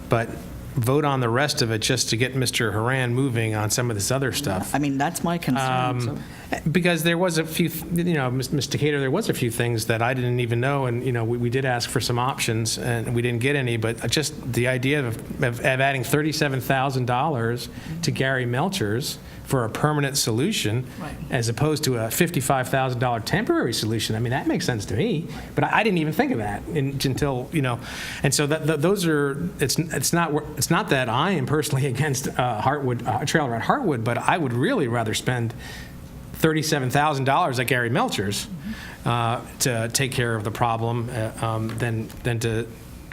but vote on the rest of it just to get Mr. Haran moving on some of this other stuff? I mean, that's my concern. Because there was a few, Ms. Decatur, there was a few things that I didn't even know, and, we did ask for some options, and we didn't get any, but just the idea of adding $37,000 to Gary Melcher's for a permanent solution, as opposed to a $55,000 temporary solution. I mean, that makes sense to me, but I didn't even think of that until, and so those are, it's not that I am personally against trailer at Hartwood, but I would really rather spend $37,000 at Gary Melcher's to take care of the problem than to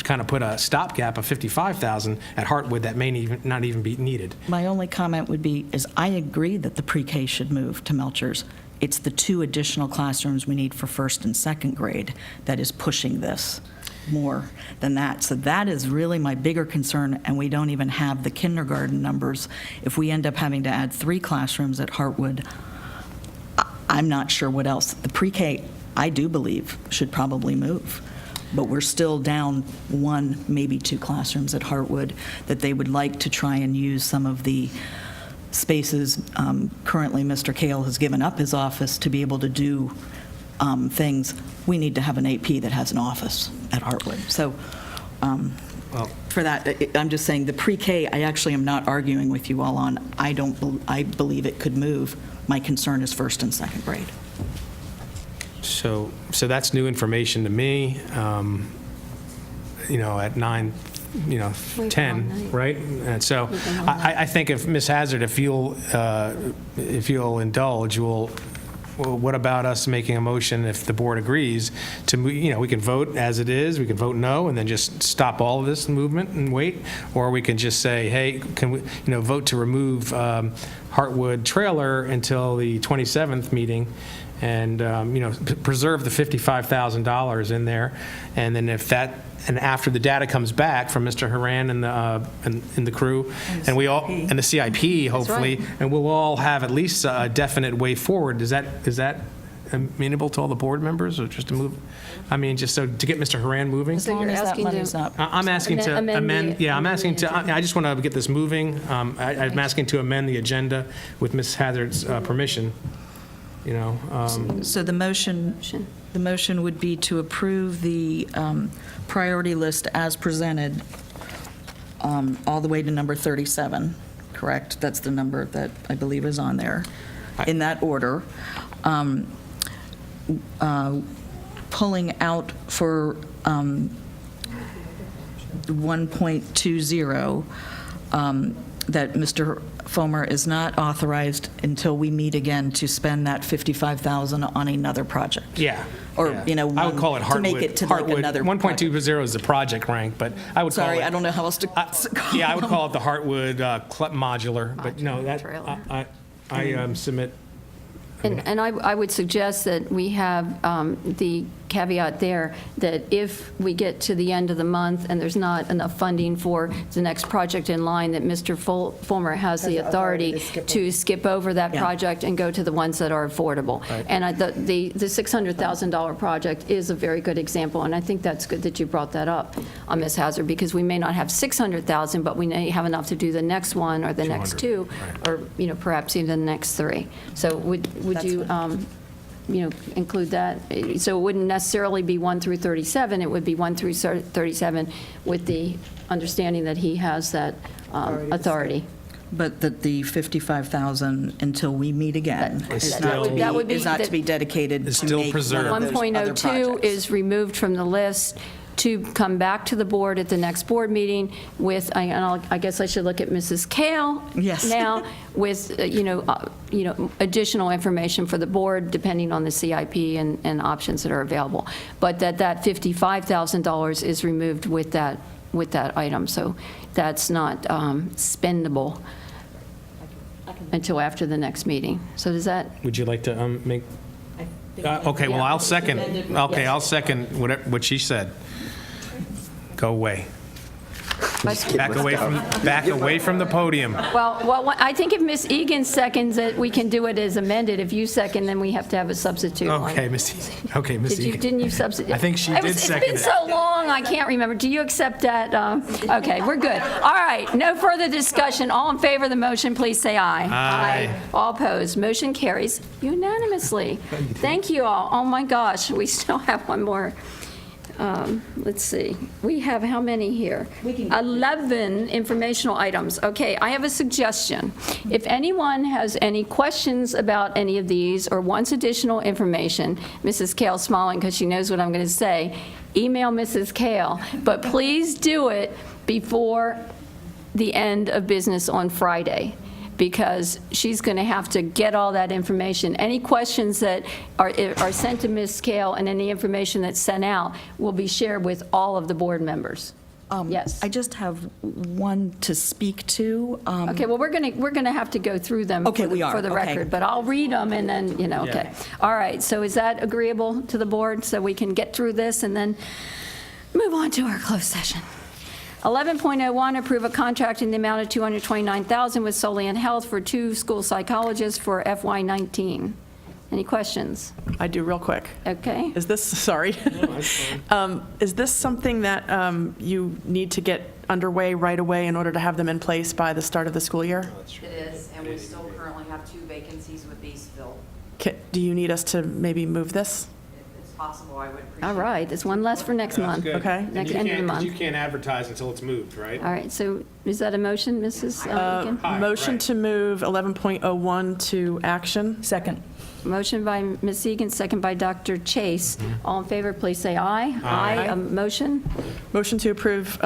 kind of put a stopgap of $55,000 at Hartwood that may not even be needed. My only comment would be is I agree that the pre-K should move to Melcher's. It's the 2 additional classrooms we need for first and second grade that is pushing this more than that. So that is really my bigger concern, and we don't even have the kindergarten numbers. If we end up having to add 3 classrooms at Hartwood, I'm not sure what else. The pre-K, I do believe, should probably move. But we're still down 1, maybe 2 classrooms at Hartwood that they would like to try and use some of the spaces. Currently, Mr. Kale has given up his office to be able to do things. We need to have an AP that has an office at Hartwood. So for that, I'm just saying the pre-K, I actually am not arguing with you all on. I believe it could move. My concern is first and second grade. So that's new information to me, at 10, right? And so I think if Ms. Hazard, if you'll indulge, what about us making a motion if the board agrees to, we can vote as it is, we can vote no, and then just stop all of this movement and wait, or we can just say, hey, can we, vote to remove Hartwood trailer until the 27th meeting, and preserve the $55,000 in there, and then and after the data comes back from Mr. Haran and the crew, and we all, and the CIP hopefully, and we'll all have at least a definite way forward. Is that amenable to all the board members, or just to move? I mean, just so to get Mr. Haran moving. So you're asking I'm asking to amend. Yeah, I'm asking to. I just want to get this moving. I'm asking to amend the agenda with Ms. Hazard's permission. So the motion would be to approve the priority list as presented, all the way to number 37, correct? That's the number that I believe is on there, in that order. Pulling out for 1.20, that Mr. Fomer is not authorized until we meet again to spend that $55,000 on another project. Yeah. Or, I would call it Hartwood. To make it to like another 1.20 is the project rank, but I would call it. Sorry, I don't know how else to call yeah, I would call it the Hartwood modular, but that I submit And I would suggest that we have the caveat there that if we get to the end of the month and there's not enough funding for the next project in line, that Mr. Fulmer has the authority to skip over that project and go to the ones that are affordable. And the $600,000 project is a very good example, and I think that's good that you brought that up, Ms. Hazard, because we may not have $600,000, but we may have enough to do the next one or the next two, or perhaps even the next three. So would you include that? So it wouldn't necessarily be 1 through 37, it would be 1 through 37 with the understanding that he has that authority. But that the 55,000 until we meet again is not to be dedicated to still make preserved. one of those other 1.02 projects. is removed from the list to come back to the board at the next board meeting with, I guess I should look at Mrs. Kale now, with, additional information for the board, depending on the CIP and options that are available. But that $55,000 is removed with that item, so that's not spendable until after the next meeting. So does that? Would you like to make? Okay, well, I'll second. Okay, I'll second what she said. Go away. Back away from the podium. Well, I think if Ms. Egan seconds it, we can do it as amended. If you second, then we have to have a substitute. Okay, Ms. Egan. Didn't you substitute? I think she did second it. It's been so long, I can't remember. Do you accept that? Okay, we're good. All right, no further discussion. All in favor of the motion, please say aye. Aye. All opposed, motion carries unanimously. Thank you all. Oh my gosh, we still have one more. Let's see. We have how many here? 11 informational items. Okay, I have a suggestion. If anyone has any questions about any of these or wants additional information, Mrs. Kale smiling because she knows what I'm going to say, email Mrs. Kale. But please do it before the end of business on Friday, because she's going to have to get all that information. Any questions that are sent to Ms. Kale and any information that's sent out will be shared with all of the board members. Yes. I just have one to speak to. Okay, well, we're going to have to go through them Okay, we are. for the Okay. record, but I'll read them and then, okay. All right, so is that agreeable to the board so we can get through this and then move on to our closed session? 11.01, approve a contract in the amount of $229,000 with Soliant Health for 2 school psychologists for FY19. Any questions? I do real quick. Okay. Is this, sorry. Is this something that you need to get underway right away in order to have them in place by the start of the school year? It is, and we still currently have 2 vacancies with these filled. Do you need us to maybe move this? If it's possible, I would appreciate it. All right, there's one less for next month. Okay. Next end of the month. You can't advertise until it's moved, right? All right, so is that a motion, Mrs. Egan? Motion to move 11.01 to action. Second. Motion by Ms. Egan, second by Dr. Chase. All in favor, please say aye. Aye. Motion? Motion to approve,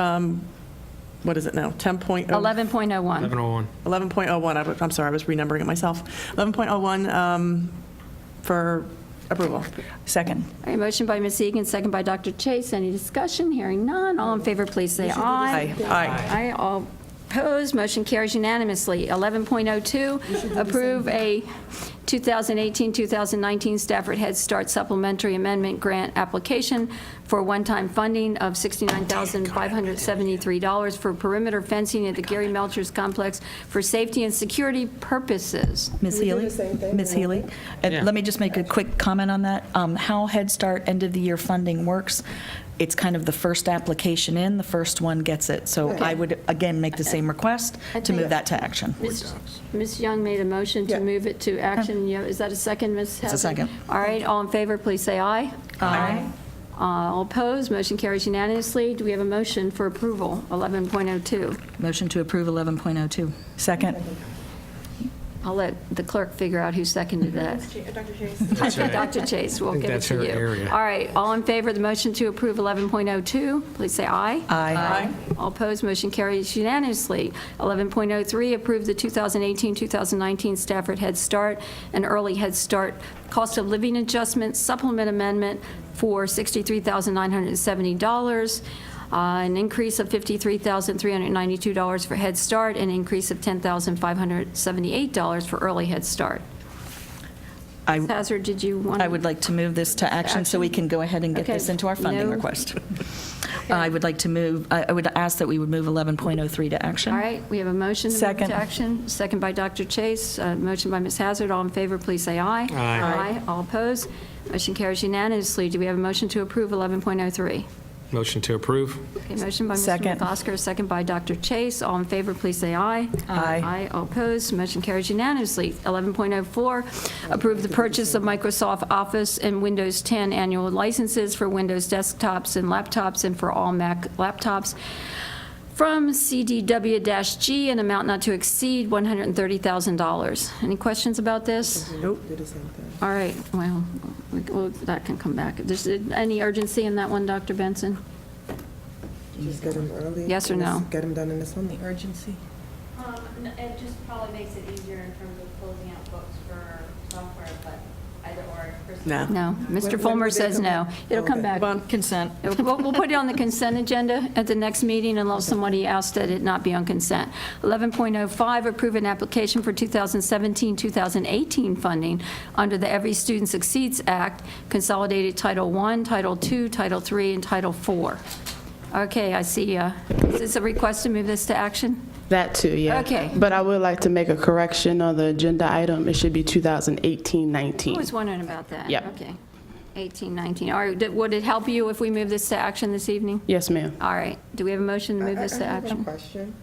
what is it now? 10.0? 11.01. 11.01. I'm sorry, I was renumbering it myself. 11.01 for approval. Second. All right, motion by Ms. Egan, second by Dr. Chase. Any discussion? Hearing none. All in favor, please say aye. Aye. All opposed, motion carries unanimously. 11.02, approve a 2018-2019 Stafford Head Start Supplementary Amendment Grant application for one-time funding of $69,573 for perimeter fencing at the Gary Melchers Complex for safety and security purposes. Ms. Healy? Ms. Healy? Let me just make a quick comment on that. How Head Start end-of-the-year funding works, it's kind of the first application in, the first one gets it. So I would, again, make the same request to move that to action. Ms. Young made a motion to move it to action. Is that a second, Ms. Hazard? It's a second. All right, all in favor, please say aye. Aye. All opposed, motion carries unanimously. Do we have a motion for approval, 11.02? Motion to approve 11.02. Second. I'll let the clerk figure out who seconded that. Dr. Chase. Dr. Chase, we'll I think give it that's to her you. area. All right, all in favor of the motion to approve 11.02, please say aye. Aye. All opposed, motion carries unanimously. 11.03, approve the 2018-2019 Stafford Head Start and Early Head Start Cost of Living Adjustment Supplement Amendment for $63,970. An increase of $53,392 for Head Start, and an increase of $10,578 for Early Head Start. Ms. Hazard, did you want to? I would like to move this to action so we can go ahead and get Okay. this into our funding No. request. I would like to move, I would ask that we would move 11.03 to action. All right, we have a motion to move Second. to action. Second by Dr. Chase. Motion by Ms. Hazard. All in favor, please say aye. Aye. All opposed? Motion carries unanimously. Do we have a motion to approve 11.03? Motion to approve. Okay, motion by Mr. Second. McCosker, second by Dr. Chase. All in favor, please say aye. Aye. All opposed? Motion carries unanimously. 11.04, approve the purchase of Microsoft Office and Windows 10 annual licenses for Windows desktops and laptops and for all Mac laptops from CDW-G, an amount not to exceed $130,000. Any questions about this? Nope. Did the same thing. All right, well, that can come back. Is there any urgency in that one, Dr. Benson? Just get them early. Yes or no? Get them done in the summer. Urgency? It just probably makes it easier in terms of closing out books for software, but either or. No. Mr. When Fulmer would they says come no. back? It'll come Okay. back. Consent. We'll put it on the consent agenda at the next meeting unless somebody asks that it not be on consent. 11.05, approve an application for 2017-2018 funding under the Every Student Succeeds Act, Consolidated Title I, Title II, Title III, and Title IV. Okay, I see. Is this a request to move this to action? That too, yeah. Okay. But I would like to make a correction on the agenda item. It should be I 2018-19. was wondering about that. Yep. Okay. 18, 19. All right, would it help you if we move this to action this evening? Yes, ma'am. All right. Do we have a motion to move this to I have a action? question.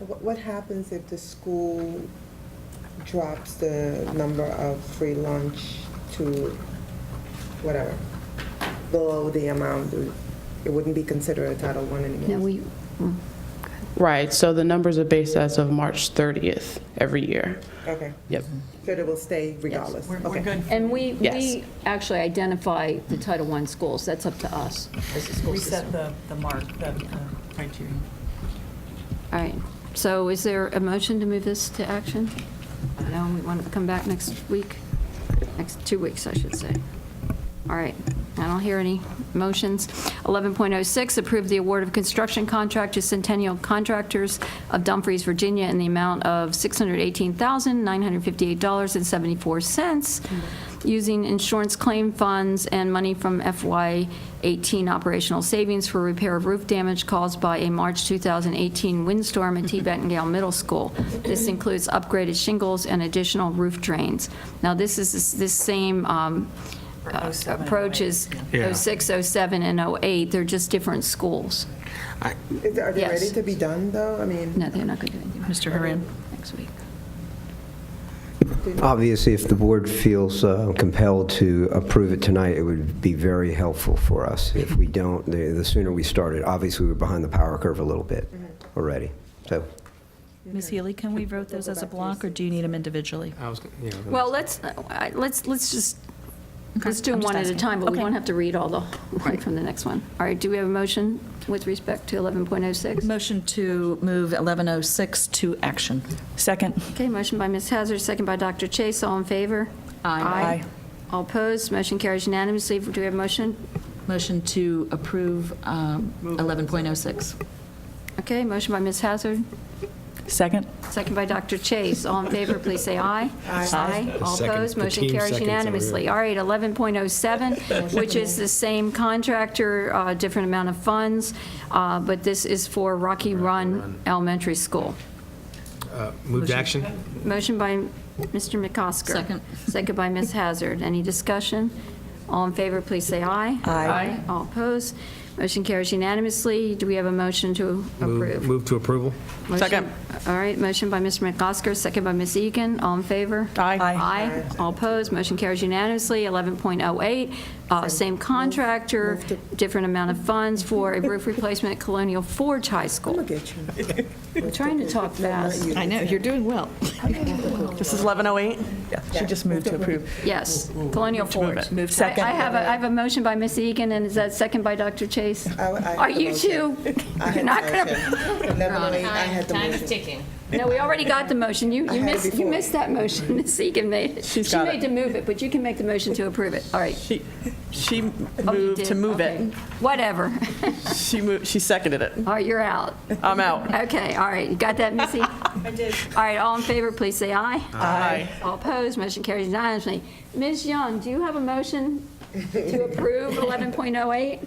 What happens if the school drops the number of free lunch to whatever, below the amount? It wouldn't be considered a Title I anymore? No, we, Right, so the numbers are based as of March 30th every year. Okay. Yep. So they will stay regardless? We're Okay. good. and we Yes. actually identify the Title I schools. That's up to us as a school system. Reset the mark, the criterion. All right. So is there a motion to move this to action? No, we want it to come back next week? Next 2 weeks, I should say. All right. I don't hear any motions. 11.06, approve the award of construction contract to Centennial Contractors of Dumfries, Virginia, in the amount of $618,958.74, using insurance claim funds and money from FY18 operational savings for repair of roof damage caused by a March 2018 windstorm at T. Bettendale Middle School. This includes upgraded shingles and additional roof drains. Now, this is this same approach is Yeah. 06, 07, and 08. They're just different schools. Are they Yes. ready to be done, though? I mean, No, they're not going to do anything Mr. Haran? next week. Obviously, if the board feels compelled to approve it tonight, it would be very helpful for us. If we don't, the sooner we start it, obviously, we're behind the power curve a little bit already. So, Ms. Healy, can we vote those as a block, or do you need them individually? I was, you know, Well, let's just, let's do them I'm just one at a asking. time, but we Okay. don't have to read all the, one from the next one. All right, do we have a motion with respect to 11.06? Motion to move 11.06 to action. Second. Okay, motion by Ms. Hazard, second by Dr. Chase. All in favor? Aye. All opposed? Motion carries unanimously. Do we have a motion? Motion to approve 11.06. Okay, motion by Ms. Hazard, Second. second by Dr. Chase. All in favor, please say aye. Aye. All Second. opposed? The Motion team carries seconds over unanimously. here. All right, 11.07, which is the same contractor, different amount of funds, but this is for Rocky Run Elementary School. move to action. Motion by Mr. McCosker. Second. Second by Ms. Hazard. Any discussion? All in favor, please say aye. Aye. All opposed? Motion carries unanimously. Do we have a motion to approve? Move to approval. Motion- Second. All right, motion by Mr. McCosker, second by Ms. Egan. All in favor? Aye. Aye. All opposed? Motion carries unanimously. 11.08, same contractor, different amount of funds for a roof replacement at Colonial Forge High School. look at you. I'm trying to talk fast. I know, you're doing well. This is 11.08? Yeah, she just moved to approve. Yes, Colonial Forge. Move second. I have a motion by Ms. Egan, and is that second by Dr. Chase? Are you too? You're not going to... 11:08, I had the motion. ticking. No, we already got the motion. You had it missed, you before. missed that motion. Ms. Egan made it. She got made it. to move it, but you can make the motion to approve it. All right. She Oh, you moved did? to move Okay. it. Whatever. She seconded it. All right, you're out. I'm out. Okay, all right. You got that, Missy? I did. All right, all in favor, please say aye. Aye. All opposed, motion carries unanimously. Ms. Young, do you have a motion to approve 11.08?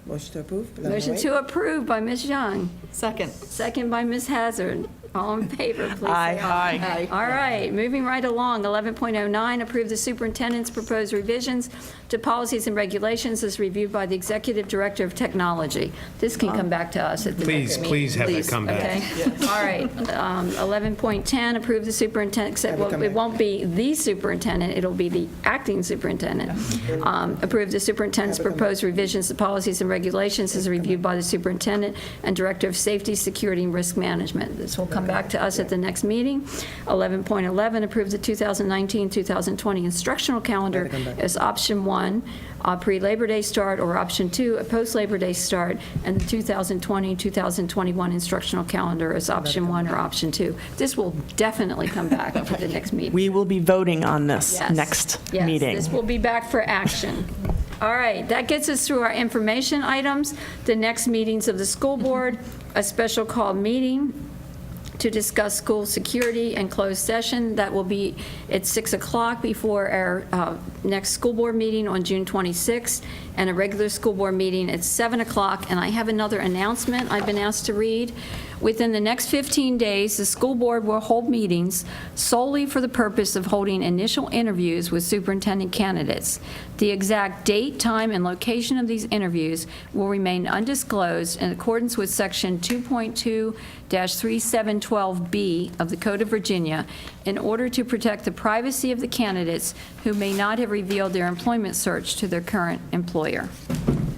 Motion to approve? Motion to approve by Ms. Young. Second. Second by Ms. Hazard. All in favor, please say Aye. aye. All right, moving right along, 11.09, approve the superintendent's proposed revisions to policies and regulations as reviewed by the Executive Director of Technology. This can come back to us at the next meeting. Please have that come back. Okay. All right, 11.10, approve the superintendent, except, well, it won't be the superintendent, it'll be the acting superintendent. Approve the superintendent's proposed revisions to policies and regulations as reviewed by the superintendent and Director of Safety, Security, and Risk Management. This will come back to us at the next meeting. 11.11, approve the 2019-2020 instructional calendar as option 1, pre-Labor Day start, or option 2, a post-Labor Day start, and the 2020-2021 instructional calendar as option 1 or option 2. This will definitely come back at the next meeting. We will be voting on this Yes. next Yes, meeting. this will be back for action. All right, that gets us through our information items. The next meetings of the school board, a special called meeting to discuss school security and closed session. That will be at 6 o'clock before our next school board meeting on June 26th, and a regular school board meeting at 7 o'clock. And I have another announcement I've been asked to read. Within the next 15 days, the school board will hold meetings solely for the purpose of holding initial interviews with superintendent candidates. The exact date, time, and location of these interviews will remain undisclosed in accordance with Section 2.2-3712B of the Code of Virginia in order to protect the privacy of the candidates who may not have revealed their employment search to their current employer.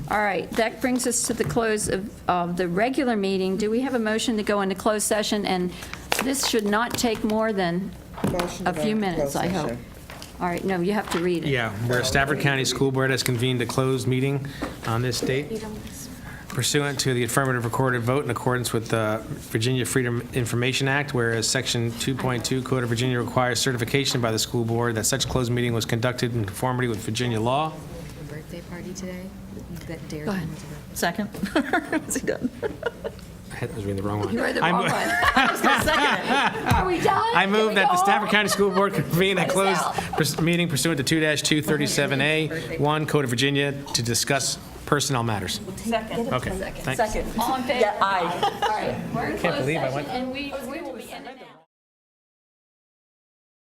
All right, that brings us to the close of the regular meeting. Do we have a motion to go into closed session? And this should not take more than a few minutes, I hope. All right, no, you have to read it. Yeah, where Stafford County School Board has convened a closed meeting on this date pursuant to the affirmative recorded vote in accordance with the Virginia Freedom Information Act, whereas Section 2.2 Code of Virginia requires certification by the school board that such closed meeting was conducted in conformity with Virginia law. Birthday party today? That Go ahead. Second. Is he done? I was reading the wrong one. You read the wrong one. I was going to second it. Are we done? I Can we move that go the Stafford home? County School Board convene a Let us closed out. meeting pursuant to 2-237A1 Code of Virginia to discuss personnel matters. Second. Okay, thanks. All in favor? Yeah, aye. All right, we're in Can't closed believe I session, went- and we will be ending it.